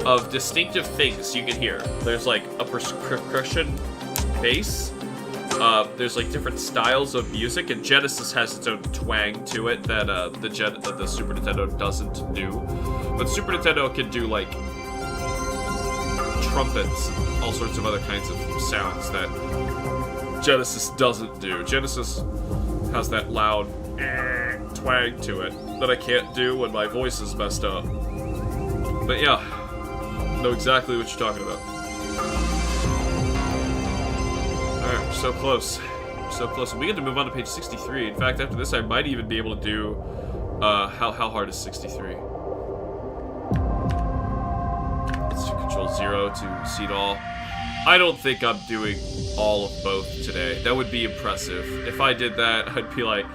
of distinctive things you can hear. There's like a percussion bass. There's like different styles of music, and Genesis has its own twang to it that the Super Nintendo doesn't do. But Super Nintendo can do like trumpets and all sorts of other kinds of sounds that Genesis doesn't do. Genesis has that loud twang to it that I can't do when my voice is messed up. But yeah, know exactly what you're talking about. Alright, we're so close. We're so close. And we get to move on to page 63. In fact, after this, I might even be able to do... how hard is 63? Let's do Control 0 to see it all. I don't think I'm doing all of both today. That would be impressive. If I did that, I'd be like,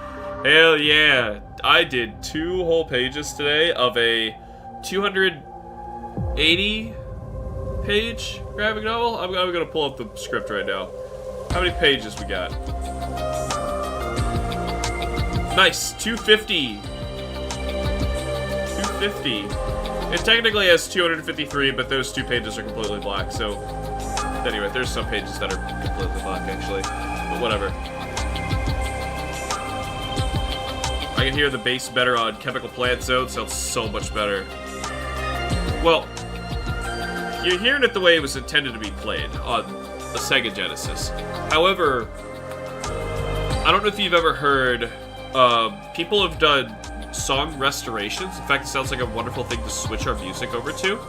hell yeah! I did 2 whole pages today of a 280-page graphic novel. I'm gonna pull up the script right now. How many pages we got? Nice, 250. 250. It technically has 253, but those 2 pages are completely black, so... Anyway, there's some pages that are completely black, actually. But whatever. I can hear the bass better on Chemical Plant Zone. Sounds so much better. Well, you're hearing it the way it was intended to be played on the Sega Genesis. However, I don't know if you've ever heard, people have done song restorations. In fact, it sounds like a wonderful thing to switch our music over to.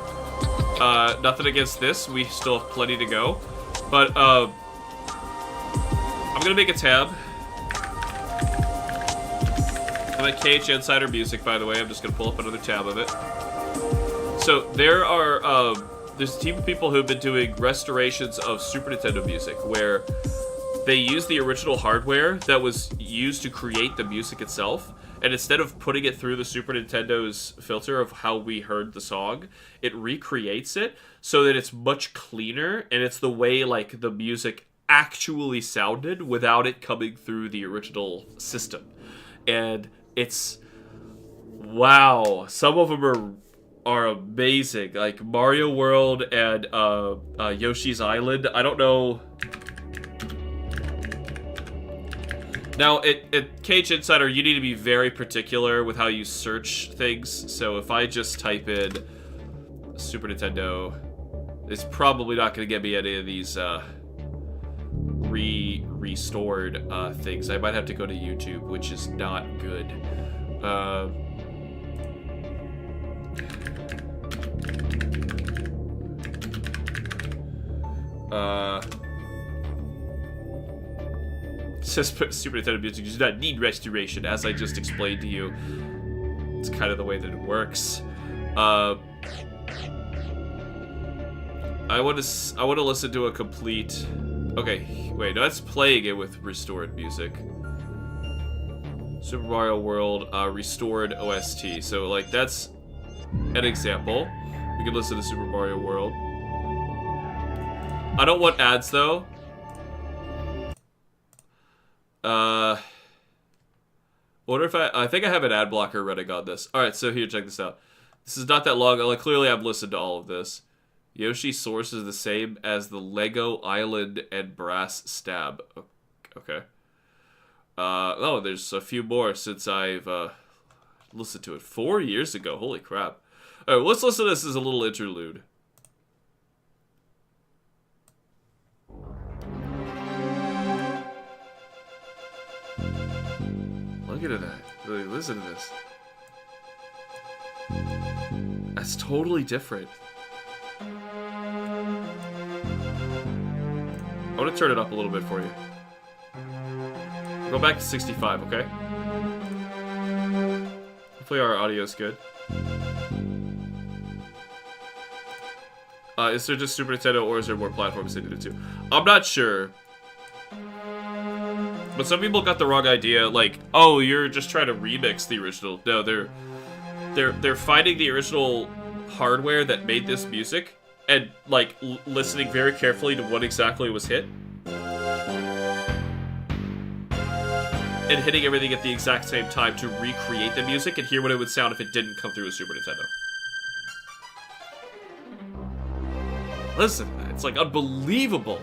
Nothing against this. We still have plenty to go. But, I'm gonna make a tab. I'm at KH Insider Music, by the way. I'm just gonna pull up another tab of it. So, there are, there's a team of people who've been doing restorations of Super Nintendo music, where they use the original hardware that was used to create the music itself, and instead of putting it through the Super Nintendo's filter of how we heard the song, it recreates it so that it's much cleaner, and it's the way, like, the music actually sounded without it coming through the original system. And it's... wow. Some of them are amazing. Like, Mario World and Yoshi's Island. I don't know... Now, at KH Insider, you need to be very particular with how you search things. So if I just type in Super Nintendo, it's probably not going to get me any of these restored things. I might have to go to YouTube, which is not good. Says Super Nintendo music does not need restoration, as I just explained to you. It's kind of the way that it works. I want to listen to a complete. Okay, wait, no, that's playing it with restored music. Super Mario World restored OST. So like that's an example. We can listen to Super Mario World. I don't want ads though. Wonder if I think I have an ad blocker running on this. All right, so here, check this out. This is not that long. Like clearly, I've listened to all of this. Yoshi's source is the same as the Lego Island and Brass Stab. Okay. Oh, there's a few more since I've listened to it 4 years ago. Holy crap! All right, let's listen to this as a little interlude. Look at that. Really, listen to this. That's totally different. I want to turn it up a little bit for you. Go back to 65, okay? Hopefully our audio's good. Is there just Super Nintendo or is there more platforms they did it to? I'm not sure. But some people got the wrong idea, like, oh, you're just trying to remix the original. No, they're finding the original hardware that made this music and like listening very carefully to what exactly was hit and hitting everything at the exact same time to recreate the music and hear what it would sound if it didn't come through a Super Nintendo. Listen, it's like unbelievable.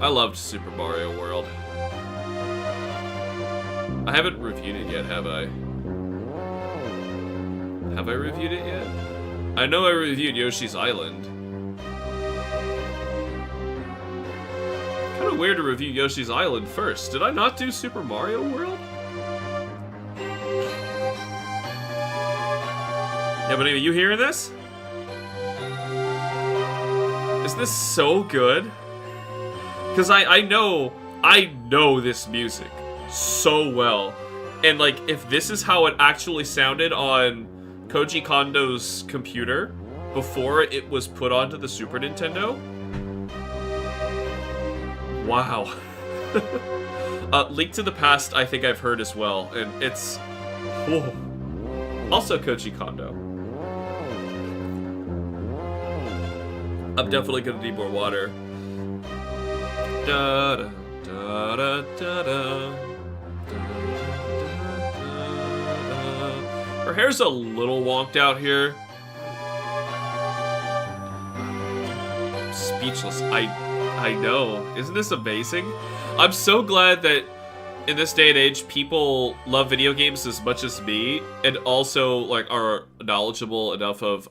I loved Super Mario World. I haven't reviewed it yet, have I? Have I reviewed it yet? I know I reviewed Yoshi's Island. Kinda weird to review Yoshi's Island first. Did I not do Super Mario World? Yeah, but anyway, you hearing this? Is this so good? Because I know this music so well. And like, if this is how it actually sounded on Koji Kondo's computer before it was put onto the Super Nintendo, wow. Link to the Past I think I've heard as well, and it's whoa. Also Koji Kondo. I'm definitely gonna need more water. Da, da, da, da, da, da. Her hair's a little wonked out here. Speechless. I know. Isn't this amazing? I'm so glad that in this day and age, people love video games as much as me, and also like are knowledgeable enough of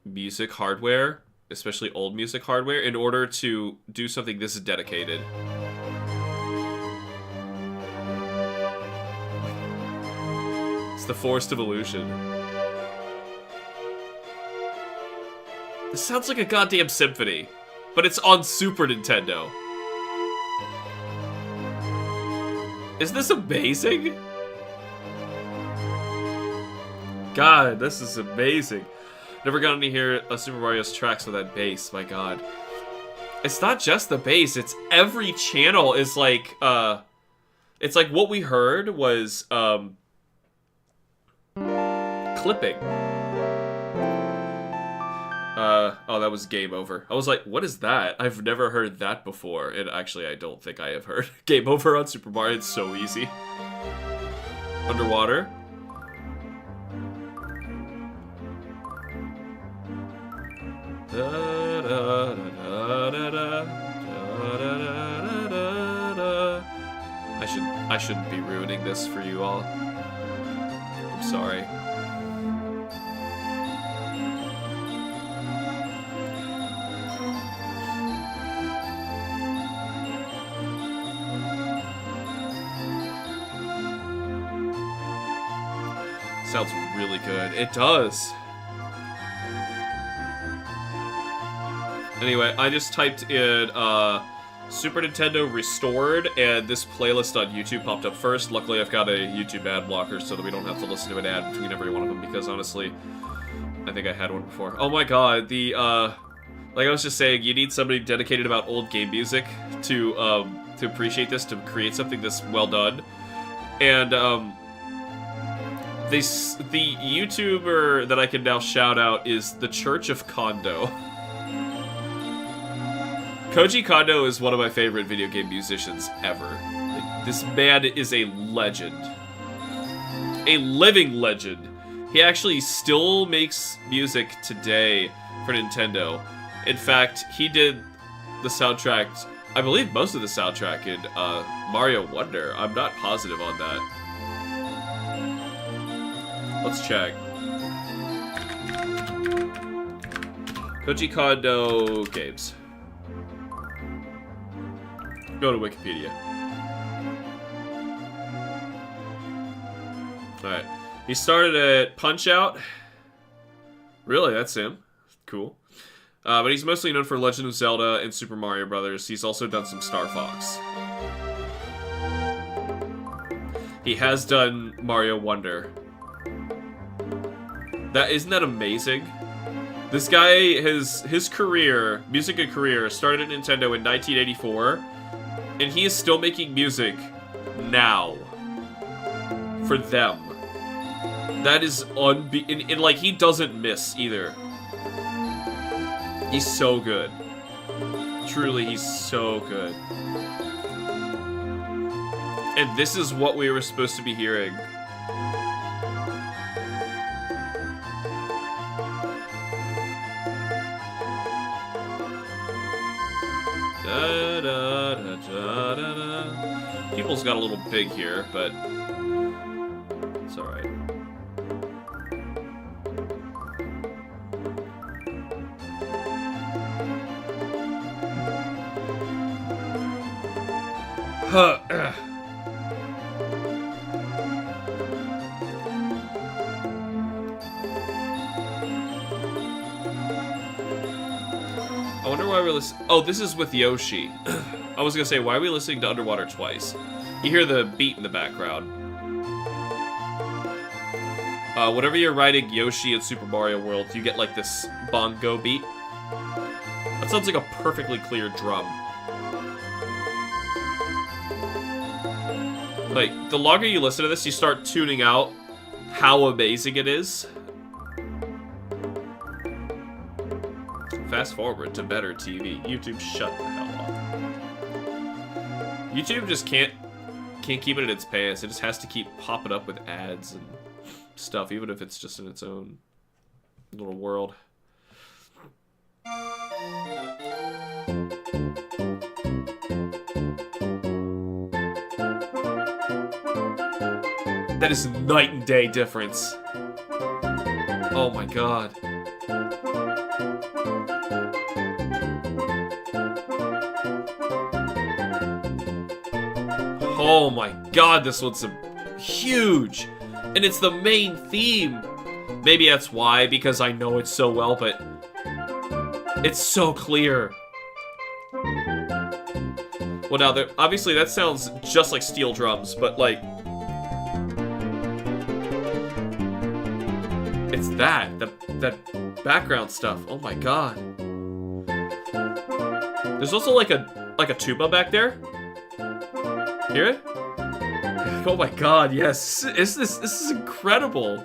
music hardware, especially old music hardware, in order to do something this dedicated. It's the forced evolution. This sounds like a goddamn symphony, but it's on Super Nintendo. Isn't this amazing? God, this is amazing. Never gotten to hear a Super Mario's tracks with that bass, my god. It's not just the bass, it's every channel is like, it's like what we heard was, clipping. Oh, that was Game Over. I was like, what is that? I've never heard that before. And actually, I don't think I have heard Game Over on Super Mario. It's so easy. Underwater. I shouldn't be ruining this for you all. I'm sorry. Sounds really good. It does. Anyway, I just typed in Super Nintendo Restored, and this playlist on YouTube popped up first. Luckily, I've got a YouTube ad blocker so that we don't have to listen to an ad between every one of them, because honestly, I think I had one before. Oh my god, the, like I was just saying, you need somebody dedicated about old game music to appreciate this, to create something this well done. And, the YouTuber that I can now shout out is The Church of Kondo. Koji Kondo is one of my favorite video game musicians ever. Like, this man is a legend. A living legend. He actually still makes music today for Nintendo. In fact, he did the soundtrack, I believe most of the soundtrack in Mario Wonder. I'm not positive on that. Let's check. Koji Kondo games. Go to Wikipedia. Alright. He started at Punch-Out. Really, that's him. Cool. But he's mostly known for Legend of Zelda and Super Mario Brothers. He's also done some Star Fox. He has done Mario Wonder. Isn't that amazing? This guy, his career, music and career, started at Nintendo in 1984, and he is still making music now for them. That is and like, he doesn't miss either. He's so good. Truly, he's so good. And this is what we were supposed to be hearing. Da, da, da, da, da, da. People's got a little big here, but it's alright. Huh. I wonder why we're listening. Oh, this is with Yoshi. I was gonna say, why are we listening to Underwater twice? You hear the beat in the background. Whenever you're riding Yoshi in Super Mario World, you get like this bongo beat. That sounds like a perfectly clear drum. Like, the longer you listen to this, you start tuning out how amazing it is. Fast forward to better TV. YouTube, shut the hell off. YouTube just can't keep it in its pants. It just has to keep popping up with ads and stuff, even if it's just in its own little world. That is night and day difference. Oh my god. Oh my god, this one's huge! And it's the main theme! Maybe that's why, because I know it so well, but it's so clear. Well, now, obviously that sounds just like steel drums, but like... It's that background stuff. Oh my god. There's also like a tuba back there. Hear it? Oh my god, yes. This is incredible.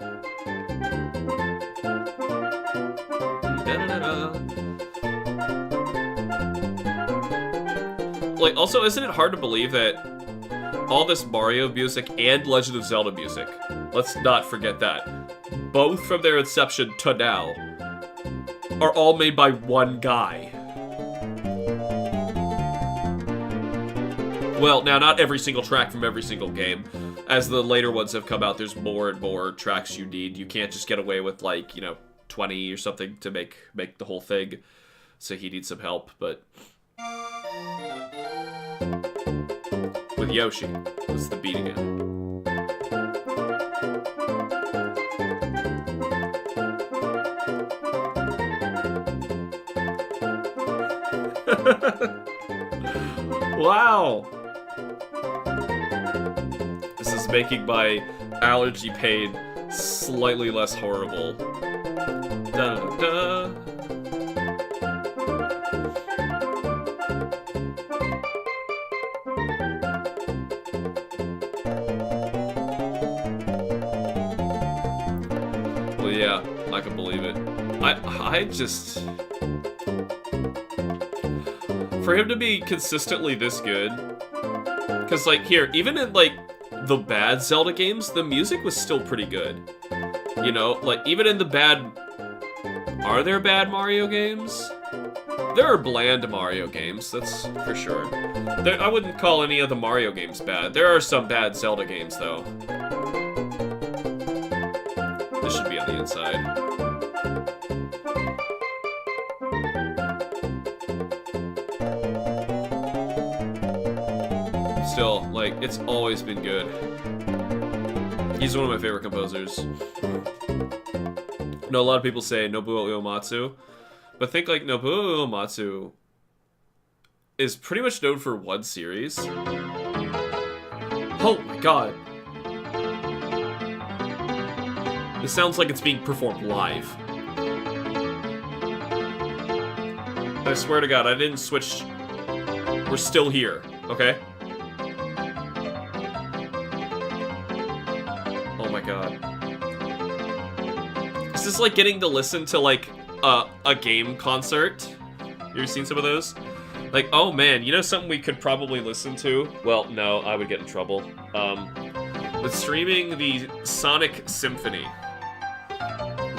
Like, also, isn't it hard to believe that all this Mario music and Legend of Zelda music, let's not forget that, both from their inception to now, are all made by one guy. Well, now, not every single track from every single game. As the later ones have come out, there's more and more tracks you need. You can't just get away with, like, 20 or something to make the whole thing. So he needs some help, but... With Yoshi, what's the beat again? Wow. This is making my allergy pain slightly less horrible. Da da da. Well, yeah, I can believe it. I just... For him to be consistently this good... Because, like, here, even in, like, the bad Zelda games, the music was still pretty good. You know, like, even in the bad... Are there bad Mario games? There are bland Mario games, that's for sure. I wouldn't call any of the Mario games bad. There are some bad Zelda games, though. This should be on the inside. Still, like, it's always been good. He's one of my favorite composers. I know a lot of people say Nobuo Uematsu, but think like Nobuo Uematsu is pretty much known for one series. Oh my god. This sounds like it's being performed live. I swear to god, I didn't switch. We're still here, okay? Oh my god. This is like getting to listen to like a game concert. You ever seen some of those? Like, oh man, you know something we could probably listen to? Well, no, I would get in trouble. But streaming the Sonic Symphony.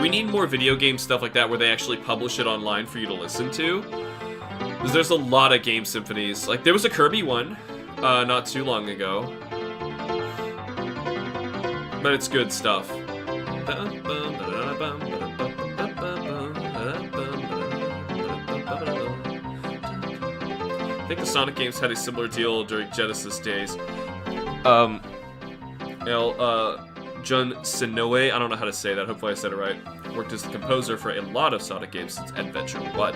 We need more video game stuff like that where they actually publish it online for you to listen to. Because there's a lot of game symphonies. Like, there was a Kirby one not too long ago. But it's good stuff. I think the Sonic games had a similar deal during Genesis days. Jun Sinoue, I don't know how to say that, hopefully I said it right, worked as the composer for a lot of Sonic games since Adventure 1.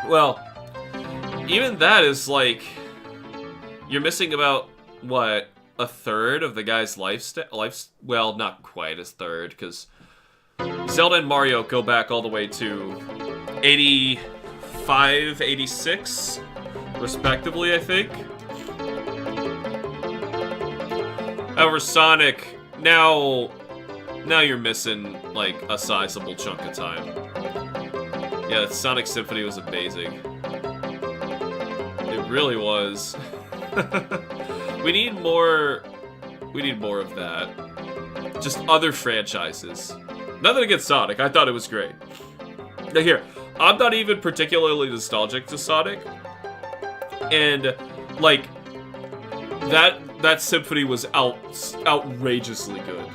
Well, even that is like, you're missing about, what, a third of the guy's well, not quite a third, because Zelda and Mario go back all the way to 85, 86, respectively, I think. However, Sonic, now you're missing, like, a sizable chunk of time. Yeah, Sonic Symphony was amazing. It really was. We need more of that. Just other franchises. Nothing against Sonic, I thought it was great. Now here, I'm not even particularly nostalgic to Sonic. And, like, that symphony was outrageously good.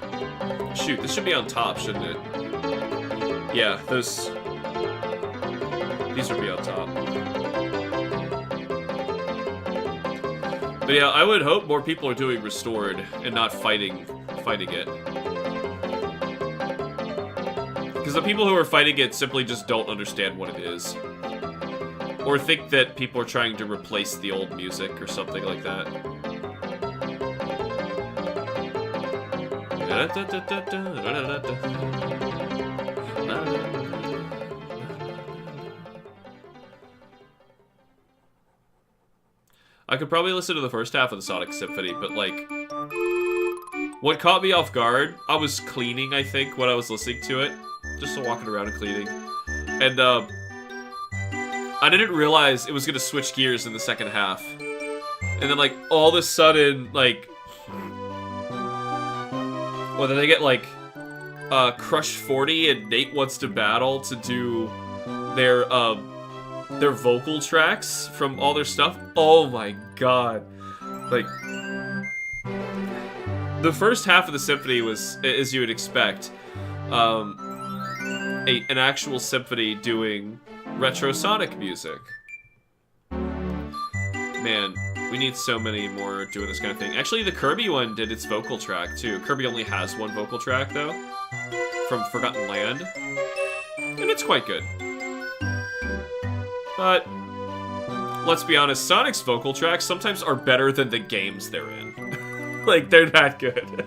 Shoot, this should be on top, shouldn't it? Yeah, these would be on top. But yeah, I would hope more people are doing Restored and not fighting it. Because the people who are fighting it simply just don't understand what it is. Or think that people are trying to replace the old music or something like that. I could probably listen to the first half of the Sonic Symphony, but like, what caught me off guard, I was cleaning, I think, when I was listening to it. Just walking around and cleaning. And, I didn't realize it was gonna switch gears in the second half. And then, like, all of a sudden, like, well, then they get, like, Crush 40 and Nate Wants to Battle to do their vocal tracks from all their stuff. Oh my god. Like, the first half of the symphony was, as you would expect, an actual symphony doing retro Sonic music. Man, we need so many more doing this kind of thing. Actually, the Kirby one did its vocal track, too. Kirby only has one vocal track, though, from Forgotten Land. And it's quite good. But let's be honest, Sonic's vocal tracks sometimes are better than the games they're in. Like, they're that good.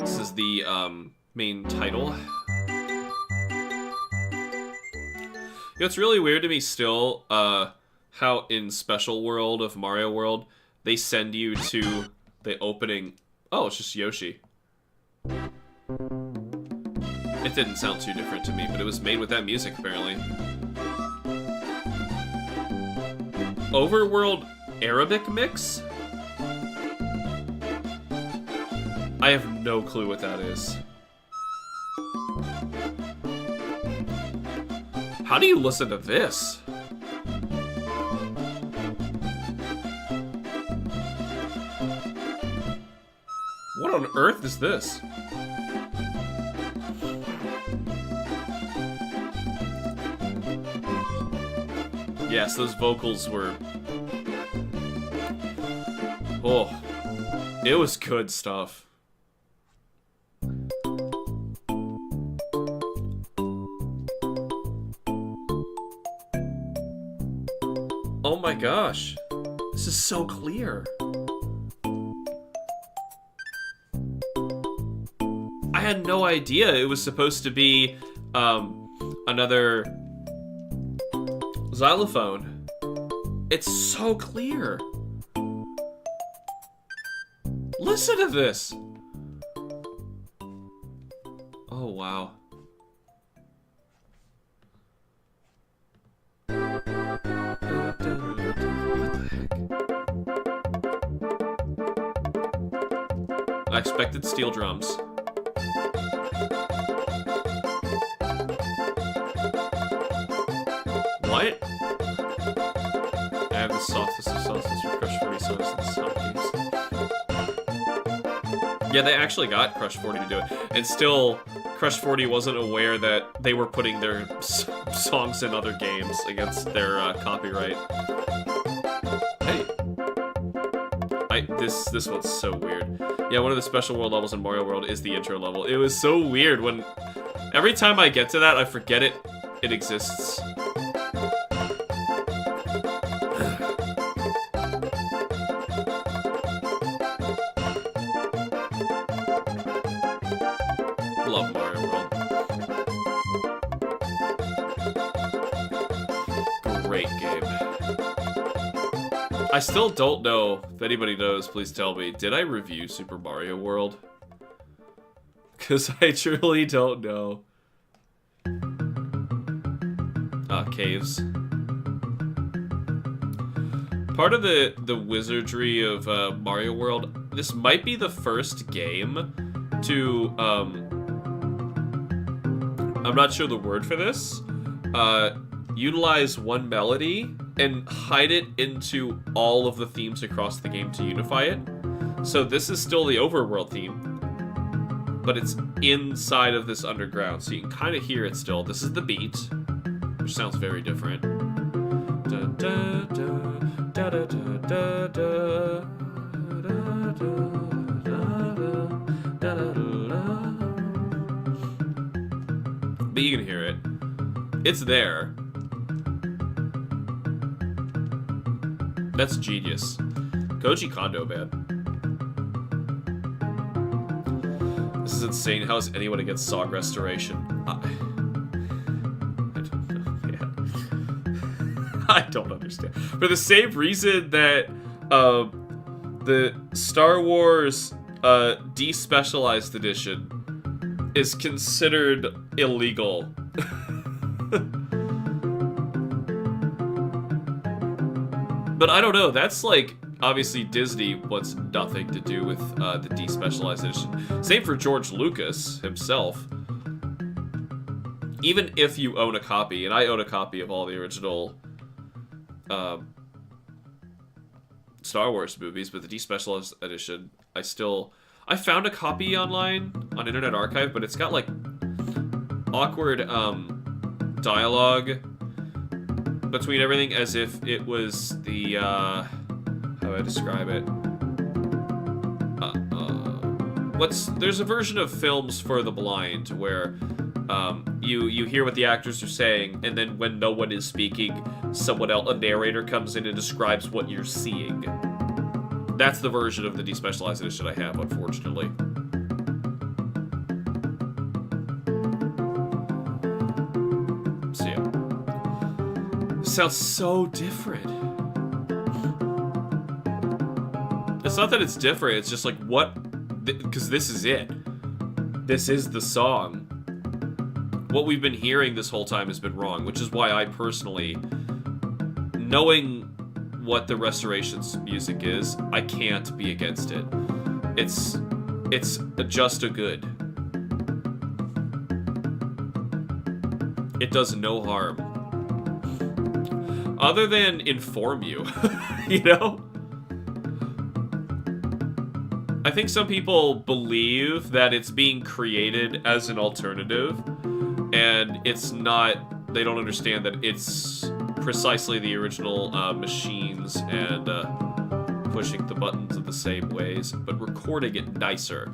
This is the main title. You know, it's really weird to me still, how in Special World of Mario World, they send you to the opening... Oh, it's just Yoshi. It didn't sound too different to me, but it was made with that music, apparently. Overworld Arabic mix? I have no clue what that is. How do you listen to this? What on earth is this? Yes, those vocals were... Oh, it was good stuff. Oh my gosh, this is so clear. I had no idea it was supposed to be another xylophone. It's so clear. Listen to this. Oh wow. I expected steel drums. What? I have the softest of sauces for Crush 40 songs in the Sonic games. Yeah, they actually got Crush 40 to do it. And still, Crush 40 wasn't aware that they were putting their songs in other games against their copyright. Hey. This one's so weird. Yeah, one of the special world levels in Mario World is the intro level. It was so weird when... Every time I get to that, I forget it exists. Love Mario World. Great game. I still don't know. If anybody knows, please tell me. Did I review Super Mario World? Because I truly don't know. Caves. Part of the wizardry of Mario World, this might be the first game to, I'm not sure the word for this, utilize one melody and hide it into all of the themes across the game to unify it. So this is still the overworld theme, but it's inside of this underground, so you can kind of hear it still. This is the beat, which sounds very different. Da, da, da, da, da, da, da, da, but you can hear it. It's there. That's genius. Koji Kondo, man. This is insane. How is anyone against song restoration? I don't know, man. I don't understand. For the same reason that the Star Wars despecialized edition is considered illegal. But I don't know, that's like, obviously Disney wants nothing to do with the despecialized edition. Same for George Lucas himself. Even if you own a copy, and I own a copy of all the original Star Wars movies, but the despecialized edition, I found a copy online on Internet Archive, but it's got like awkward dialogue between everything as if it was the, how do I describe it? There's a version of films for the blind where you hear what the actors are saying, and then when no one is speaking, someone else, a narrator, comes in and describes what you're seeing. That's the version of the despecialized edition I have, unfortunately. So yeah. This sounds so different. It's not that it's different, it's just like, what? Because this is it. This is the song. What we've been hearing this whole time has been wrong, which is why I personally, knowing what the Restoration's music is, I can't be against it. It's just a good. It does no harm. Other than inform you, you know? I think some people believe that it's being created as an alternative, and it's not, they don't understand that it's precisely the original machines and pushing the buttons in the same ways, but recording it nicer,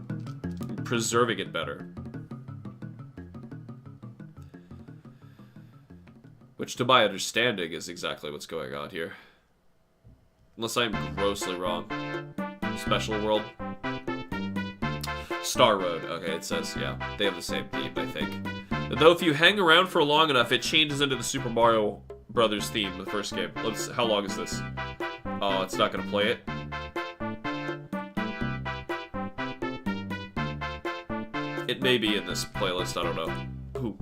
preserving it better. Which, to my understanding, is exactly what's going on here. Unless I'm grossly wrong. Special World. Star Road. Okay, it says, yeah, they have the same theme, I think. Though if you hang around for long enough, it changes into the Super Mario Brothers theme, the first game. How long is this? Oh, it's not gonna play it. It may be in this playlist, I don't know. Ooh.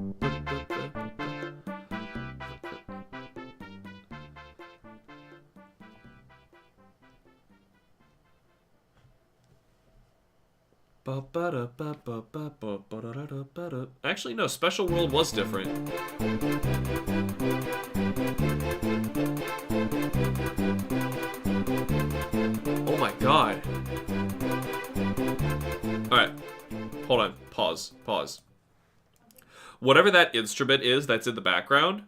Actually, no, Special World was different. Oh my god. Alright. Hold on. Pause. Whatever that instrument is that's in the background,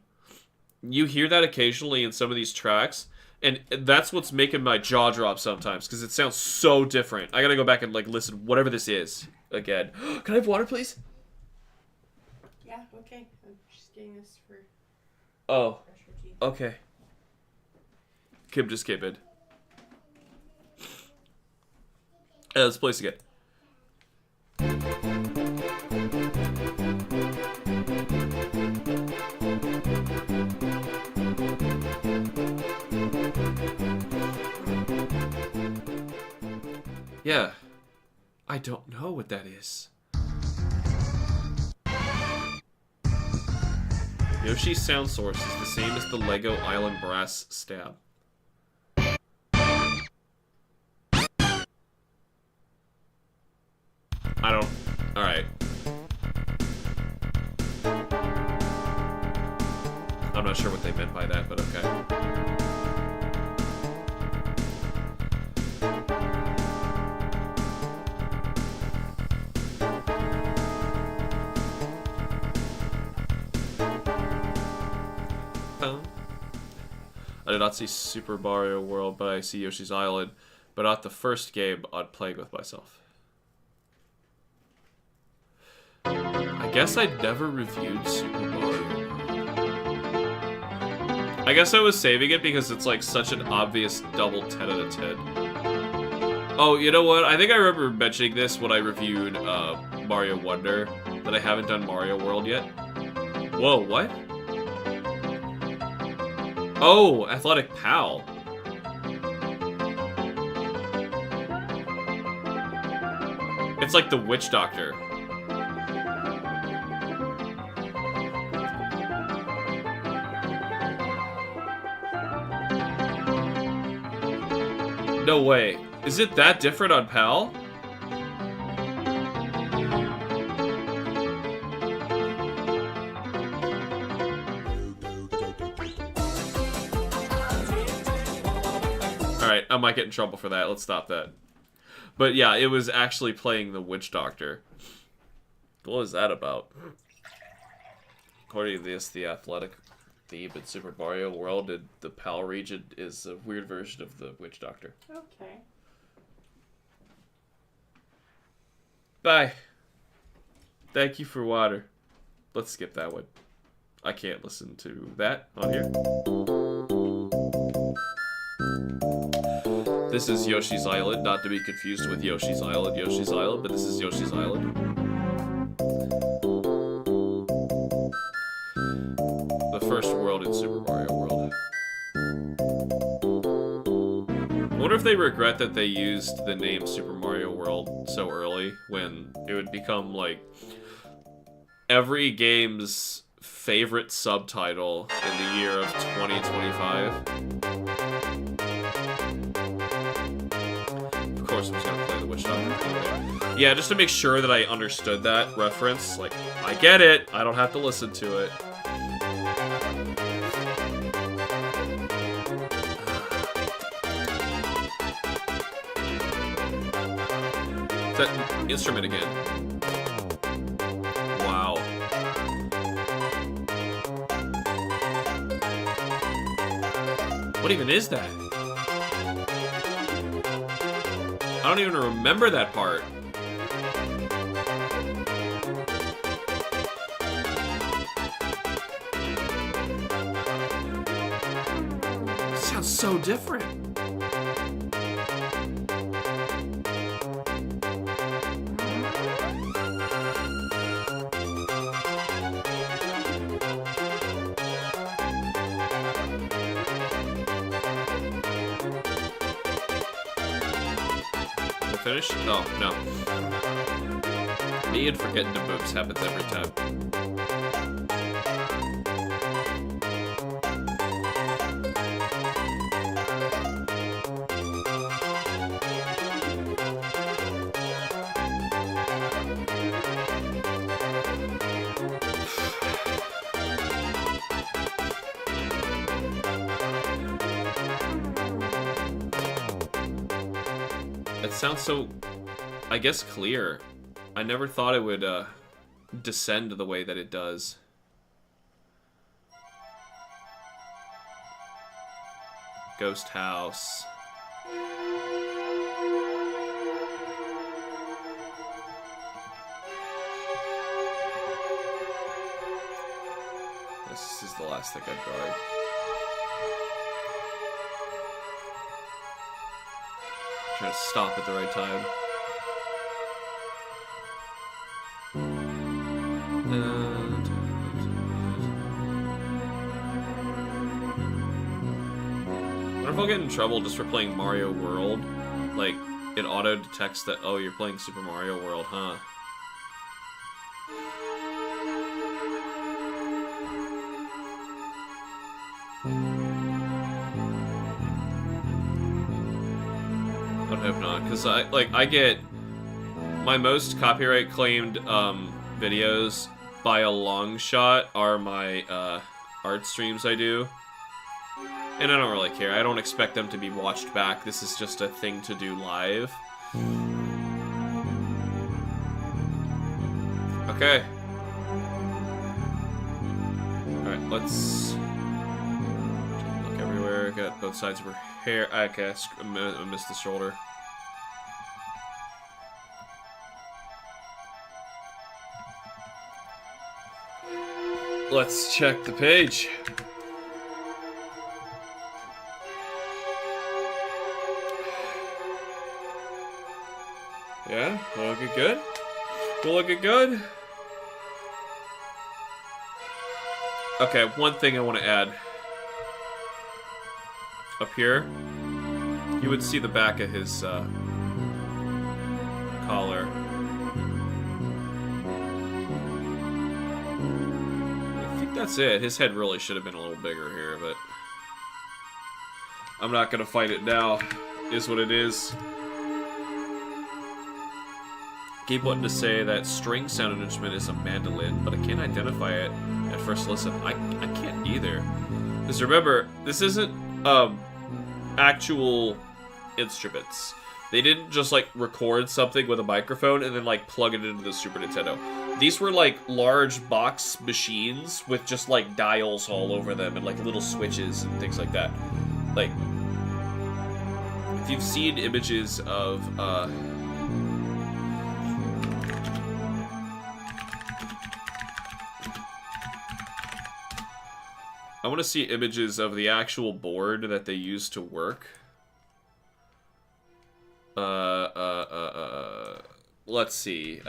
you hear that occasionally in some of these tracks, and that's what's making my jaw drop sometimes, because it sounds so different. I gotta go back and, like, listen, whatever this is, again. Can I have water, please? Yeah, okay. I'm just getting this for... Oh, okay. Kim just came in. Let's play this again. Yeah. I don't know what that is. Yoshi's sound source is the same as the Lego Island brass stab. I don't... Alright. I'm not sure what they meant by that, but okay. I did not see Super Mario World, but I see Yoshi's Island, but not the first game on Playing With Myself. I guess I'd never reviewed Super Mario World. I guess I was saving it because it's like such an obvious double 10 out of 10. Oh, you know what? I think I remember mentioning this when I reviewed Mario Wonder, that I haven't done Mario World yet. Whoa, what? Oh, Athletic Pal. It's like the Witch Doctor. No way. Is it that different on PAL? Alright, I might get in trouble for that. Let's stop that. But yeah, it was actually playing the Witch Doctor. What was that about? According to this, the Athletic theme in Super Mario World, and the PAL region is a weird version of the Witch Doctor. Okay. Bye. Thank you for water. Let's skip that one. I can't listen to that on here. This is Yoshi's Island, not to be confused with Yoshi's Island, but this is Yoshi's Island. The first world in Super Mario World. I wonder if they regret that they used the name Super Mario World so early, when it would become like every game's favorite subtitle in the year of 2025. Of course, I'm just gonna play the Witch Doctor. Yeah, just to make sure that I understood that reference. Like, I get it. I don't have to listen to it. That instrument again. Wow. What even is that? I don't even remember that part. It sounds so different. Finish? Oh, no. Me and forgetting the moves happens every time. It sounds so, I guess, clear. I never thought it would descend the way that it does. Ghost house. This is the last thing I'd buy. Trying to stop at the right time. What if I'll get in trouble just for playing Mario World? Like, it auto-detects that, oh, you're playing Super Mario World, huh? I hope not, because I get my most copyright claimed videos by a long shot are my art streams I do, and I don't really care. I don't expect them to be watched back. This is just a thing to do live. Okay. All right, let's look everywhere. Got both sides of her hair. I missed the shoulder. Let's check the page. Yeah, we're looking good. We're looking good. Okay, one thing I want to add. Up here, you would see the back of his collar. I think that's it. His head really should have been a little bigger here, but I'm not gonna fight it now. Is what it is. Keep wanting to say that string sounding instrument is a mandolin, but I can't identify it at first listen. I can't either. Because remember, this isn't actual instruments. They didn't just, like, record something with a microphone and then, like, plug it into the Super Nintendo. These were, like, large box machines with just, like, dials all over them and, like, little switches and things like that. Like, if you've seen images of, I want to see images of the actual board that they used to work. Let's see.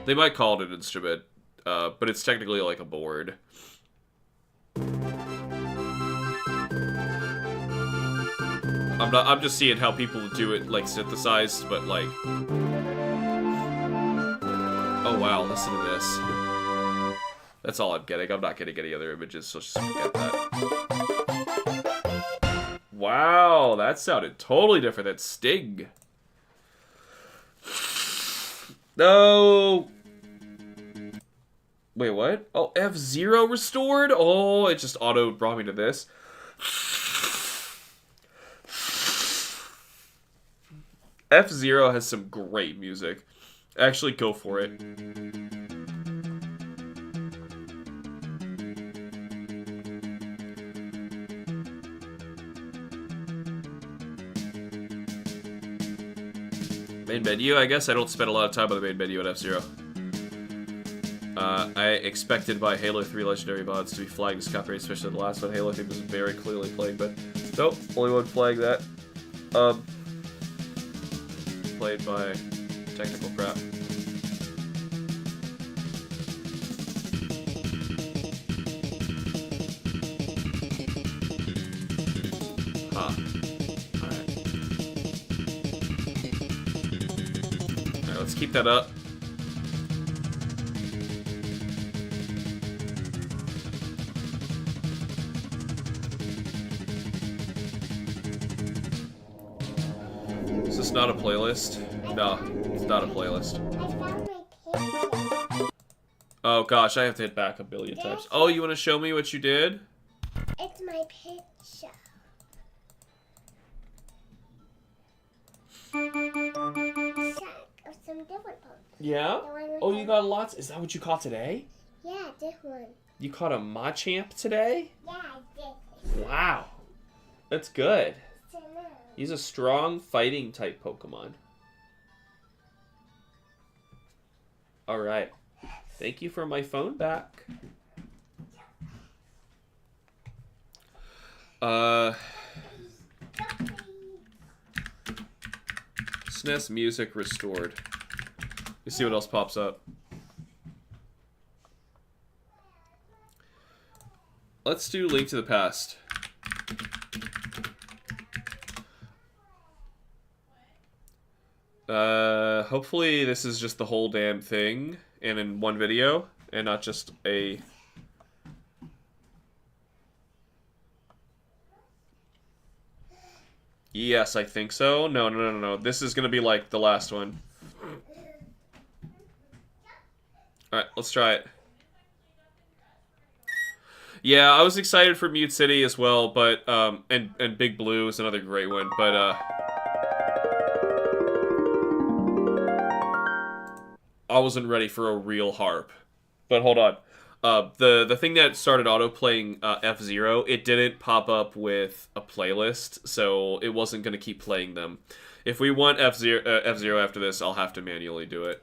They might call it an instrument, but it's technically like a board. I'm just seeing how people do it, like, synthesized, but, like... Oh, wow, listen to this. That's all I'm getting. I'm not getting any other images, so just forget that. Wow, that sounded totally different than Sting. No! Wait, what? Oh, F-Zero restored? Oh, it just auto brought me to this. F-Zero has some great music. Actually, go for it. Main menu, I guess. I don't spend a lot of time on the main menu at F-Zero. I expected my Halo 3 Legendary mods to be flagging this copyright, especially the last one. Halo, I think, was very clearly playing, but nope, only one flagged that. Played by technical crap. Huh. Alright. Alright, let's keep that up. Is this not a playlist? No, it's not a playlist. Oh gosh, I have to hit back a billion times. Oh, you want to show me what you did? It's my picture. Of some different ones. Yeah? Oh, you got lots? Is that what you caught today? Yeah, this one. You caught a Machamp today? Yeah, I did. Wow. That's good. So now, He's a strong fighting type Pokemon. Alright. Thank you for my phone back. SNES music restored. Let's see what else pops up. Let's do Link to the Past. Hopefully this is just the whole damn thing and in one video and not just a... Yes, I think so. No. This is gonna be like the last one. Alright, let's try it. Yeah, I was excited for Mute City as well, but, and Big Blue is another great one, but, I wasn't ready for a real harp. But hold on. The thing that started auto-playing F-Zero, it didn't pop up with a playlist, so it wasn't going to keep playing them. If we want F-Zero after this, I'll have to manually do it.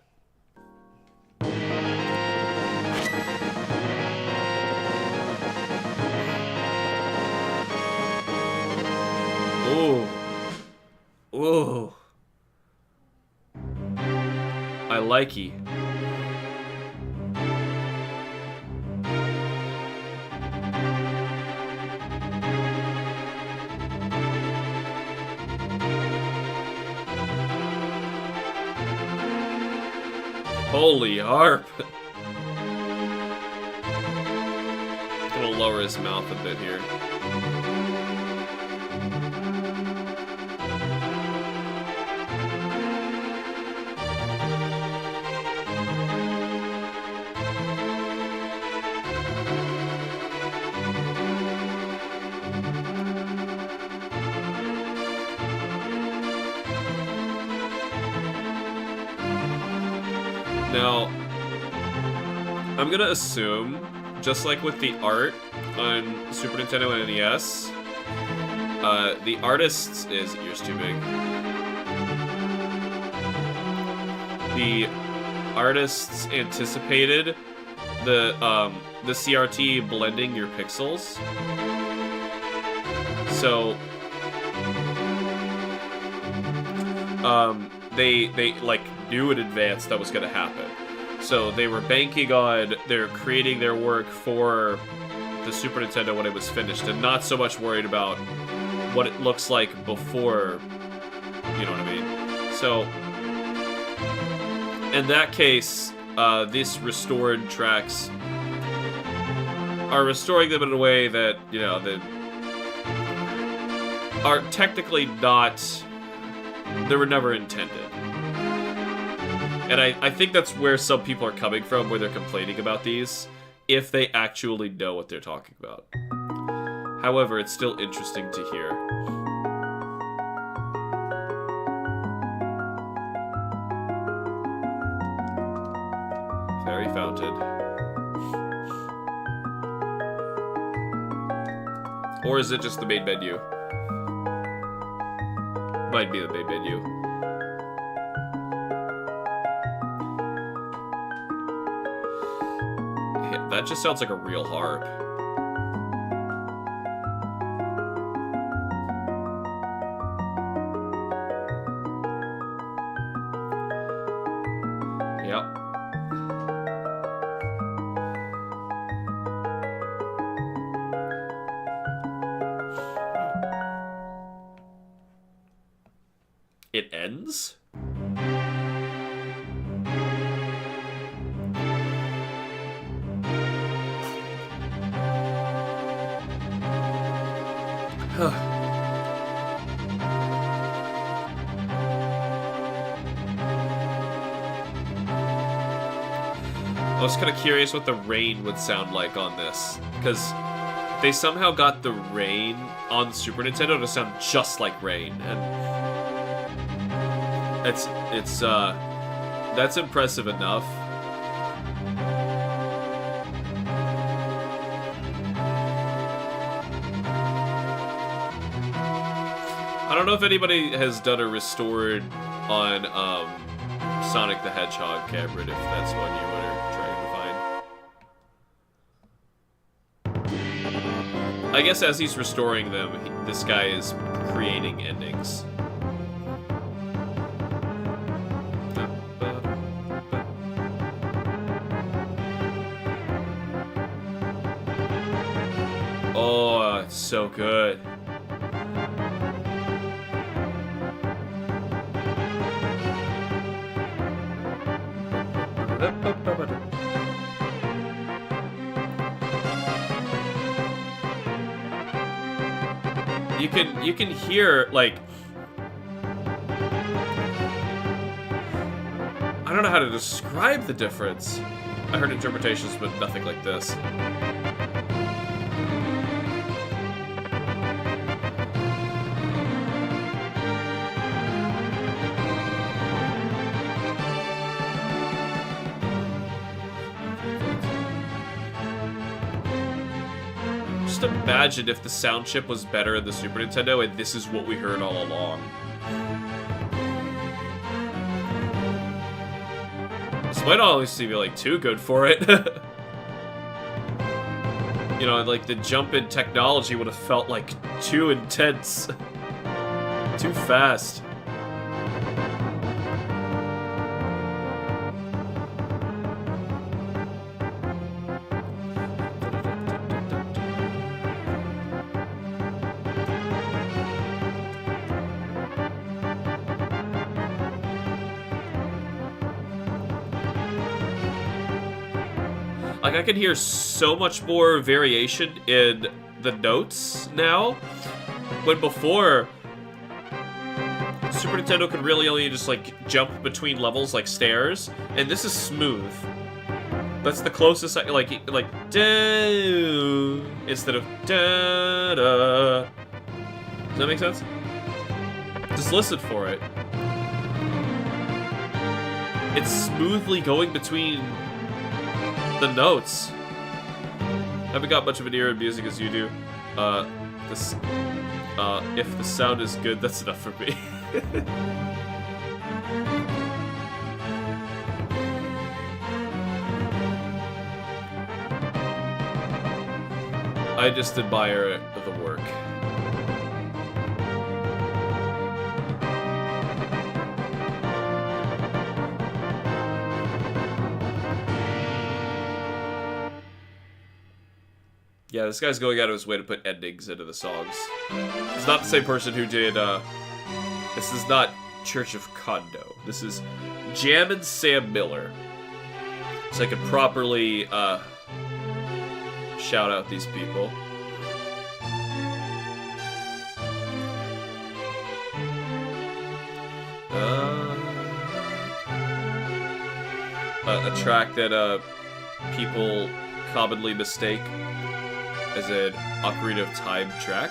Ooh. Ooh. I likey. Holy harp! Gonna lower his mouth a bit here. Now, I'm gonna assume, just like with the art on Super Nintendo and NES, the artists is ears too big. The artists anticipated the CRT blending your pixels. So they like knew in advance that was gonna happen. So they were banking on they're creating their work for the Super Nintendo when it was finished, and not so much worried about what it looks like before, you know what I mean? So in that case, these restored tracks are restoring them in a way that, you know, that are technically not, they were never intended. And I think that's where some people are coming from, where they're complaining about these, if they actually know what they're talking about. However, it's still interesting to hear. Fairy fountain. Or is it just the main menu? Might be the main menu. Yeah, that just sounds like a real harp. Yep. It ends? I was kind of curious what the rain would sound like on this, because they somehow got the rain on the Super Nintendo to sound just like rain, and that's impressive enough. I don't know if anybody has done a restored on Sonic the Hedgehog, Cameron, if that's one you were trying to find. I guess as he's restoring them, this guy is creating endings. Oh, it's so good. You can hear, like, I don't know how to describe the difference. I heard interpretations, but nothing like this. Just imagine if the sound chip was better in the Super Nintendo and this is what we heard all along. This might honestly be like too good for it. You know, like the jump in technology would have felt like too intense. Too fast. Like, I can hear so much more variation in the notes now, when before, Super Nintendo could really only just, like, jump between levels like stairs, and this is smooth. That's the closest I, like, da, instead of da-da. Does that make sense? Just listen for it. It's smoothly going between the notes. Haven't got much of an ear in music as you do. If the sound is good, that's enough for me. I just admire the work. Yeah, this guy's going out of his way to put endings into the songs. It's not the same person who did, this is not Church of Condo. This is Jammin' Sam Miller. So I could properly, shout out these people. A track that, people commonly mistake as an Ocarina of Time track.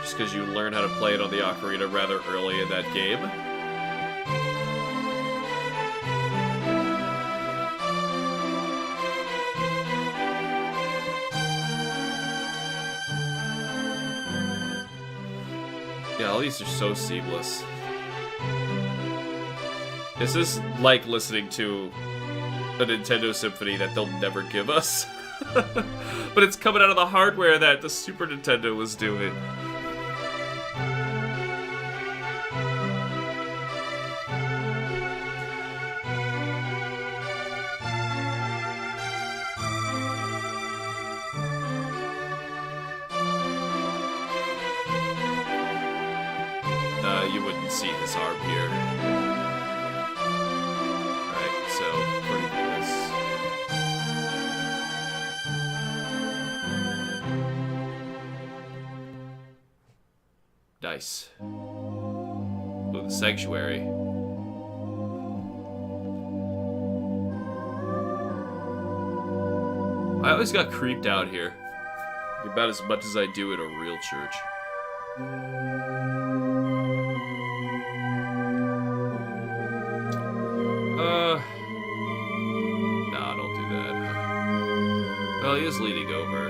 Just because you learn how to play it on the Ocarina rather early in that game. Yeah, all these are so seamless. This is like listening to a Nintendo Symphony that they'll never give us. But it's coming out of the hardware that the Super Nintendo was doing. You wouldn't see his arm here. Alright, so according to this. Nice. Ooh, the sanctuary. I always got creeped out here. About as much as I do at a real church. Nah, don't do that. Well, he is leaning over.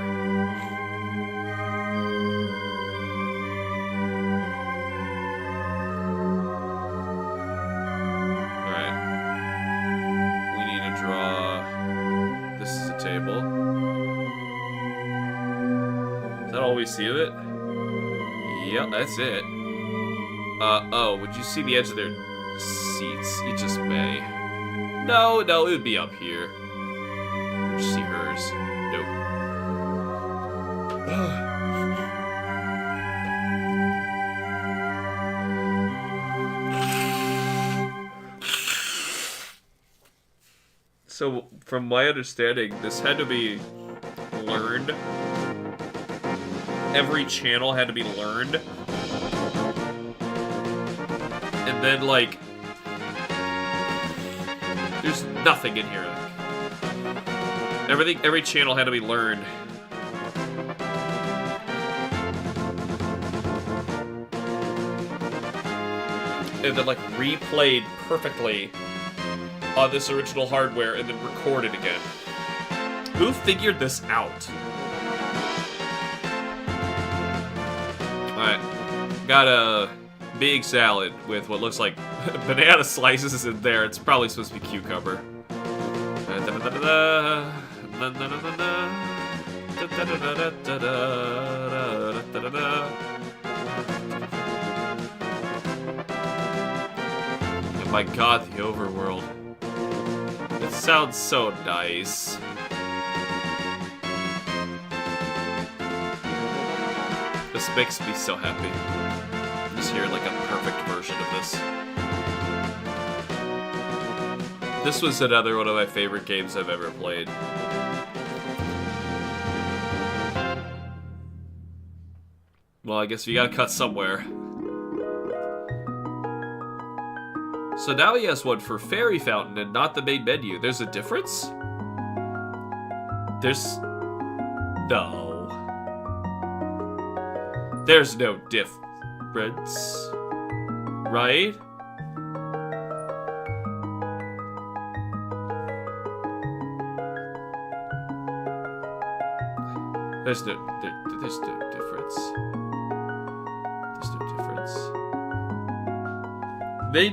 Alright. We need to draw... This is a table. Is that all we see of it? Yep, that's it. Oh, would you see the edge of their seats? You just may. No, it would be up here. Would you see hers? Nope. So, from my understanding, this had to be learned. Every channel had to be learned. And then, like... There's nothing in here. Every channel had to be learned. And then, like, replayed perfectly on this original hardware and then recorded again. Who figured this out? Alright. Got a big salad with what looks like banana slices in there. It's probably supposed to be cucumber. Oh my god, the overworld. It sounds so nice. This makes me so happy. Just hear like a perfect version of this. This was another one of my favorite games I've ever played. Well, I guess we gotta cut somewhere. So now he has one for Fairy Fountain and not the main menu. There's a difference? There's... No. There's no difference. Right? There's no difference. There's no difference. They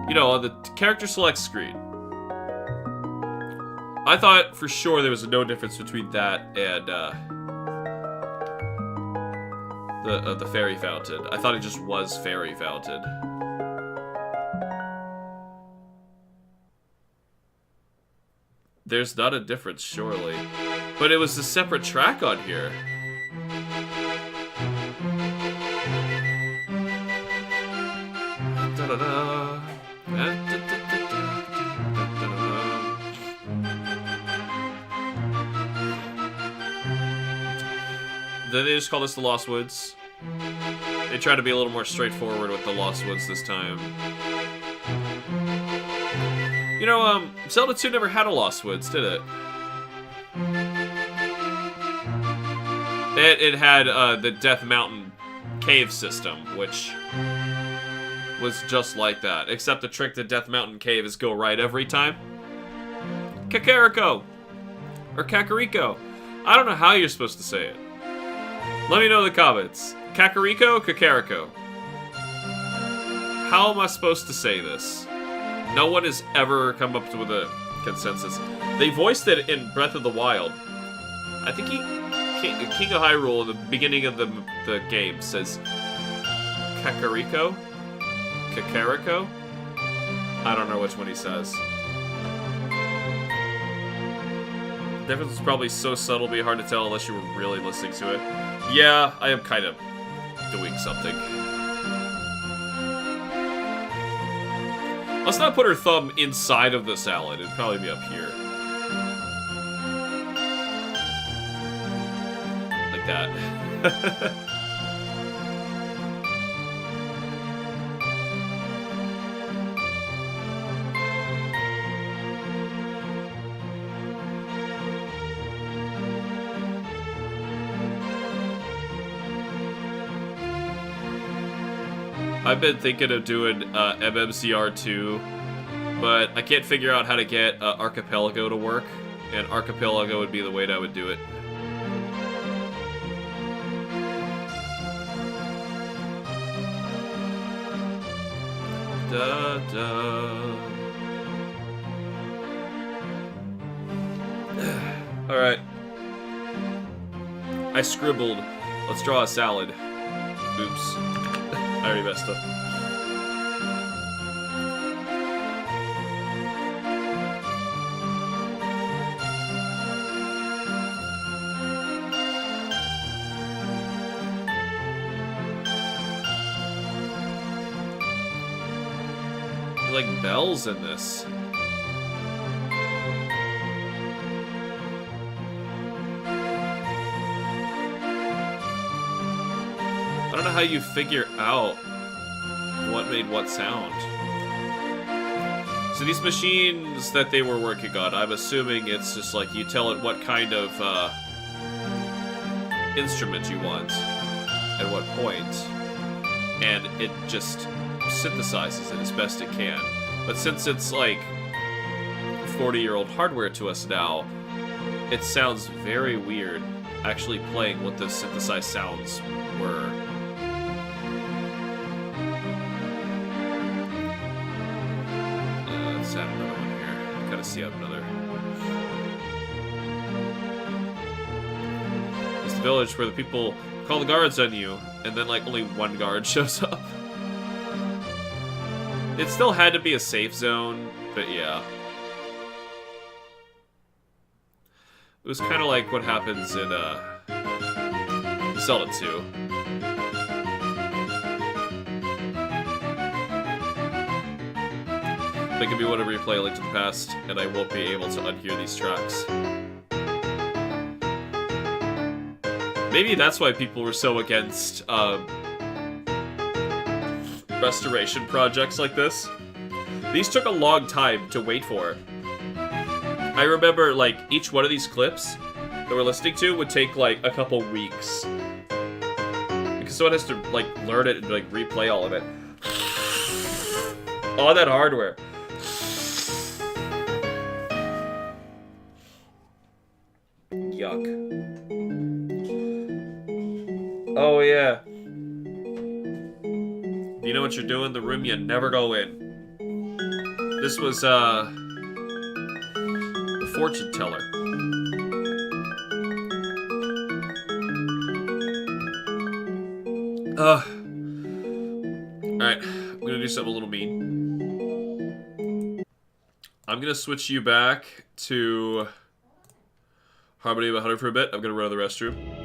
you know, on the character select screen, I thought for sure there was no difference between that and the fairy fountain. I thought it just was fairy fountain. There's not a difference, surely. But it was a separate track on here. Da-da-da. Then they just call this the Lost Woods. They try to be a little more straightforward with the Lost Woods this time. You know, Zelda 2 never had a Lost Woods, did it? It had the Death Mountain cave system, which was just like that. Except the trick to Death Mountain cave is go right every time. Kakariko! Or Kakariko. I don't know how you're supposed to say it. Let me know in the comments. Kakariko, Kakariko. How am I supposed to say this? No one has ever come up with a consensus. They voiced it in Breath of the Wild. I think King of Hyrule in the beginning of the game says Kakariko? Kakariko? I don't know which one he says. The difference is probably so subtle it'd be hard to tell unless you were really listening to it. Yeah, I am kind of doing something. Let's not put her thumb inside of the salad. It'd probably be up here. Like that. I've been thinking of doing MMCR2, but I can't figure out how to get Archipelago to work, and Archipelago would be the way that I would do it. Da da. Alright. I scribbled. Let's draw a salad. Oops. I already messed up. There's like bells in this. I don't know how you figure out what made what sound. So these machines that they were working on, I'm assuming it's just like you tell it what kind of instrument you want at what point, and it just synthesizes it as best it can. But since it's like 40-year-old hardware to us now, it sounds very weird actually playing what the synthesized sounds were. Let's add another one here. Gotta see out another. It's the village where the people call the guards on you, and then like only one guard shows up. It still had to be a safe zone, but yeah. It was kind of like what happens in Zelda 2. Making me want to replay Link to the Past, and I won't be able to unhear these tracks. Maybe that's why people were so against restoration projects like this. These took a long time to wait for. I remember, like, each one of these clips that we're listening to would take, like, a couple weeks. Because someone has to, like, learn it and, like, replay all of it. All that hardware. Yuck. Oh yeah. You know what you're doing? The room you never go in. This was the fortune teller. Alright, I'm gonna do something a little mean. I'm gonna switch you back to Harmony of 100 for a bit. I'm gonna run to the restroom.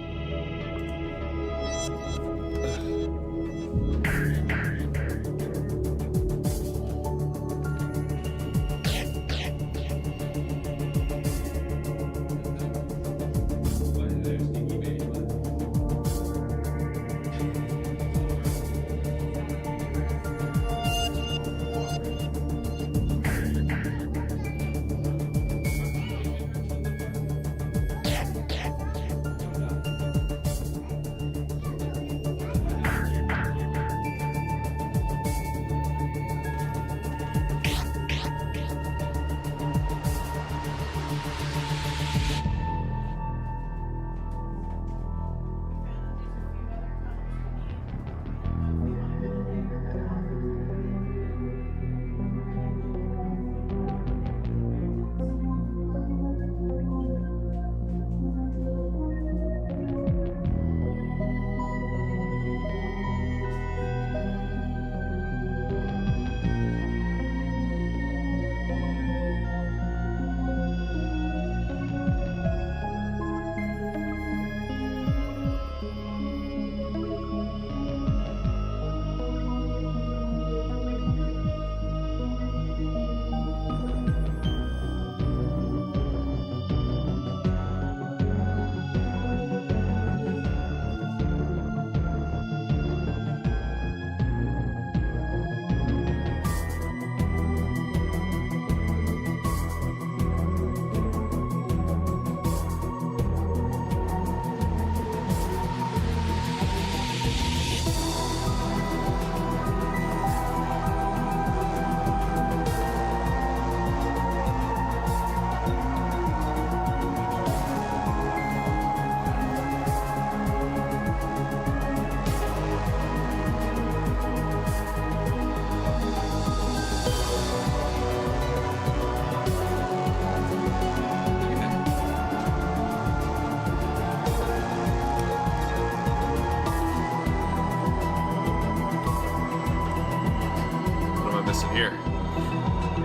Here.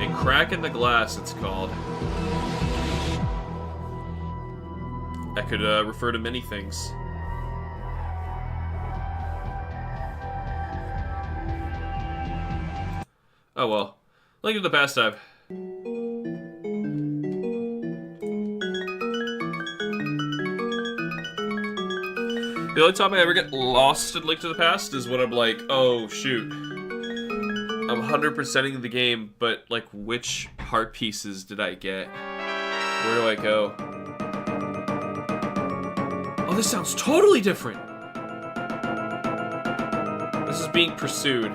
A crack in the glass, it's called. That could refer to many things. Oh well. Link to the past time. The only time I ever get lost in Link to the Past is when I'm like, oh shoot. I'm 100%ing the game, but like, which heart pieces did I get? Where do I go? Oh, this sounds totally different! This is being pursued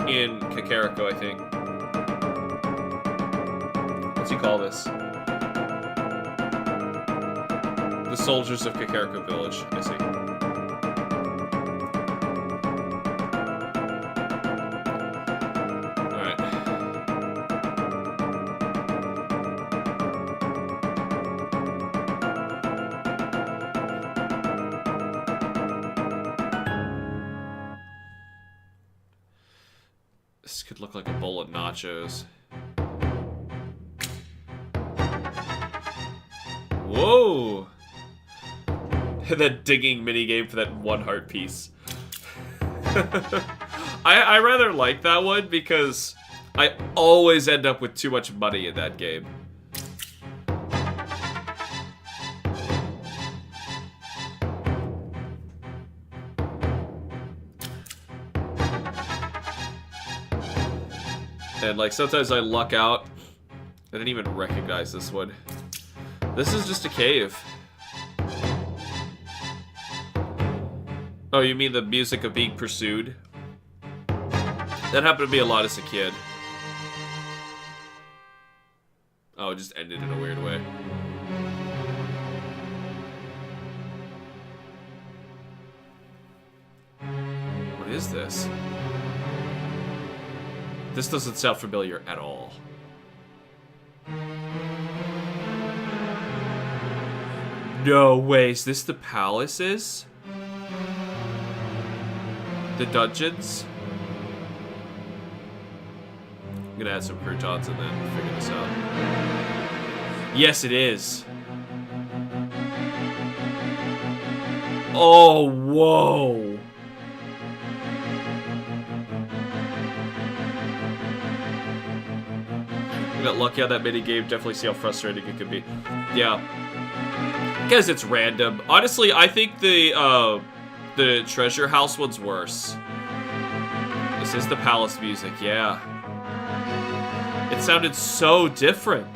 in Kakariko, I think. What's he call this? The soldiers of Kakariko Village, I see. This could look like a bowl of nachos. Whoa! That digging minigame for that one heart piece. I rather like that one because I always end up with too much money in that game. And like sometimes I luck out. I didn't even recognize this one. This is just a cave. Oh, you mean the music of being pursued? That happened to me a lot as a kid. Oh, it just ended in a weird way. is this? This doesn't sound familiar at all. No way, is this the palaces? The dungeons? I'm gonna add some croutons and then figure this out. Yes, it is. Oh, whoa. We got lucky on that minigame. Definitely see how frustrating it could be. Yeah. Because it's random. Honestly, I think the treasure house one's worse. This is the palace music, yeah. It sounded so different.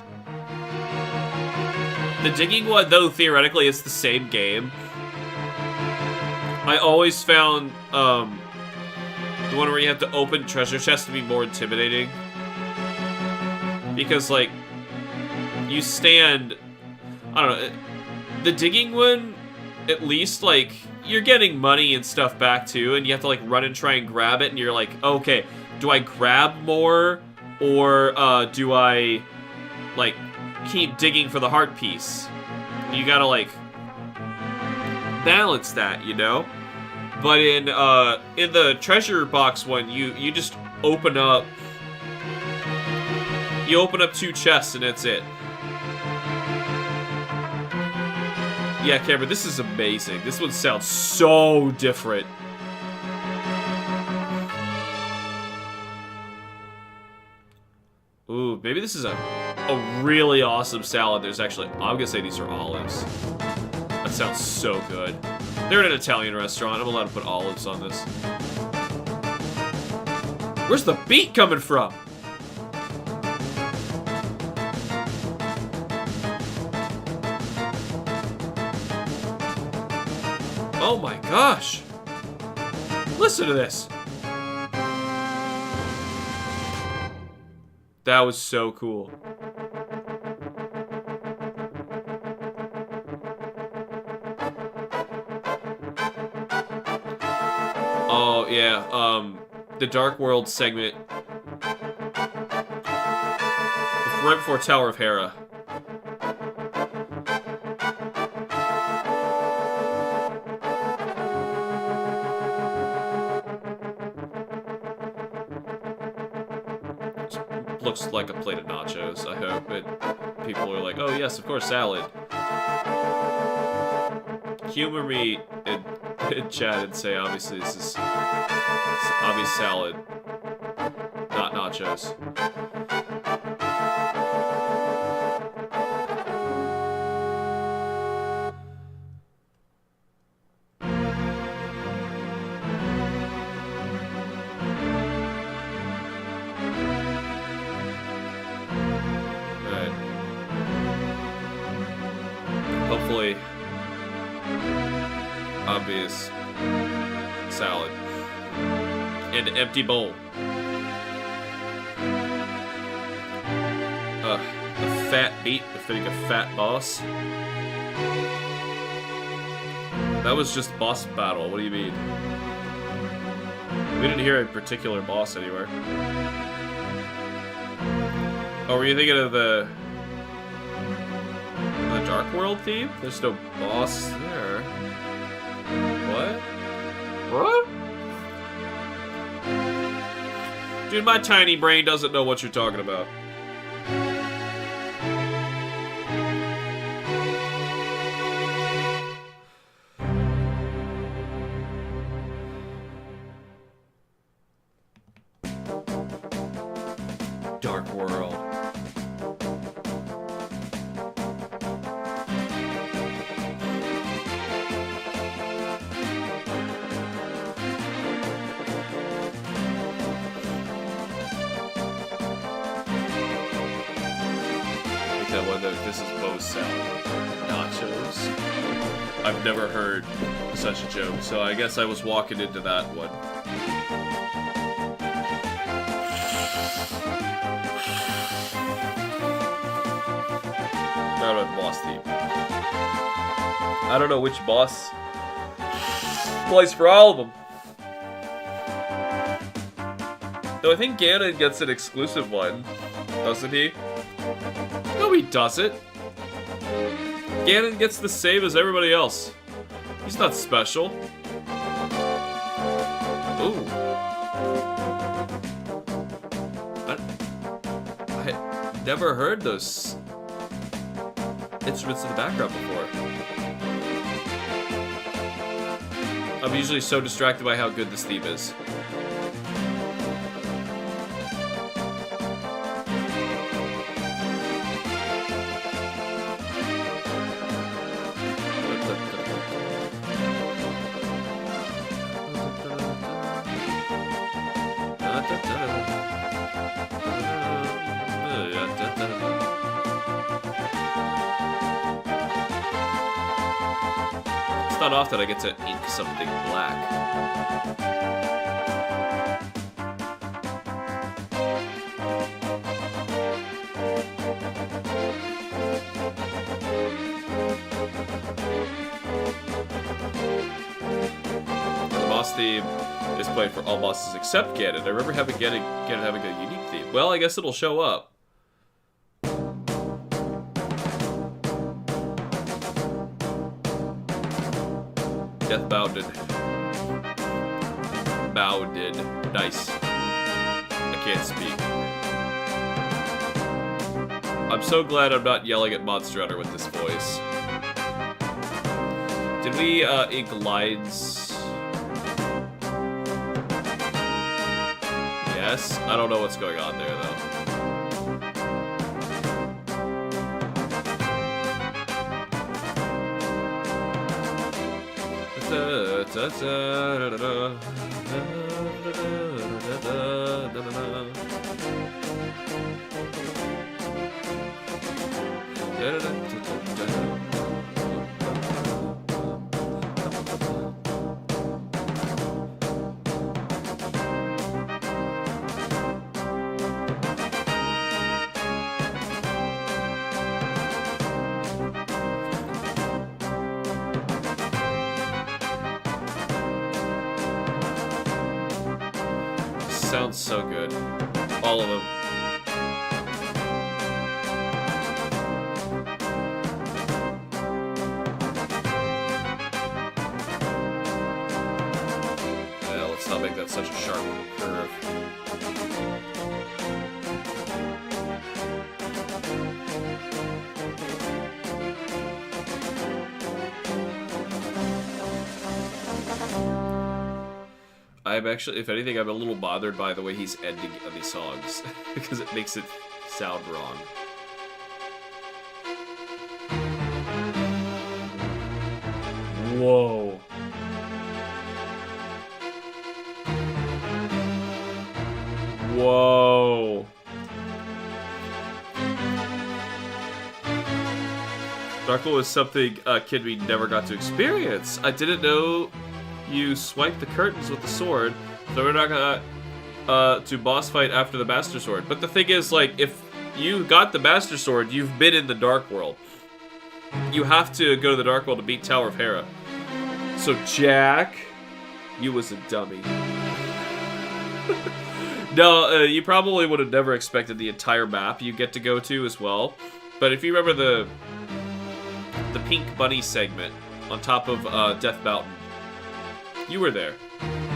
The digging one, though, theoretically, is the same game. I always found the one where you have to open treasure chests to be more intimidating. Because, like, you stand... I don't know. The digging one, at least, like, you're getting money and stuff back, too, and you have to, like, run and try and grab it, and you're like, okay, do I grab more, or do I, like, keep digging for the heart piece? You gotta, like, balance that, you know? But in the treasure box one, you just open up... You open up 2 chests, and that's it. Yeah, Cameron, this is amazing. This one sounds so different. Ooh, maybe this is a really awesome salad. There's actually... I'm gonna say these are olives. That sounds so good. They're in an Italian restaurant. I'm allowed to put olives on this. Where's the beat coming from? Oh my gosh. Listen to this. That was so cool. Oh, yeah, the Dark World segment. Right before Tower of Hera. Looks like a plate of nachos, I hope. People are like, oh yes, of course, salad. Humor me in chat and say, obviously, this is obvious salad, not nachos. Hopefully, obvious salad and an empty bowl. A fat beat befitting a fat boss. That was just boss battle. What do you mean? We didn't hear a particular boss anywhere. Oh, were you thinking of the Dark World theme? There's no boss there. What? What? Dude, my tiny brain doesn't know what you're talking about. Dark World. I wonder if this is Bo's salad. Nachos. I've never heard such a joke, so I guess I was walking into that one. I don't know the boss theme. I don't know which boss plays for all of them. Though I think Ganon gets an exclusive one, doesn't he? No, he doesn't. Ganon gets the same as everybody else. He's not special. Ooh. I never heard those instruments in the background before. I'm usually so distracted by how good this theme is. It's not often I get to ink something black. The boss theme is played for all bosses except Ganon. I remember Ganon having a unique theme. Well, I guess it'll show up. Death bounded. Bounded. Nice. I can't speak. I'm so glad I'm not yelling at Monster Hunter with this voice. Did we ink lines? Yes? I don't know what's going on there, though. Sounds so good. All of them. Yeah, let's not make that such a sharp curve. I'm actually, if anything, I'm a little bothered by the way he's ending these songs because it makes it sound wrong. Whoa. Whoa. Darkle was something Kid we never got to experience. I didn't know you swipe the curtains with the sword, so we're not gonna do boss fight after the Master Sword. But the thing is, like, if you got the Master Sword, you've been in the Dark World. You have to go to the Dark World to beat Tower of Hera. So Jack, you was a dummy. No, you probably would have never expected the entire map you get to go to as well. But if you remember the Pink Bunny segment on top of Death Mountain, you were there.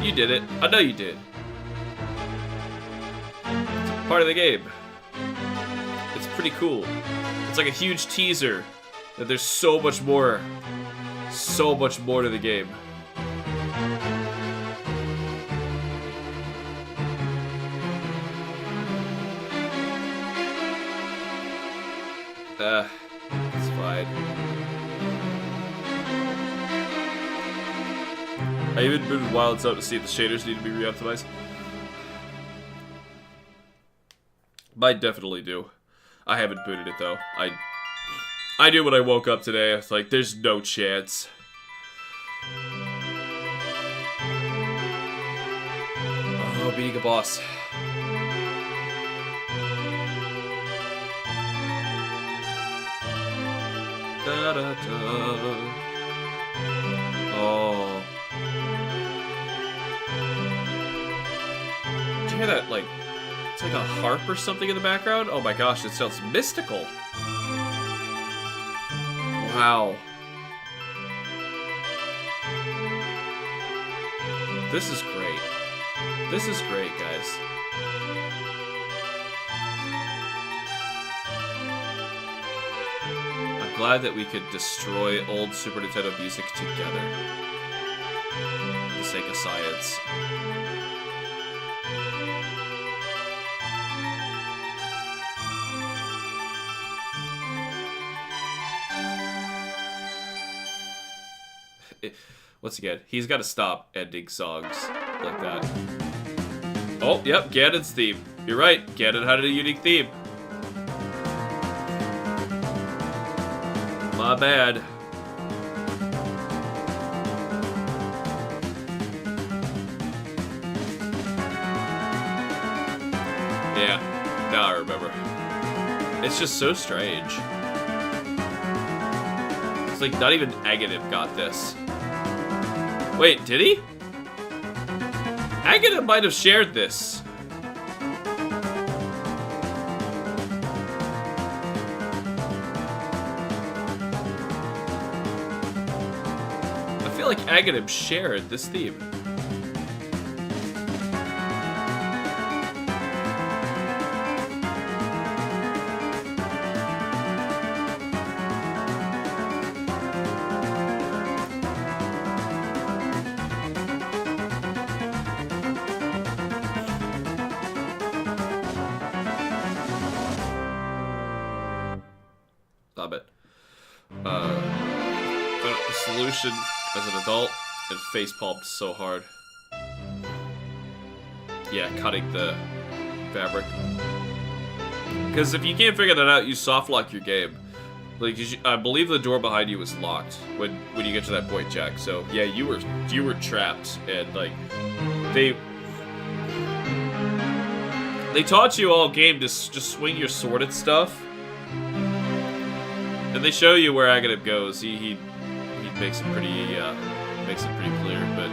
You did it. I know you did. It's part of the game. It's pretty cool. It's like a huge teaser that there's so much more to the game. It's fine. I even booted Wilds out to see if the shaders need to be re-optimized. Might definitely do. I haven't booted it though. I knew when I woke up today, I was like, there's no chance. Oh, beating a boss. Da, da, da. Oh. hear that, like, it's like a harp or something in the background? Oh my gosh, it sounds mystical. Wow. This is great. This is great, guys. I'm glad that we could destroy old Super Nintendo music together. For the sake of science. Once again, he's got to stop ending songs like that. Oh, yep, Ganon's theme. You're right, Ganon had a unique theme. My bad. Yeah, now I remember. It's just so strange. It's like not even Aghanim got this. Wait, did he? Aghanim might have shared this. I feel like Aghanim shared this theme. Stop it. The solution as an adult, it facepalmed so hard. Yeah, cutting the fabric. Because if you can't figure that out, you soft lock your game. Like, I believe the door behind you was locked when you get to that point, Jack. So yeah, you were trapped, and like they taught you all game to just swing your sword at stuff. And they show you where Aghanim goes. He makes it pretty clear, but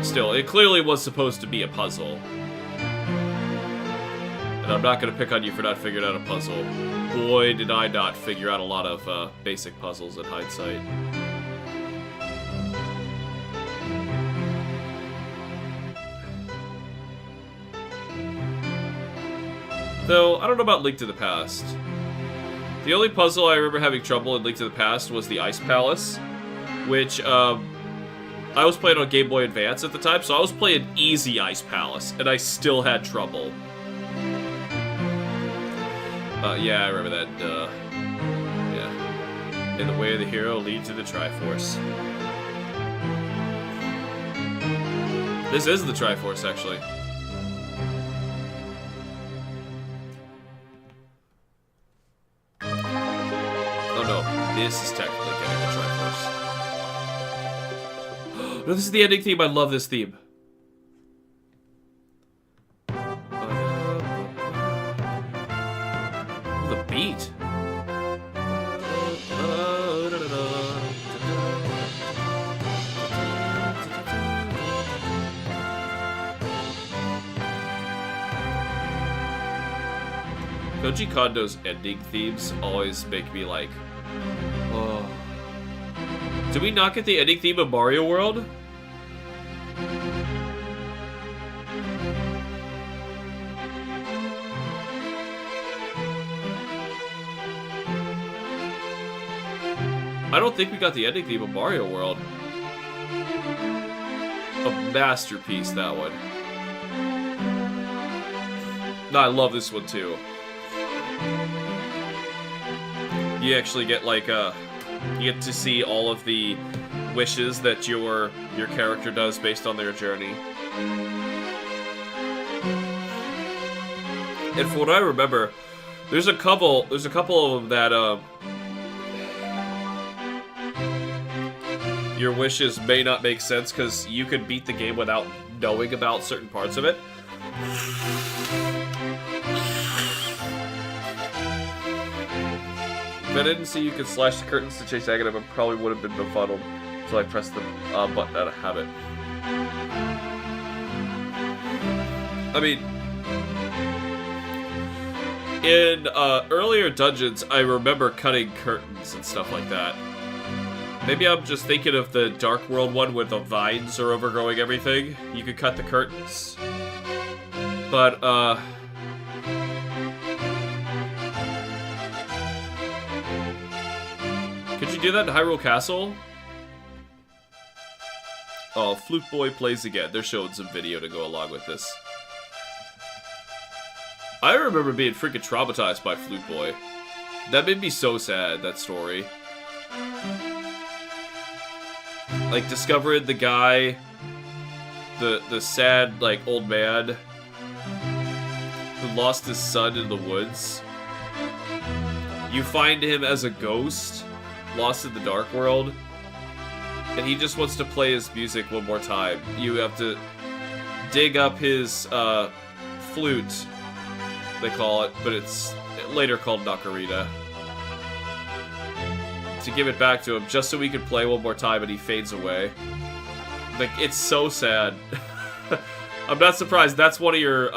still, it clearly was supposed to be a puzzle. And I'm not gonna pick on you for not figuring out a puzzle. Boy, did I not figure out a lot of basic puzzles in hindsight. Though I don't know about Link to the Past. The only puzzle I remember having trouble in Link to the Past was the Ice Palace, which, I was playing on Game Boy Advance at the time, so I was playing easy Ice Palace, and I still had trouble. Yeah, I remember that, yeah. In the way of the hero leads to the Triforce. This is the Triforce, actually. Oh no, this is technically getting the Triforce. No, this is the ending theme. I love this theme. Oh, the beat. Koji Kondo's ending themes always make me like, oh. Did we not get the ending theme of Mario World? I don't think we got the ending theme of Mario World. A masterpiece, that one. No, I love this one too. You actually get like you get to see all of the wishes that your character does based on their journey. And from what I remember, there's a couple of them that your wishes may not make sense because you could beat the game without knowing about certain parts of it. If I didn't see you could slash the curtains to chase Aghanim, I probably would have been befuddled until I pressed the button out of habit. I mean, in earlier dungeons, I remember cutting curtains and stuff like that. Maybe I'm just thinking of the Dark World one where the vines are overgrowing everything. You could cut the curtains. But, could you do that in Hyrule Castle? Oh, Flute Boy plays again. They're showing some video to go along with this. I remember being freaking traumatized by Flute Boy. That made me so sad, that story. Like, discovering the guy, the sad, like, old man who lost his son in the woods. You find him as a ghost, lost in the Dark World, and he just wants to play his music one more time. You have to dig up his flute, they call it, but it's later called Ocarina, to give it back to him, just so he could play one more time, and he fades away. Like, it's so sad. I'm not surprised that's one of your,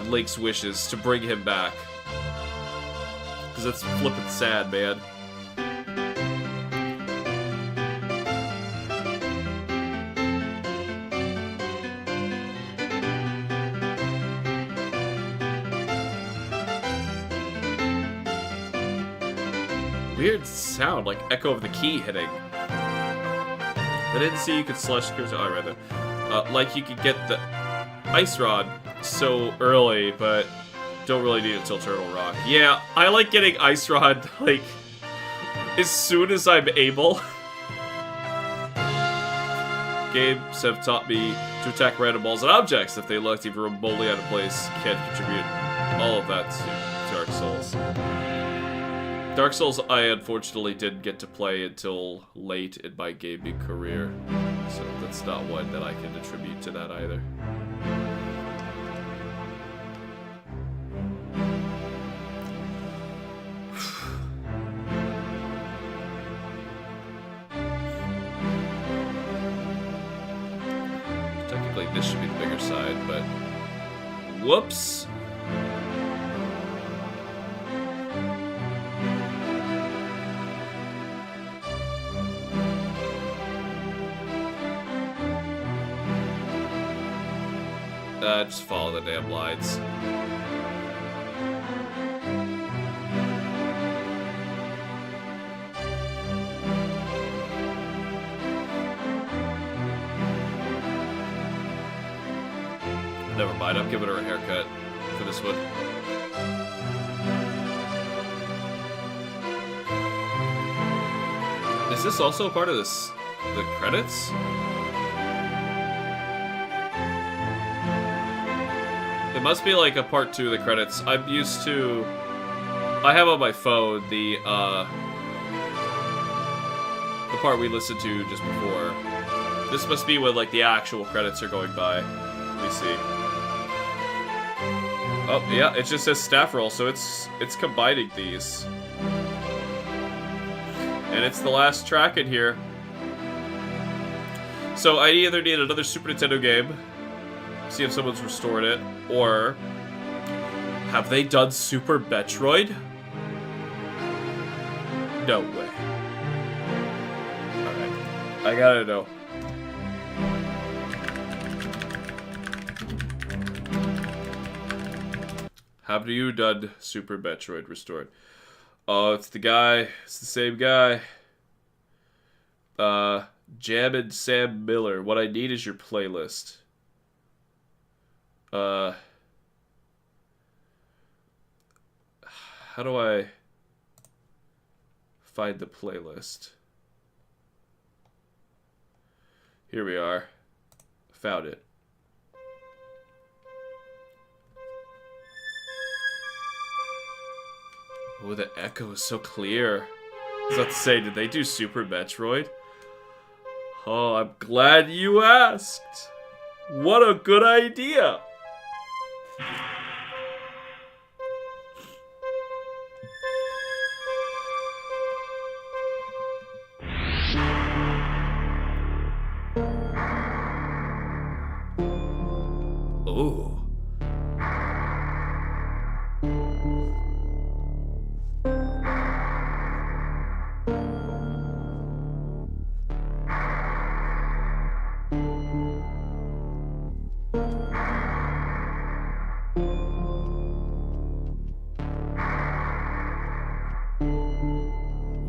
Link's wishes, to bring him back. Because it's flippin' sad, man. Weird sound, like echo of the key hitting. I didn't see you could slush cursor. Oh, I read that. Like you could get the ice rod so early, but don't really need it till Turtle Rock. Yeah, I like getting ice rod like as soon as I'm able. Games have taught me to attack random balls and objects if they looked even remotely out of place. Can't contribute all of that to Dark Souls. Dark Souls, I unfortunately didn't get to play until late in my gaming career, so that's not one that I can attribute to that either. Technically, this should be the bigger side, but whoops. Just follow the damn lines. Never mind, I'm giving her a haircut for this one. Is this also part of this, the credits? It must be like a part 2 of the credits. I'm used to... I have on my phone the part we listened to just before. This must be when, like, the actual credits are going by. Let me see. Oh, yeah, it just says staff roll, so it's combining these. And it's the last track in here. So I either need another Super Nintendo game, see if someone's restored it, or have they done Super Metroid? No way. Alright. I gotta know. Have you done Super Metroid Restored? Oh, it's the guy. It's the same guy. Jam and Sam Miller. What I need is your playlist. How do I find the playlist? Here we are. Found it. Oh, the echo is so clear. I was about to say, did they do Super Metroid? Oh, I'm glad you asked. What a good idea. Ooh.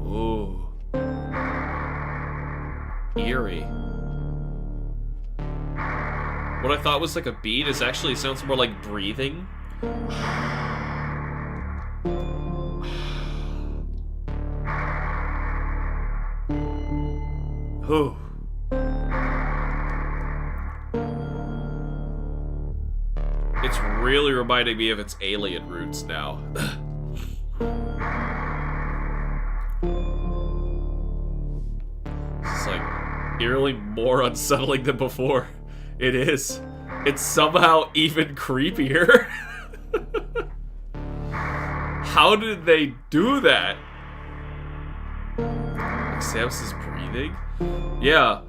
Ooh. Eerie. What I thought was like a beat is actually sounds more like breathing. Ooh. It's really reminding me of its alien roots now. It's like eerily more unsettling than before. It is. It's somehow even creepier. How did they do that? Like Samus is breathing? Yeah.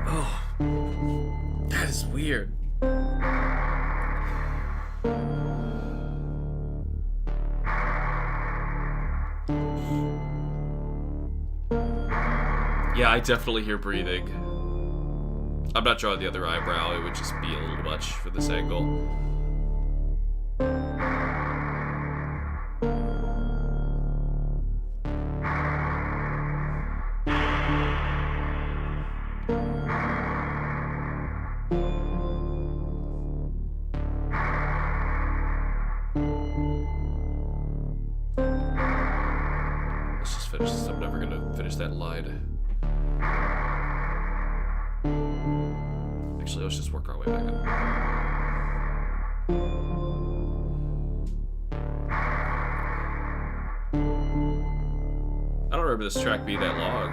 Oh. That is weird. Yeah, I definitely hear breathing. I'm not drawing the other eyebrow, it would just be a little much for this angle. Let's just finish this. I'm never gonna finish that line. Actually, let's just work our way back up. I don't remember this track being that long.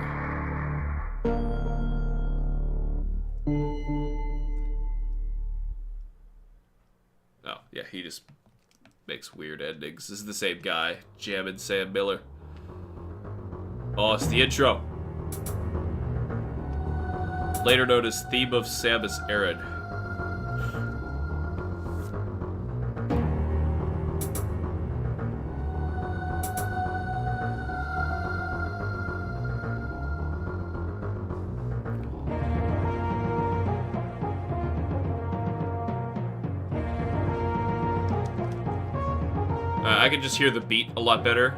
Oh, yeah, he just makes weird endings. This is the same guy, jamming Sam Miller. Oh, it's the intro. Later known as Theme of Samus Aran. I can just hear the beat a lot better.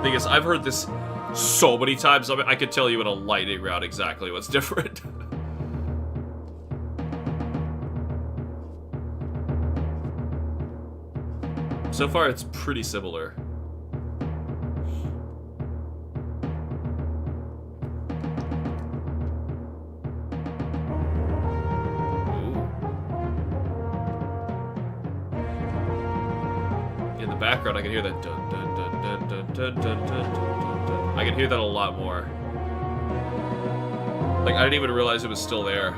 Thing is, I've heard this so many times, I could tell you in a lightning round exactly what's different. So far, it's pretty similar. In the background, I can hear that dun dun dun dun dun dun dun dun dun. I can hear that a lot more. Like, I didn't even realize it was still there.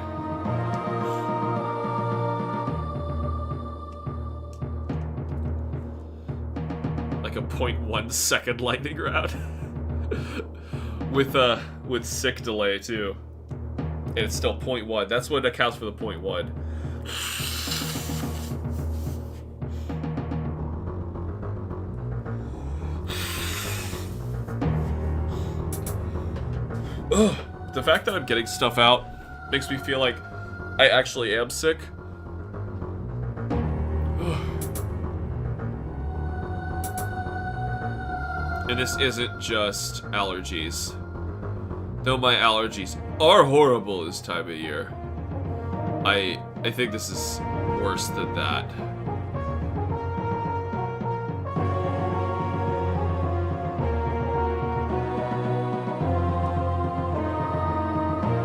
Like a 0.1 second lightning round. with sick delay too. And it's still 0.1. That's what accounts for the 0.1. Ugh. The fact that I'm getting stuff out makes me feel like I actually am sick. And this isn't just allergies. Though my allergies are horrible this time of year. I think this is worse than that.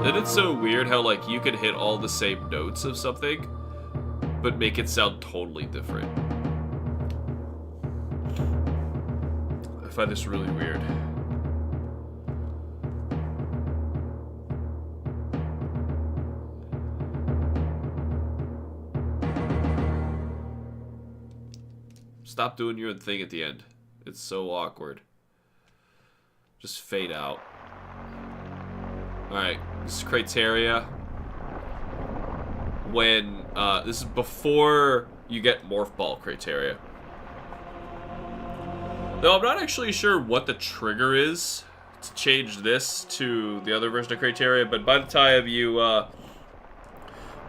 And it's so weird how, like, you can hit all the same notes of something, but make it sound totally different. I find this really weird. Stop doing your thing at the end. It's so awkward. Just fade out. Alright, this is criteria. When, this is before you get Morph Ball criteria. Though I'm not actually sure what the trigger is to change this to the other version of criteria, but by the time you,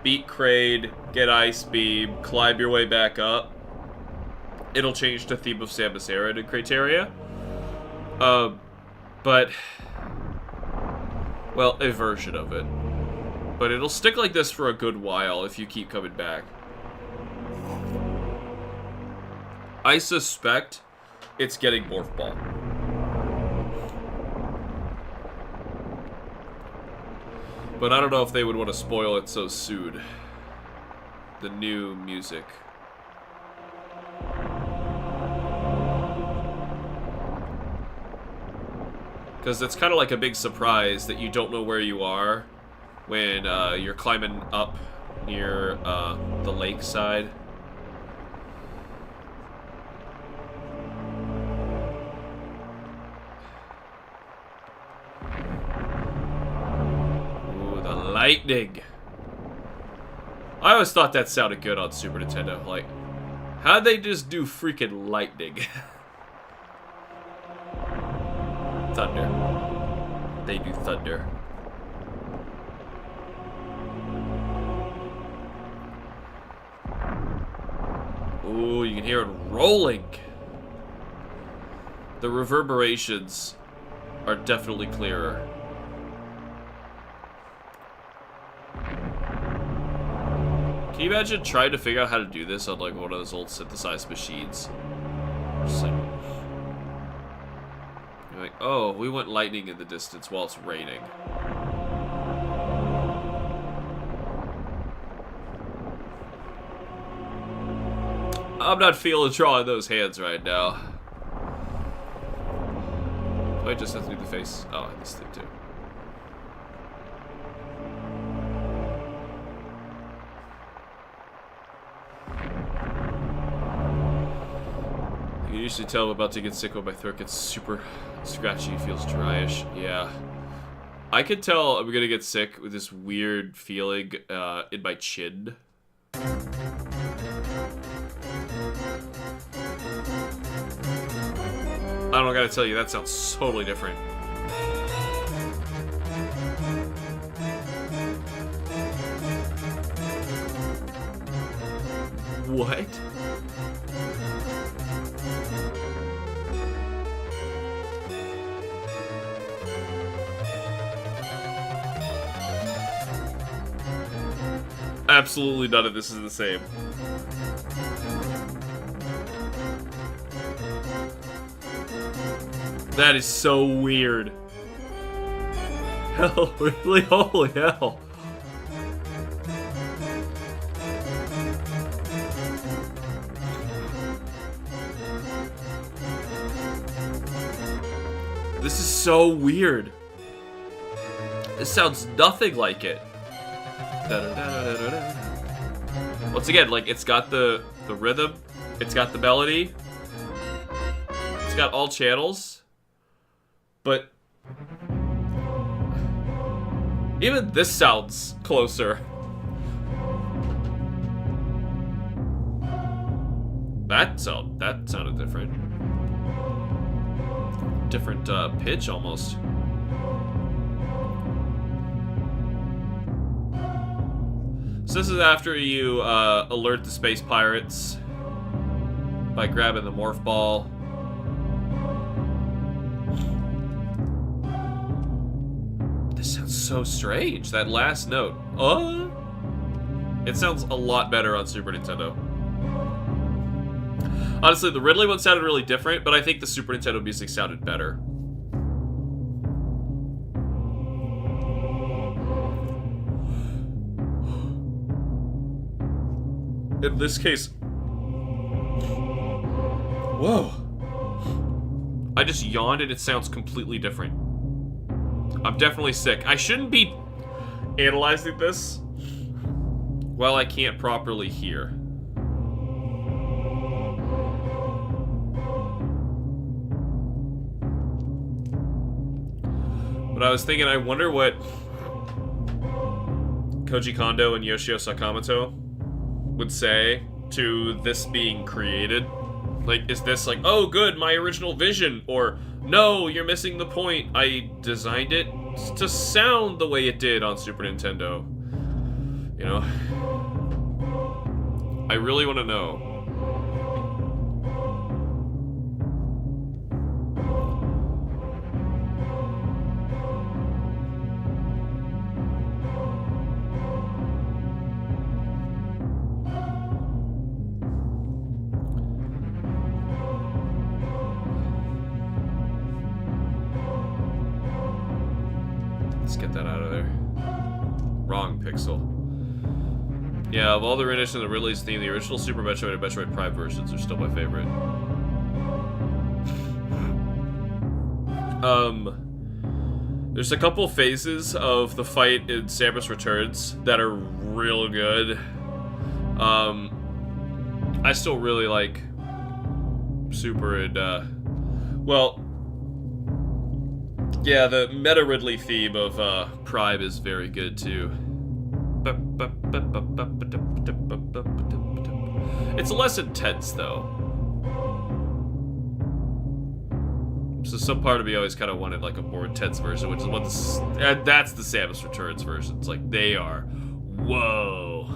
beat Kraid, get Ice Beam, climb your way back up, it'll change to Theme of Samosera to criteria. But... well, a version of it. But it'll stick like this for a good while if you keep coming back. I suspect it's getting Morph Ball. But I don't know if they would want to spoil it so soon. The new music. Because it's kind of like a big surprise that you don't know where you are when you're climbing up near the lake side. Ooh, the lightning. I always thought that sounded good on Super Nintendo. Like, how'd they just do freaking lightning? Thunder. They do thunder. Ooh, you can hear it rolling. The reverberations are definitely clearer. Can you imagine trying to figure out how to do this on like one of those old synthesized machines? Just like, you're like, oh, we want lightning in the distance while it's raining. I'm not feeling drawing those hands right now. Do I just have to do the face? Oh, this thing too. You can usually tell I'm about to get sick when my throat gets super scratchy, feels dryish. Yeah. I could tell I'm gonna get sick with this weird feeling in my chin. I don't gotta tell you, that sounds totally different. What? Absolutely none of this is the same. That is so weird. Hell, really? Holy hell. This is so weird. This sounds nothing like it. Once again, like, it's got the rhythm, it's got the melody, it's got all channels, but even this sounds closer. That sounded different. Different pitch almost. So this is after you alert the space pirates by grabbing the morph ball. This sounds so strange, that last note. It sounds a lot better on Super Nintendo. Honestly, the Ridley one sounded really different, but I think the Super Nintendo music sounded better. In this case... Whoa. I just yawned and it sounds completely different. I'm definitely sick. I shouldn't be analyzing this while I can't properly hear. But I was thinking, I wonder what Koji Kondo and Yoshio Sakamoto would say to this being created. Like, is this like, oh good, my original vision, or no, you're missing the point, I designed it to sound the way it did on Super Nintendo. You know? I really want to know. Let's get that out of there. Wrong pixel. Yeah, of all the renditions of the Ridley's theme, the original Super Metroid and Metroid Prime versions are still my favorite. There's a couple phases of the fight in Samus Returns that are real good. I still really like Super and, well, yeah, the Meta Ridley theme of Prime is very good too. It's less intense though. So some part of me always kind of wanted like a more intense version, which is what this, that's the Samus Returns version. It's like they are, whoa.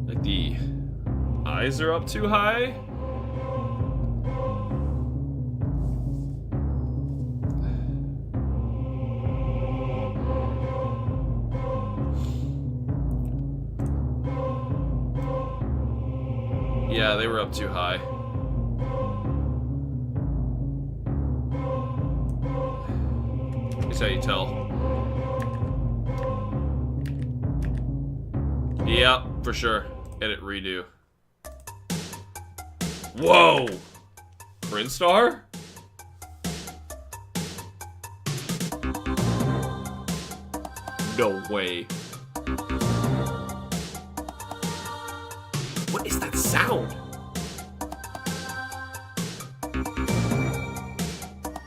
Like the eyes are up too high. Yeah, they were up too high. That's how you tell. Yeah, for sure. Edit redo. Whoa! Brinstar? No way. What is that sound?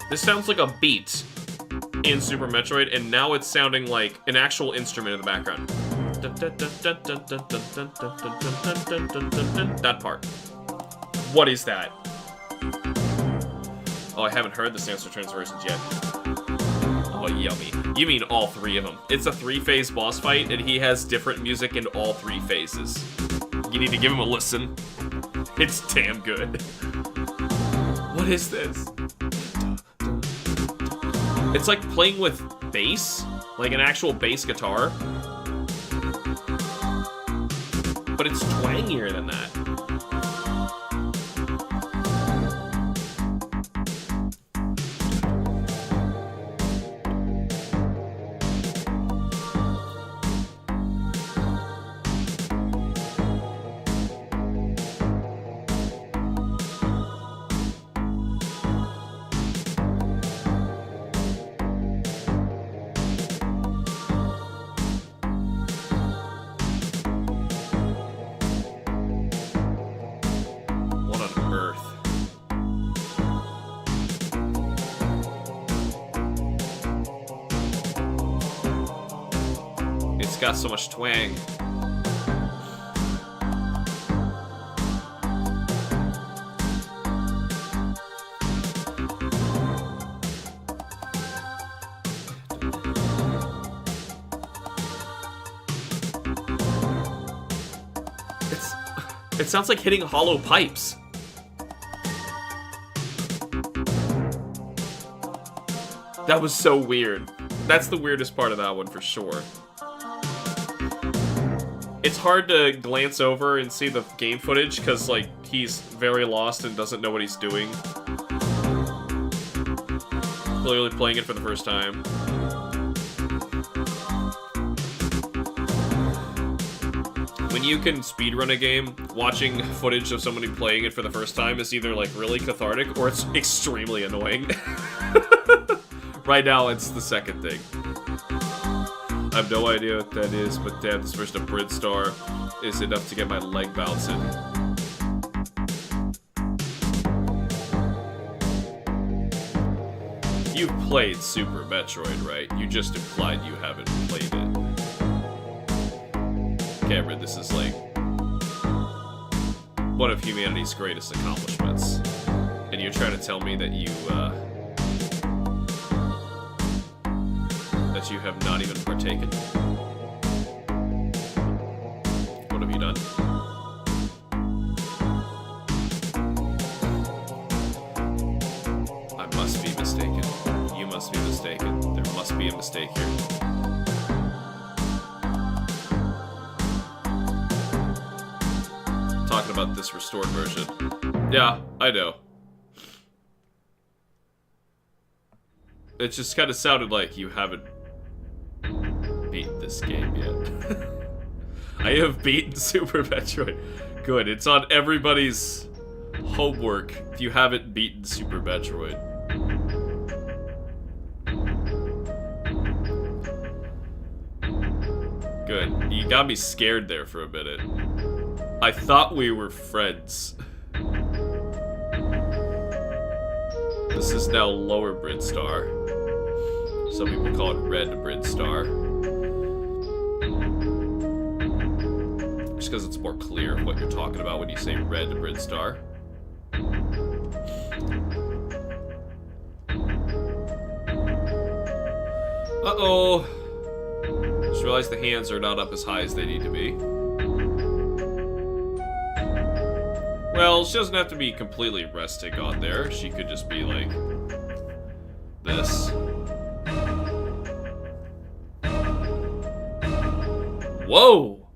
This sounds like a beat in Super Metroid, and now it's sounding like an actual instrument in the background. That part. What is that? Oh, I haven't heard the Samus Returns versions yet. Oh, yummy. You mean all three of them. It's a 3-phase boss fight, and he has different music in all 3 phases. You need to give him a listen. It's damn good. What is this? It's like playing with bass, like an actual bass guitar. But it's twangier than that. Got so much twang. It sounds like hitting hollow pipes. That was so weird. That's the weirdest part of that one for sure. It's hard to glance over and see the game footage because, like, he's very lost and doesn't know what he's doing. Clearly playing it for the first time. When you can speedrun a game, watching footage of somebody playing it for the first time is either, like, really cathartic or it's extremely annoying. Right now, it's the second thing. I have no idea what that is, but damn, this version of Brinstar is enough to get my leg bouncing. you've played Super Metroid, right? You just implied you haven't played it. Cameron, this is like one of humanity's greatest accomplishments. And you're trying to tell me that you have not even partaken? What have you done? I must be mistaken. You must be mistaken. There must be a mistake here. Talking about this restored version. Yeah, I know. It just kind of sounded like you haven't beaten this game yet. I have beaten Super Metroid. Good, it's on everybody's homework if you haven't beaten Super Metroid. Good, you got me scared there for a minute. I thought we were friends. This is now Lower Bridstar. Some people call it Red Bridstar. Just because it's more clear what you're talking about when you say Red Bridstar. Uh-oh. Just realized the hands are not up as high as they need to be. Well, she doesn't have to be completely resting on there. She could just be like this. Whoa!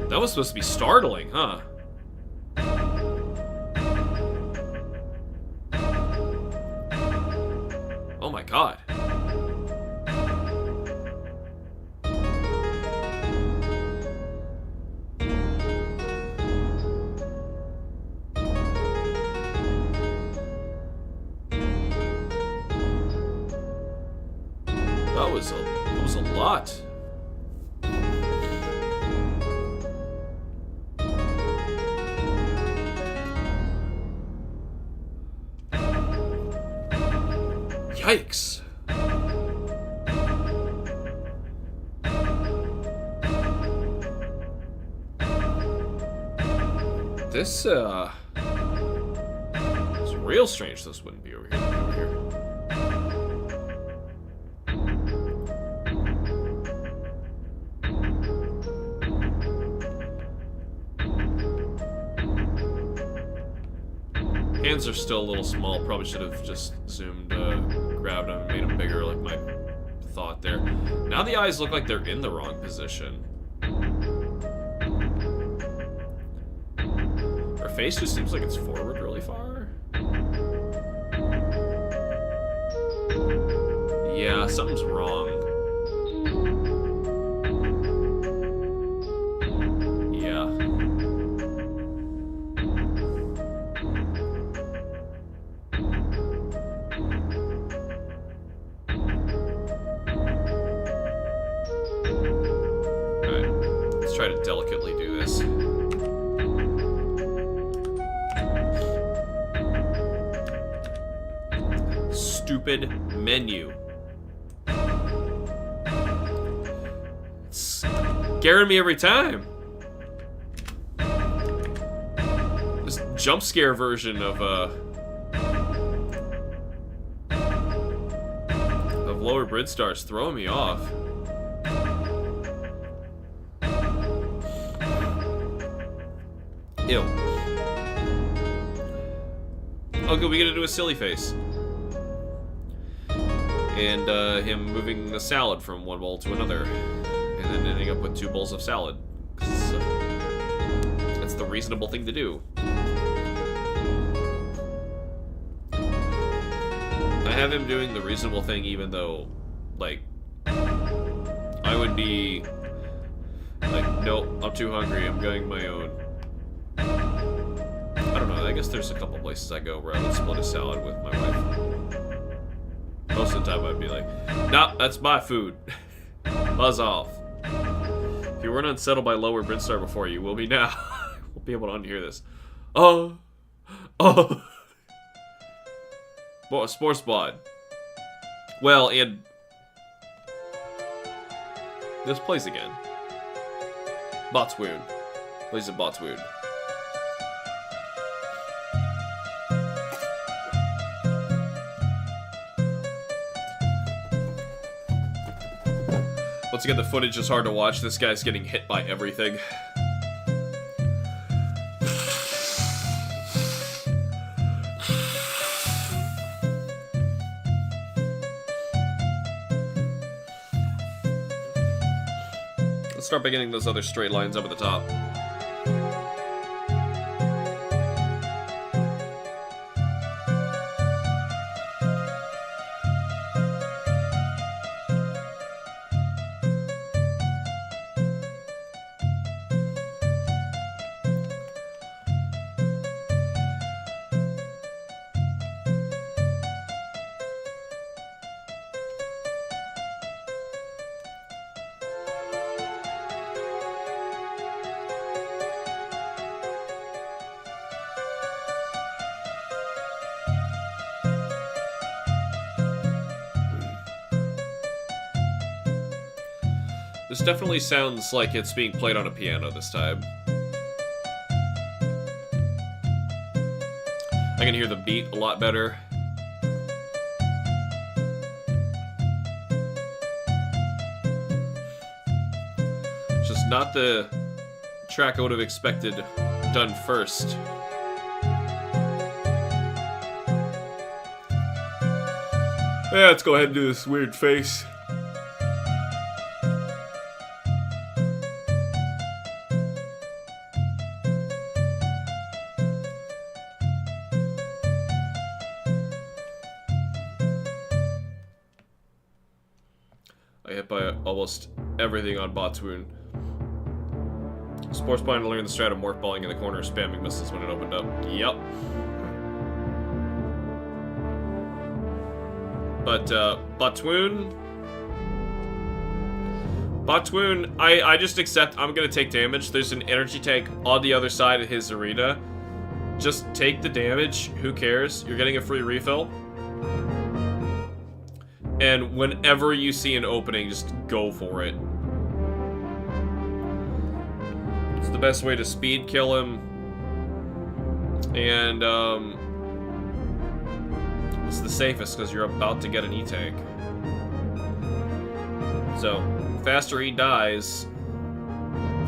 That was supposed to be startling, huh? Oh my god. That was a lot. Yikes. This, it's real strange this wouldn't be over here. Hands are still a little small. Probably should have just zoomed, grabbed them and made them bigger, like my thought there. Now the eyes look like they're in the wrong position. Her face just seems like it's forward really far. Yeah, something's wrong. Yeah. Alright, let's try to delicately do this. Stupid menu. It's scaring me every time. This jump scare version of Lower Bridstar's throwing me off. Ew. Oh, good, we get to do a silly face. And him moving the salad from one bowl to another, and then ending up with 2 bowls of salad. That's the reasonable thing to do. I have him doing the reasonable thing, even though, like, I would be like, nope, I'm too hungry, I'm going my own. I don't know, I guess there's a couple places I go where I would split a salad with my wife. Most of the time I'd be like, nah, that's my food. Buzz off. If you weren't unsettled by Lower Bridstar before, you will be now. We'll be able to unhear this. Oh. Sports Bod. Well, and this place again. Botswoon. Place at Botswoon. Once again, the footage is hard to watch. This guy's getting hit by everything. Let's start by getting those other straight lines up at the top. This definitely sounds like it's being played on a piano this time. I can hear the beat a lot better. It's just not the track I would have expected done first. Yeah, let's go ahead and do this weird face. I hit by almost everything on Botswoon. Sports Blind to learn the strat of morph balling in the corner, spamming missiles when it opened up. Yep. But, Botswoon, I just accept I'm gonna take damage. There's an energy tank on the other side of his arena. Just take the damage, who cares? You're getting a free refill. And whenever you see an opening, just go for it. It's the best way to speed kill him. And, it's the safest because you're about to get an E-tank. So, faster he dies,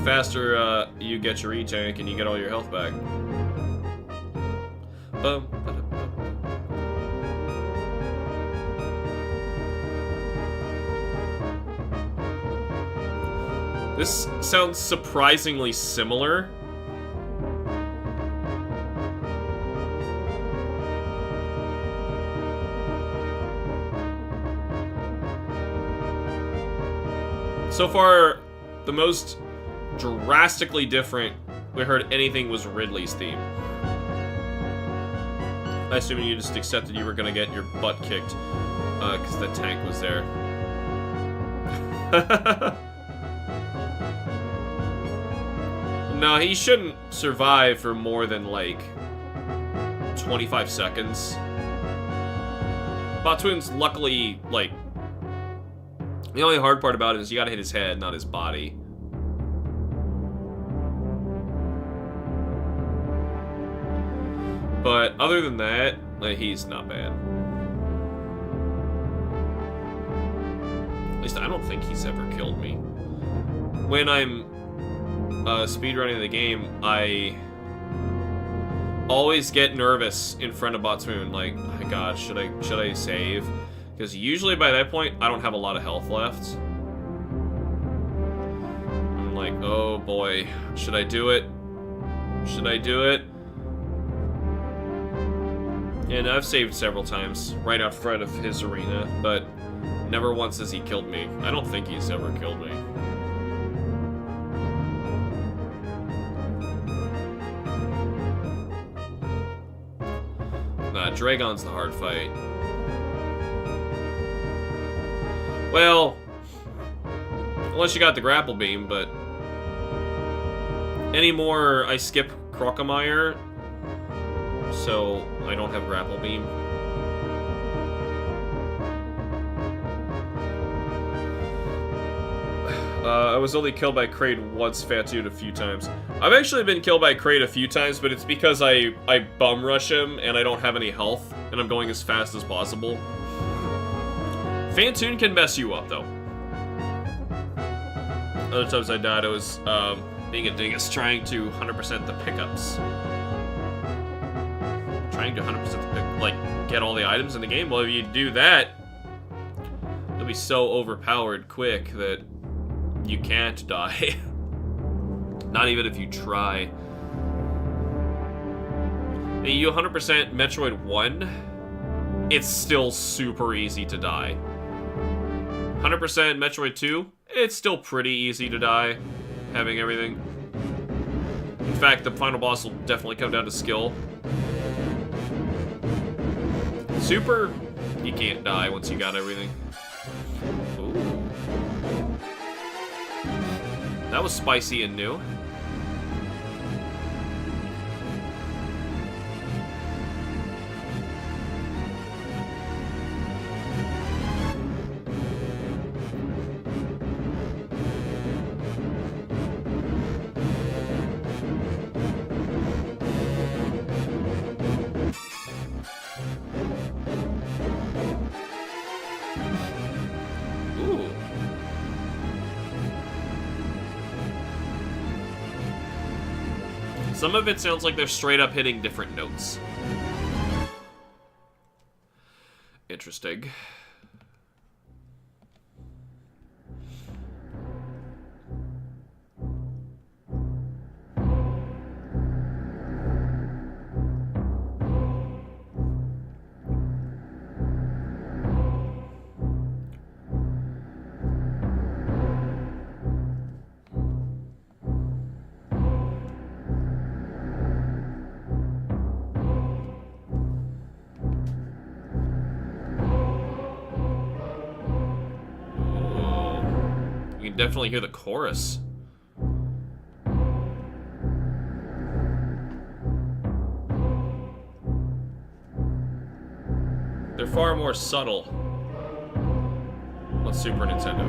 faster you get your E-tank and you get all your health back. This sounds surprisingly similar. So far, the most drastically different we heard anything was Ridley's theme. I assume you just accepted you were gonna get your butt kicked, because the tank was there. No, he shouldn't survive for more than, like, 25 seconds. Botswoon's luckily, like, the only hard part about it is you gotta hit his head, not his body. But other than that, like, he's not bad. At least I don't think he's ever killed me. When I'm speedrunning the game, I always get nervous in front of Botswoon. Like, oh my god, should I save? Because usually by that point, I don't have a lot of health left. I'm like, oh boy, should I do it? Should I do it? And I've saved several times right out front of his arena, but never once has he killed me. I don't think he's ever killed me. Nah, Dragon's the hard fight. Well, unless you got the grapple beam, but anymore I skip Crocomire, so I don't have grapple beam. I was only killed by Kraid once, Fatoon a few times. I've actually been killed by Kraid a few times, but it's because I bum rush him and I don't have any health, and I'm going as fast as possible. Fatoon can mess you up, though. Other times I died, I was being a dingus, trying to 100% the pickups. Trying to 100% get all the items in the game. Well, if you do that, you'll be so overpowered quick that you can't die. Not even if you try. Hey, you 100% Metroid 1, it's still super easy to die. 100% Metroid 2, it's still pretty easy to die, having everything. In fact, the final boss will definitely come down to skill. Super, you can't die once you got everything. Ooh. That was spicy and new. Some of it sounds like they're straight up hitting different notes. Interesting. Definitely hear the chorus. They're far more subtle on Super Nintendo.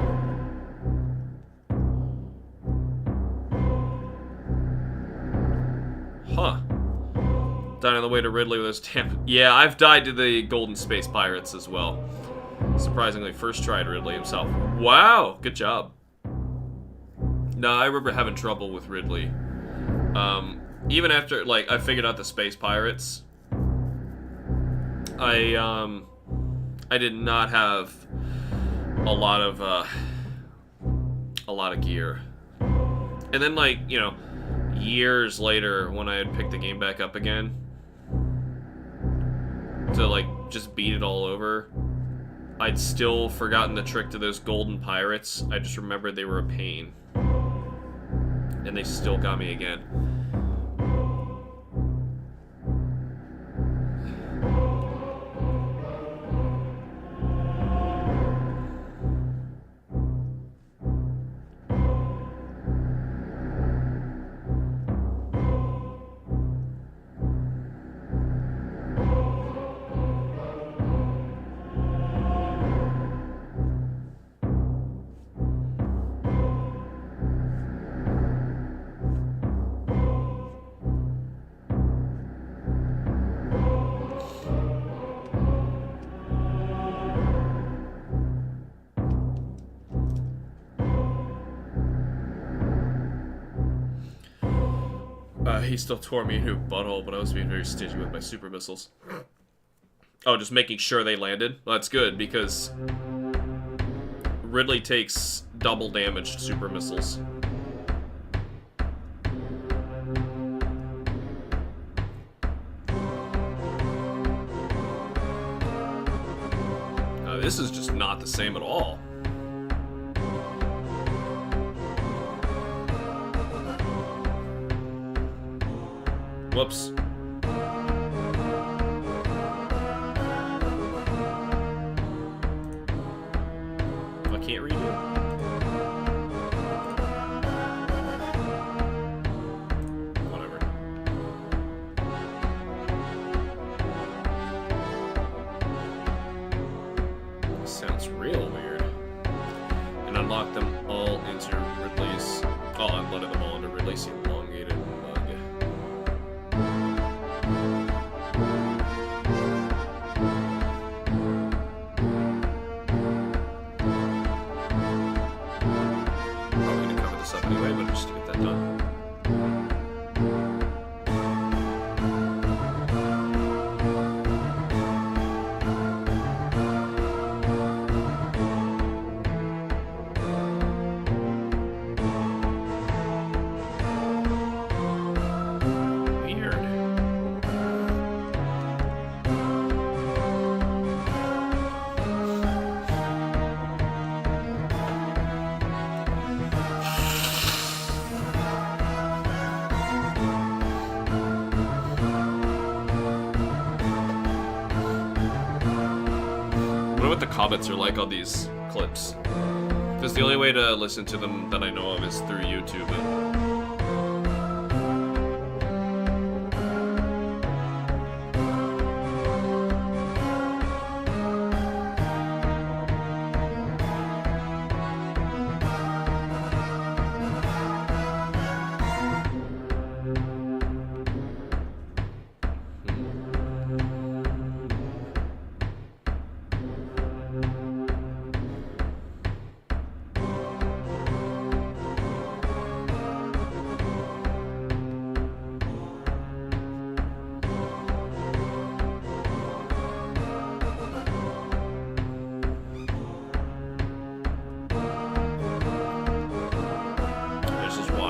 Huh. Died on the way to Ridley with his damn... Yeah, I've died to the Golden Space Pirates as well. Surprisingly, first tried Ridley himself. Wow, good job. No, I remember having trouble with Ridley. Even after, I figured out the Space Pirates, I did not have a lot of gear. And then, years later, when I had picked the game back up again, to, just beat it all over, I'd still forgotten the trick to those golden pirates. I just remembered they were a pain. And they still got me again. He still tore me into a butthole, but I was being very stingy with my super missiles. Oh, just making sure they landed? Well, that's good, because Ridley takes double damage to super missiles. This is just not the same at all. Whoops. I can't read it. Whatever. This sounds real weird. And unlock them all into wonder what the comments are like on these clips. Because the only way to listen to them that I know of is through YouTube.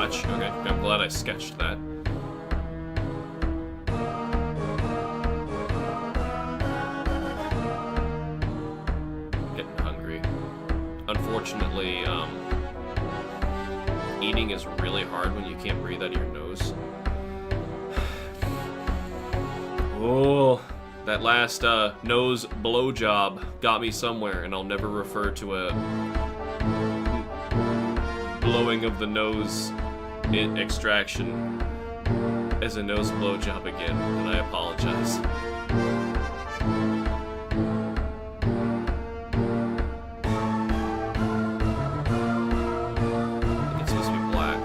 Okay, I'm glad I sketched that. Getting hungry. Unfortunately, eating is really hard when you can't breathe out of your nose. Oh, that last nose blowjob got me somewhere, and I'll never refer to a blowing of the nose extraction as a nose blowjob again, and I apologize. I think it's supposed to be black.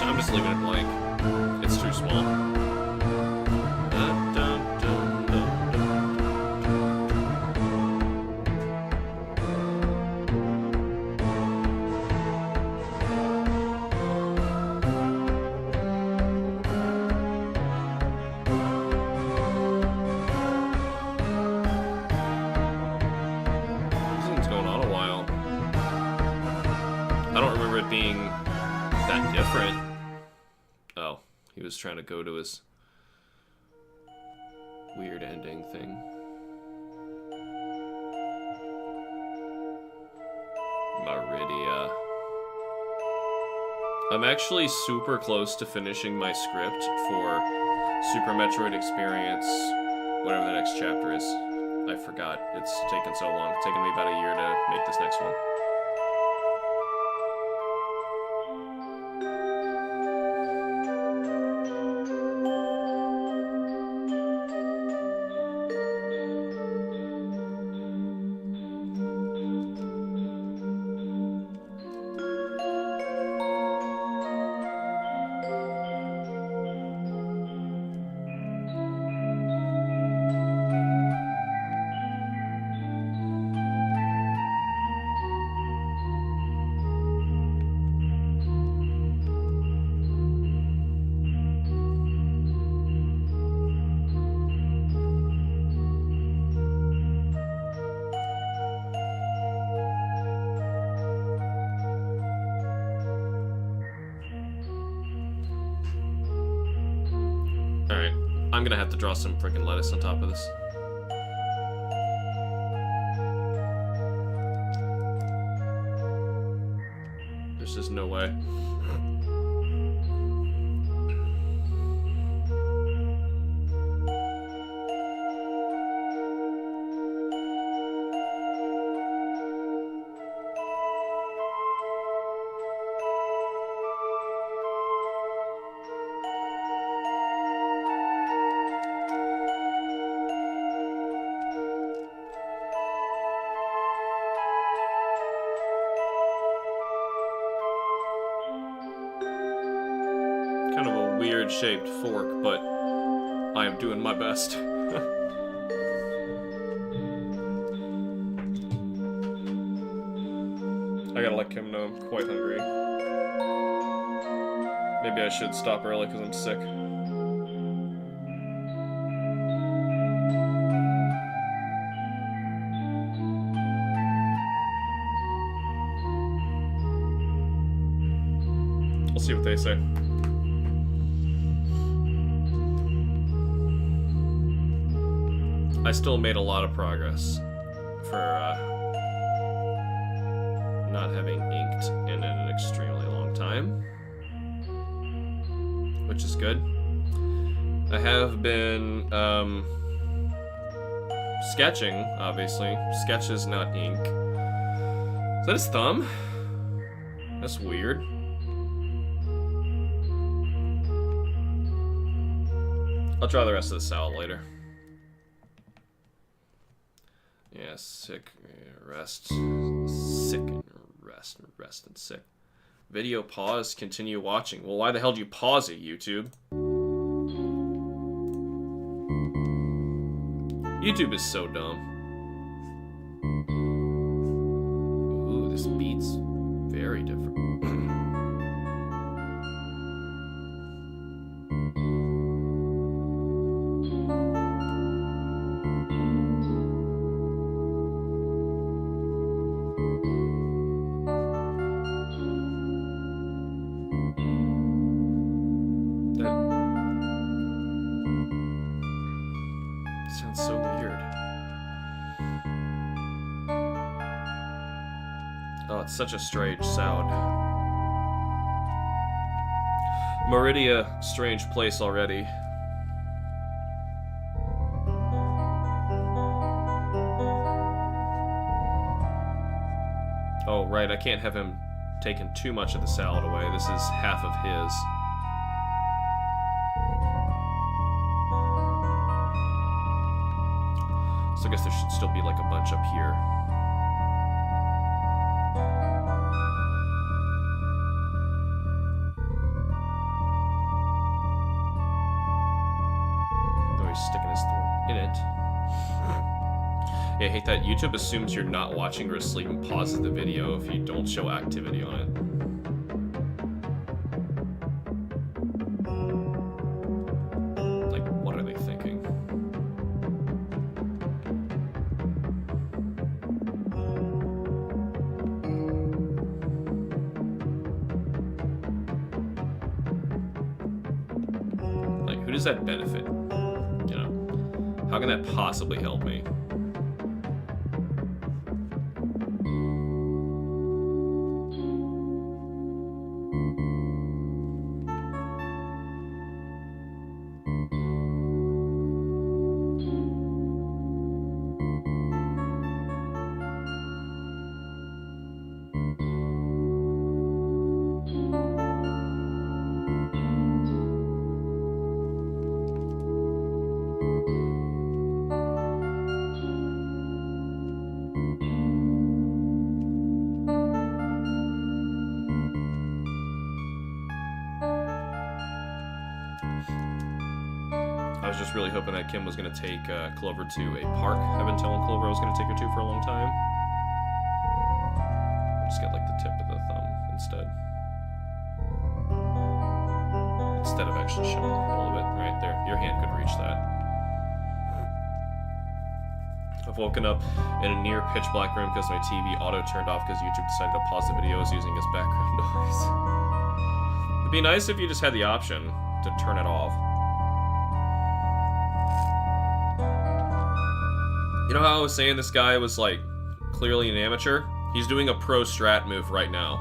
I'm just leaving it blank. It's too small. Dun, dun, dun, dun, This one's going on a while. I don't remember it being that different. Oh, he was trying to go to his weird ending thing. Meridia. I'm actually super close to finishing my script for Super Metroid Experience, whatever the next chapter is. I forgot. It's taken so long. It's taken me about a year to make this next one. Alright, I'm gonna have to draw some freaking lettuce on top of this. There's just no way. Kind of a weird shaped fork, but I am doing my best. I gotta let Kim know I'm quite hungry. Maybe I should stop early because I'm sick. We'll see what they say. I still made a lot of progress for not having inked in an extremely long time, which is good. I have been sketching, obviously. Sketch is not ink. Is that his thumb? That's weird. I'll try the rest of the salad later. Yeah, sick, rest, sick, and rest, and rest, and sick. Video pause, continue watching. Well, why the hell do you pause it, YouTube? YouTube is so dumb. Ooh, this beat's very different. Sounds so weird. Oh, it's such a strange sound. Meridia, strange place already. Oh, right, I can't have him taking too much of the salad away. This is half of his. So I guess there should still be like a bunch up here. Oh, he's sticking his thumb in it. Yeah, I hate that. YouTube assumes you're not watching or asleep and pauses the video if you don't show activity on it. Like, what are they thinking? Who does that benefit? You know, how can that possibly help me? I was just really hoping that Kim was going to take Clover to a park. I've been telling Clover I was going to take her to for a long time. I'll just get like the tip of the thumb instead. Instead of actually showing all of it. Right there. Your hand could reach that. I've woken up in a near pitch black room because my TV auto turned off because YouTube decided to pause the videos using as background noise. It'd be nice if you just had the option to turn it off. You know how I was saying this guy was, like, clearly an amateur? He's doing a pro strat move right now.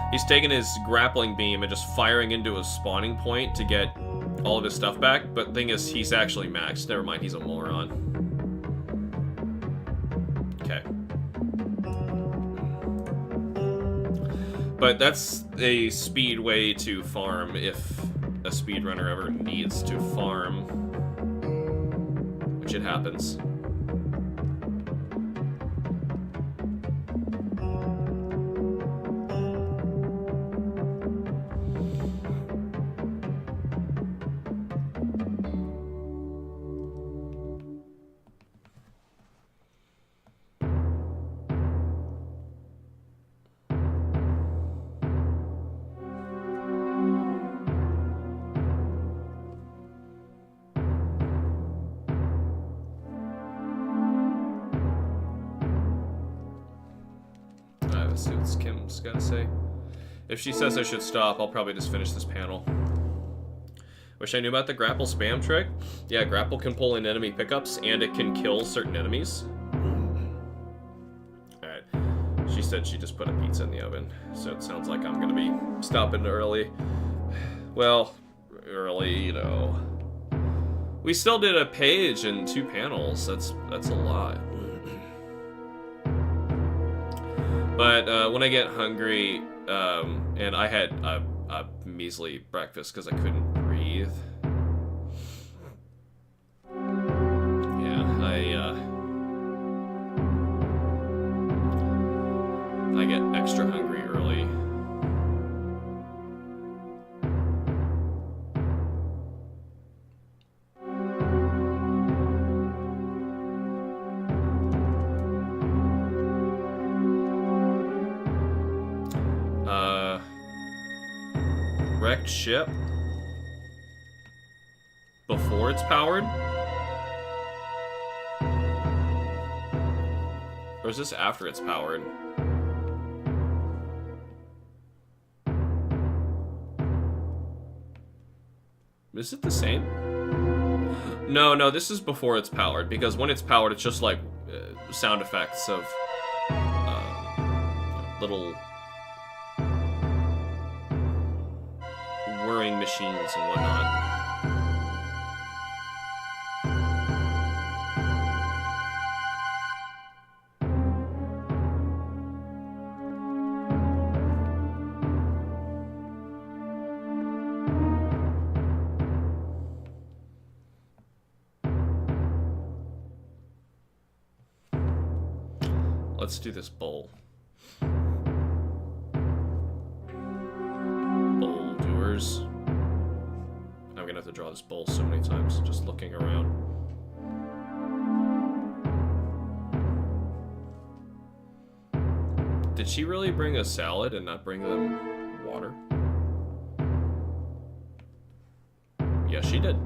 He's taking his grappling beam and just firing into a spawning point to get all of his stuff back, but the thing is, he's actually maxed. Never mind, he's a moron. Okay. But that's a speed way to farm if a speedrunner ever needs to farm. It happens. See what Kim's gotta say. If she says I should stop, I'll probably just finish this panel. Wish I knew about the grapple spam trick. Yeah, grapple can pull in enemy pickups, and it can kill certain enemies. Alright. She said she just put a pizza in the oven, so it sounds like I'm gonna be stopping early. Well, early, you know. We still did a page and 2 panels. That's a lot. But when I get hungry, and I had a measly breakfast because I couldn't breathe. Yeah, I get extra hungry early. Wrecked ship before it's powered? Or is this after it's powered? Is it the same? No, this is before it's powered, because when it's powered, it's just like sound effects of little whirring machines and whatnot. Let's do this bowl. Bowl doers. I'm gonna have to draw this bowl so many times, just looking around. Did she really bring a salad and not bring them water? Yeah, she did.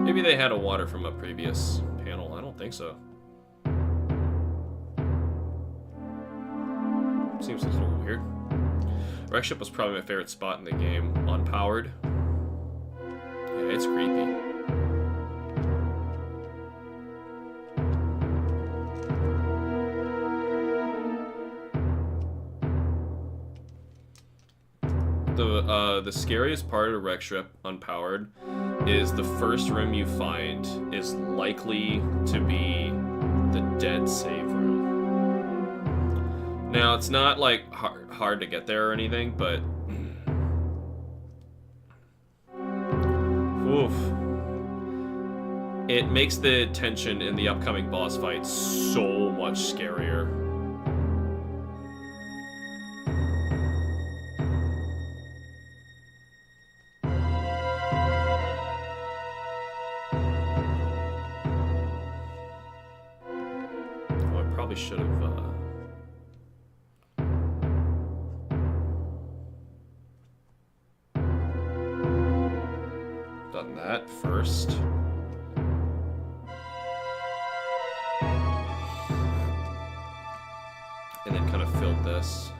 Maybe they had a water from a previous panel. I don't think so. Seems a little weird. Wreck ship was probably my favorite spot in the game, unpowered. Yeah, it's creepy. The scariest part of Wreck ship unpowered is the first room you find is likely to be the dead save room. Now, it's not, like, hard to get there or anything, but... Oof. It makes the tension in the upcoming boss fight so much scarier. Oh, I probably should have, done that first. And then kind of filled this.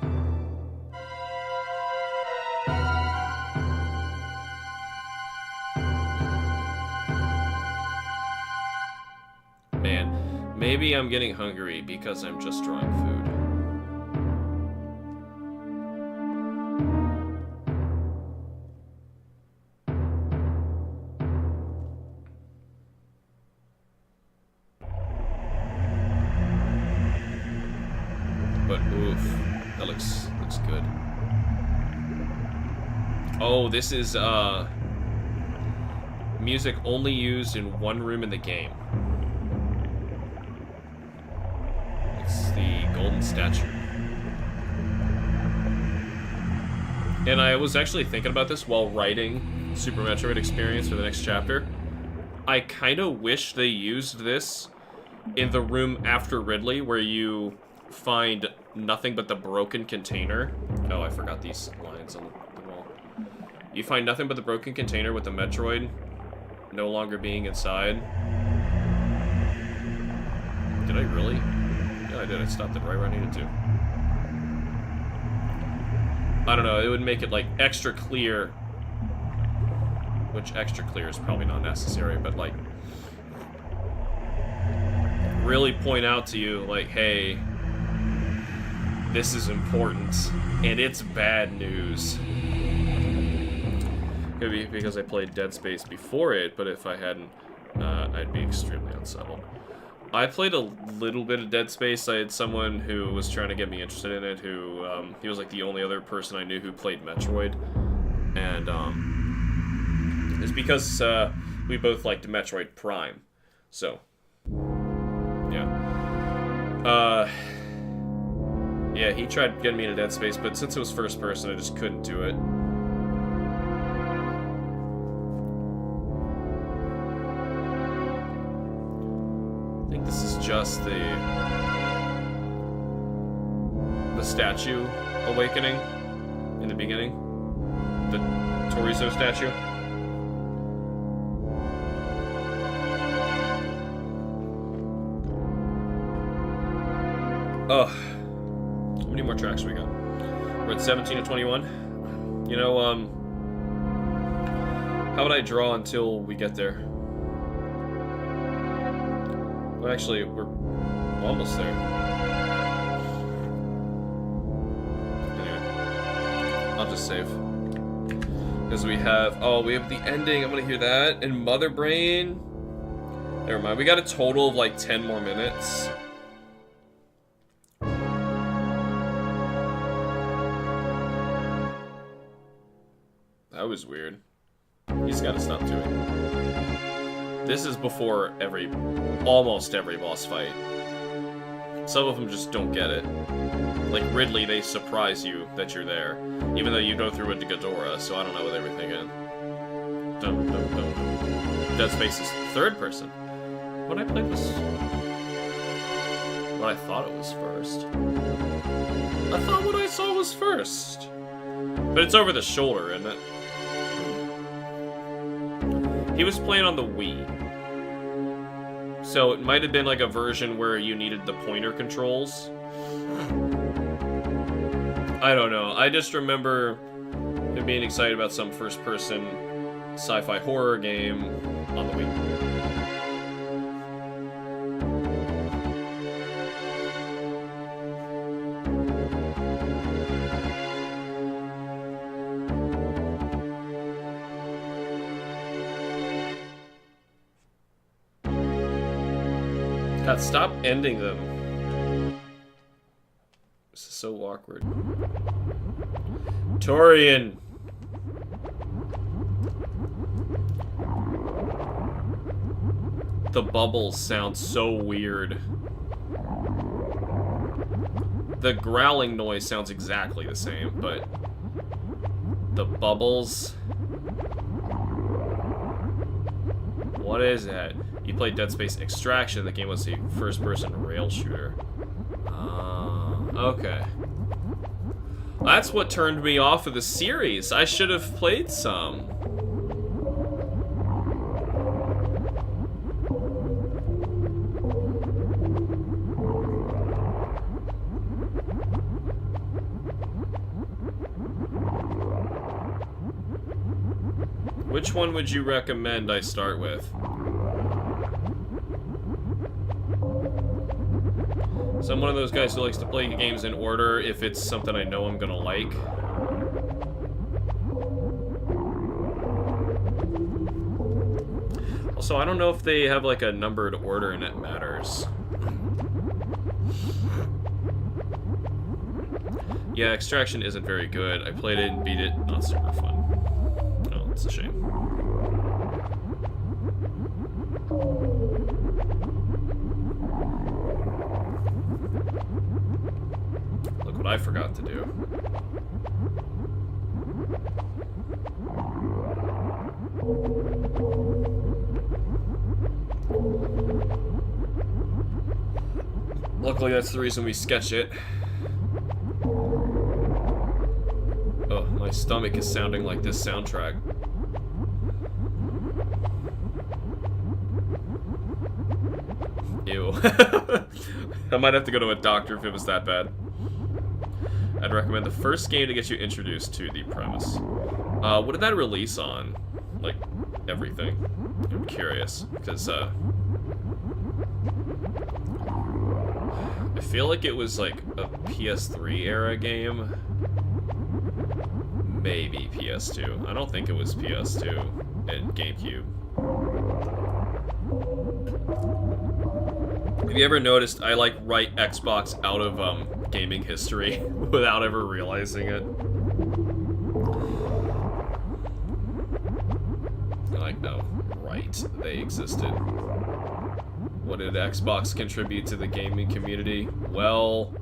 Man, maybe I'm getting hungry because I'm just drawing food. But oof, that looks good. Oh, this is music only used in one room in the game. It's the golden statue. And I was actually thinking about this while writing Super Metroid Experience for the next chapter. I kind of wish they used this in the room after Ridley, where you find nothing but the broken container. Oh, I forgot these lines on the wall. You find nothing but the broken container with the Metroid no longer being inside. Did I really? Yeah, I did. I stopped it right where I needed to. I don't know, it would make it like extra clear, which extra clear is probably not necessary, but like really point out to you like, hey, this is important and it's bad news. Could be because I played Dead Space before it, but if I hadn't, I'd be extremely unsettled. I played a little bit of Dead Space. I had someone who was trying to get me interested in it, who, he was like the only other person I knew who played Metroid. And, it's because, we both liked Metroid Prime. So, yeah. Yeah, he tried getting me into Dead Space, but since it was first person, I just couldn't do it. I think this is just the statue awakening in the beginning. The Torizo statue. Oh, how many more tracks we got? We're at 17 to 21. You know, how would I draw until we get there? Well, actually, we're almost there. Anyway, I'll just save. Because we have the ending. I'm gonna hear that. And Mother Brain. Never mind. We got a total of like 10 more minutes. That was weird. He's gotta stop doing it. This is before almost every boss fight. Some of them just don't get it. Like Ridley, they surprise you that you're there, even though you go through it to Ghidorah, so I don't know what they were thinking. Dum, dum, dum, dum. Dead Space is third person. What I played was... what I thought it was first. I thought what I saw was first. But it's over the shoulder, isn't it? He was playing on the Wii. So it might have been like a version where you needed the pointer controls. I don't know. I just remember him being excited about some first-person sci-fi horror game on the Wii. God, stop ending them. This is so awkward. Torian! The bubbles sound so weird. The growling noise sounds exactly the same, but the bubbles... What is that? You played Dead Space Extraction. The game was a first-person rail shooter. Okay. That's what turned me off of the series. I should have played some. Which one would you recommend I start with? So I'm one of those guys who likes to play games in order if it's something I know I'm gonna like. Also, I don't know if they have like a numbered order and it matters. Yeah, Extraction isn't very good. I played it and beat it. Not super fun. Oh, it's a shame. Look what I forgot to do. Luckily, that's the reason we sketch it. Oh, my stomach is sounding like this soundtrack. Ew. I might have to go to a doctor if it was that bad. I'd recommend the first game to get you introduced to the premise. What did that release on? Like, everything. I'm curious, because, I feel like it was, like, a PS3 era game. Maybe PS2. I don't think it was PS2 and GameCube. Have you ever noticed I, like, write Xbox out of, gaming history without ever realizing it? Like, oh, right, they existed. What did Xbox contribute to the gaming community? Well,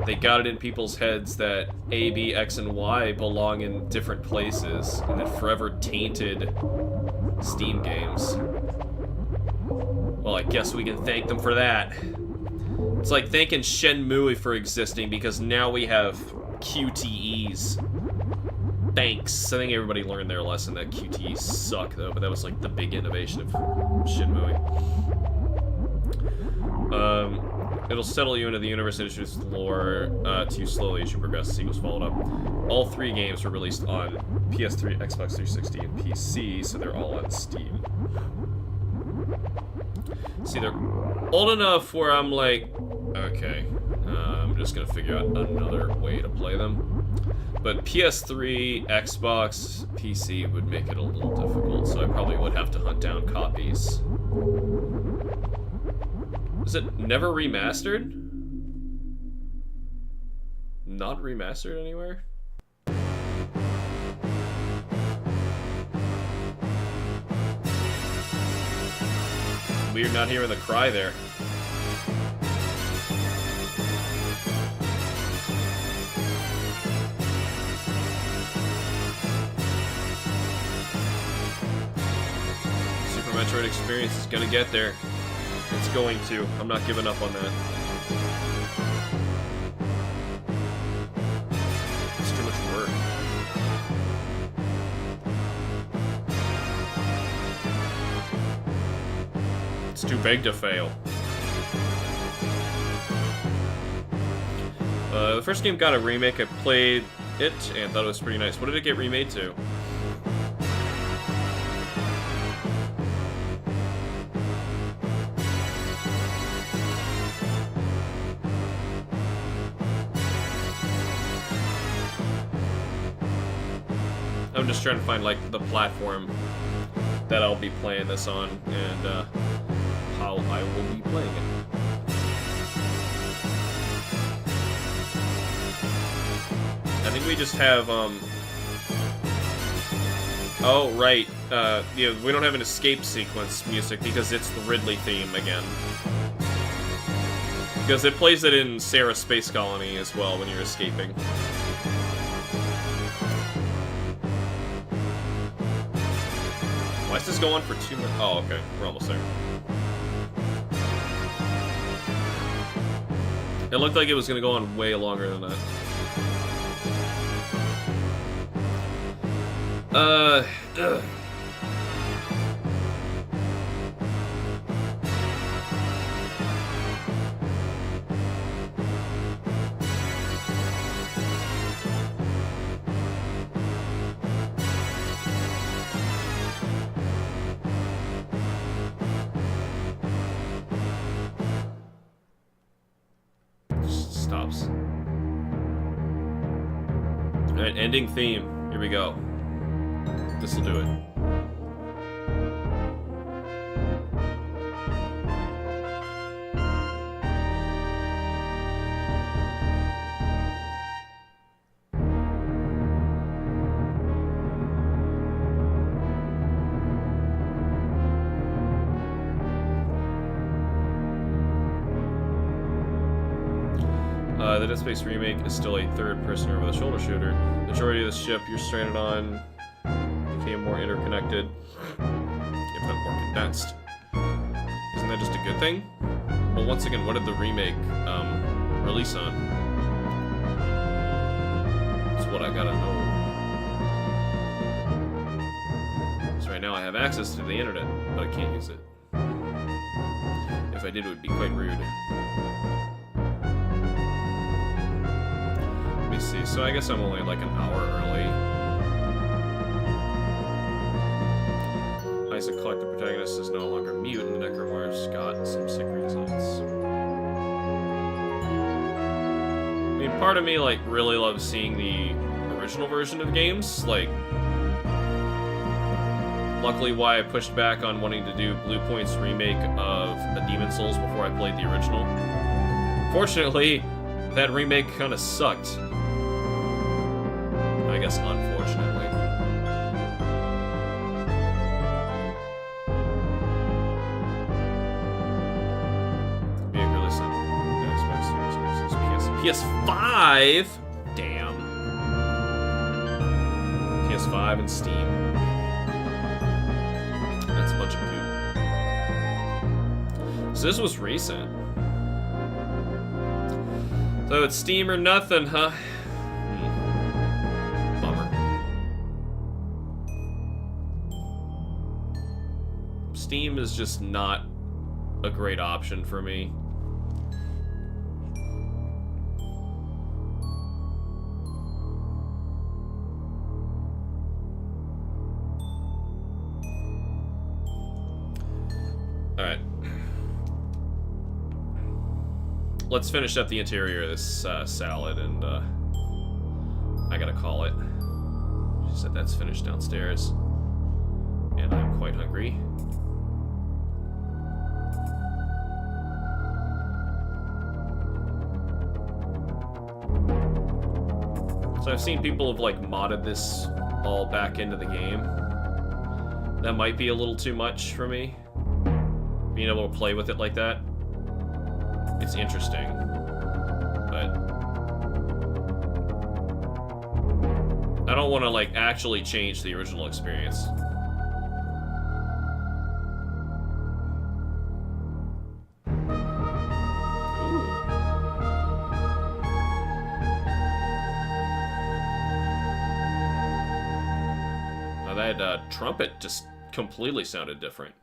they got it in people's heads that A, B, X, and Y belong in different places, and it forever tainted Steam games. Well, I guess we can thank them for that. It's like thanking Shenmue for existing, because now we have QTEs. Thanks. I think everybody learned their lesson that QTEs suck, though, but that was like the big innovation of Shenmue. It'll settle you into the universe and introduce the lore to you slowly as you progress. The sequels followed up. All 3 games were released on PS3, Xbox 360, and PC, so they're all on Steam. See, they're old enough where I'm like, okay, I'm just gonna figure out another way to play them. But PS3, Xbox, PC would make it a little difficult, so I probably would have to hunt down copies. Is it never remastered? Not remastered anywhere? Weird not hearing the cry there. Super Metroid experience is gonna get there. It's going to. I'm not giving up on that. It's too much work. It's too big to fail. The first game got a remake. I played it and thought it was pretty nice. What did it get remade to? I'm just trying to find, like, the platform that I'll be playing this on, and, how I will be playing it. I think we just have, oh, right, yeah, we don't have an escape sequence music because it's the Ridley theme again. Because it plays it in Sarah Space Colony as well when you're escaping. Why does this go on for 2 minutes? Oh, okay. We're almost there. It looked like it was going to go on way longer than that. Ugh. Stops. Alright, ending theme. Here we go. This'll do it. The Dead Space remake is still a third-person over-the-shoulder shooter. The majority of the ship you're stranded on became more interconnected, if not more condensed. Isn't that just a good thing? Well, once again, what did the remake release on? That's what I gotta know. So right now I have access to the internet, but I can't use it. If I did, it would be quite rude. see. So I guess I'm only like an hour early. Isaac Clarke, the protagonist, is no longer mute, and the Necromore's got some sick results. I mean, part of me, like, really loves seeing the original version of games. Like, luckily why I pushed back on wanting to do Blue Point's remake of a Demon's Souls before I played the original. Fortunately, that remake kind of sucked. I guess unfortunately. PS5? Damn. PS5 and Steam. That's a bunch of poop. So this was recent. So it's Steam or nothing, huh? Bummer. Steam is just not a great option for me. Let's finish up the interior of this salad, and I gotta call it. She said that's finished downstairs, and I'm quite hungry. So I've seen people have like modded this all back into the game. That might be a little too much for me, being able to play with it like that. It's interesting, but I don't want to like actually change the original experience. Ooh. Now that trumpet just completely sounded different.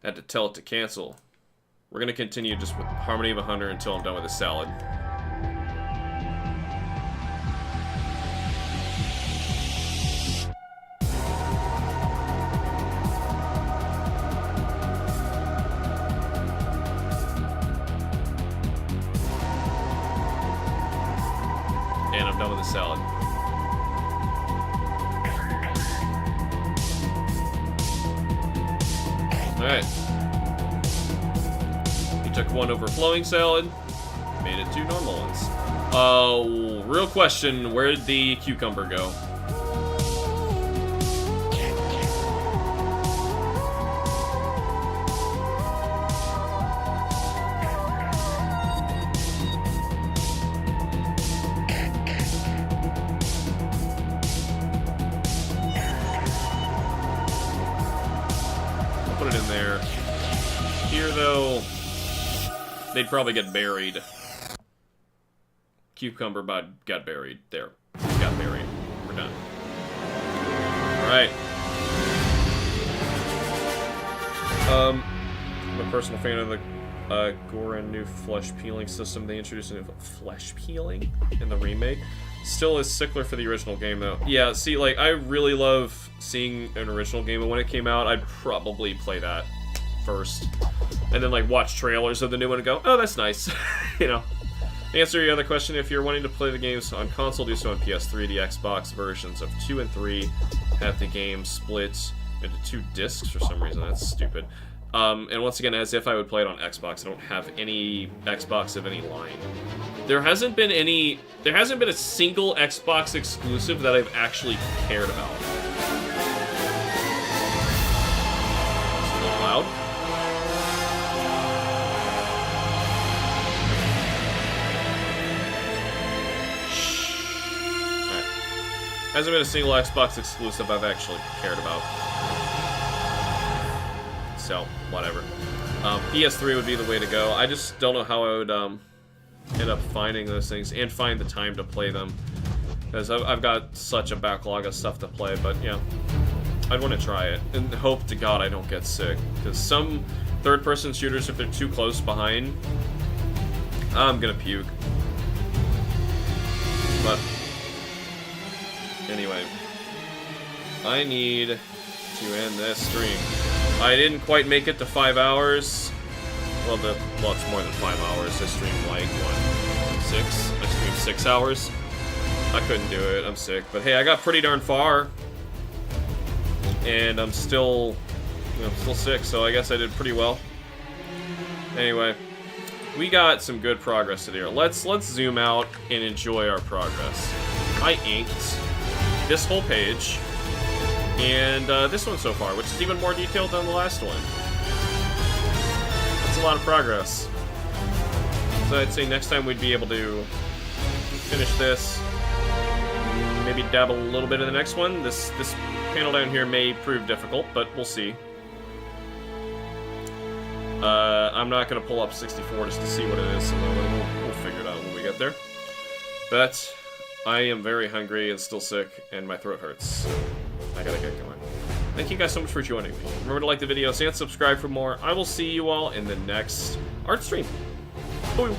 Had to tell it to cancel. We're gonna continue just with Harmony of a Hunter until I'm done with the salad. And I'm done with the salad. Alright. He took one overflowing salad, made it two normal ones. Real question, where did the cucumber go? They'd probably get buried. Cucumber bud got buried. There. Got buried. We're done. Alright. I'm a personal fan of the Goran new flesh peeling system they introduced. In flesh peeling in the remake. Still is stickler for the original game though. Yeah, see, like, I really love seeing an original game, and when it came out, I'd probably play that first. And then, like, watch trailers of the new one and go, oh, that's nice. You know. To answer your other question, if you're wanting to play the games on console, do so on PS3. The Xbox versions of 2 and 3 have the game split into 2 discs for some reason. That's stupid. And once again, as if I would play it on Xbox, I don't have any Xbox of any line. There hasn't been a single Xbox exclusive that I've actually cared about. It's a little loud. Hasn't been a single Xbox exclusive I've actually cared about. So, whatever. PS3 would be the way to go. I just don't know how I would end up finding those things and find the time to play them. Because I've got such a backlog of stuff to play, but yeah. I'd want to try it. And hope to God I don't get sick. Because some third-person shooters, if they're too close behind, I'm gonna puke. But anyway, I need to end this stream. I didn't quite make it to 5 hours. Well, it's more than 5 hours. I streamed like, what, 6? I streamed 6 hours. I couldn't do it. I'm sick. But hey, I got pretty darn far. And I'm still, still sick, so I guess I did pretty well. Anyway, we got some good progress today. Let's zoom out and enjoy our progress. I inked this whole page. And this one so far, which is even more detailed than the last one. That's a lot of progress. So I'd say next time we'd be able to finish this. Maybe dabble a little bit in the next one. This panel down here may prove difficult, but we'll see. I'm not going to pull up 64 just to see what it is, so we'll figure it out when we get there. But I am very hungry and still sick, and my throat hurts. So I gotta get going. Thank you guys so much for joining me. Remember to like the videos and subscribe for more. I will see you all in the next art stream. Bye.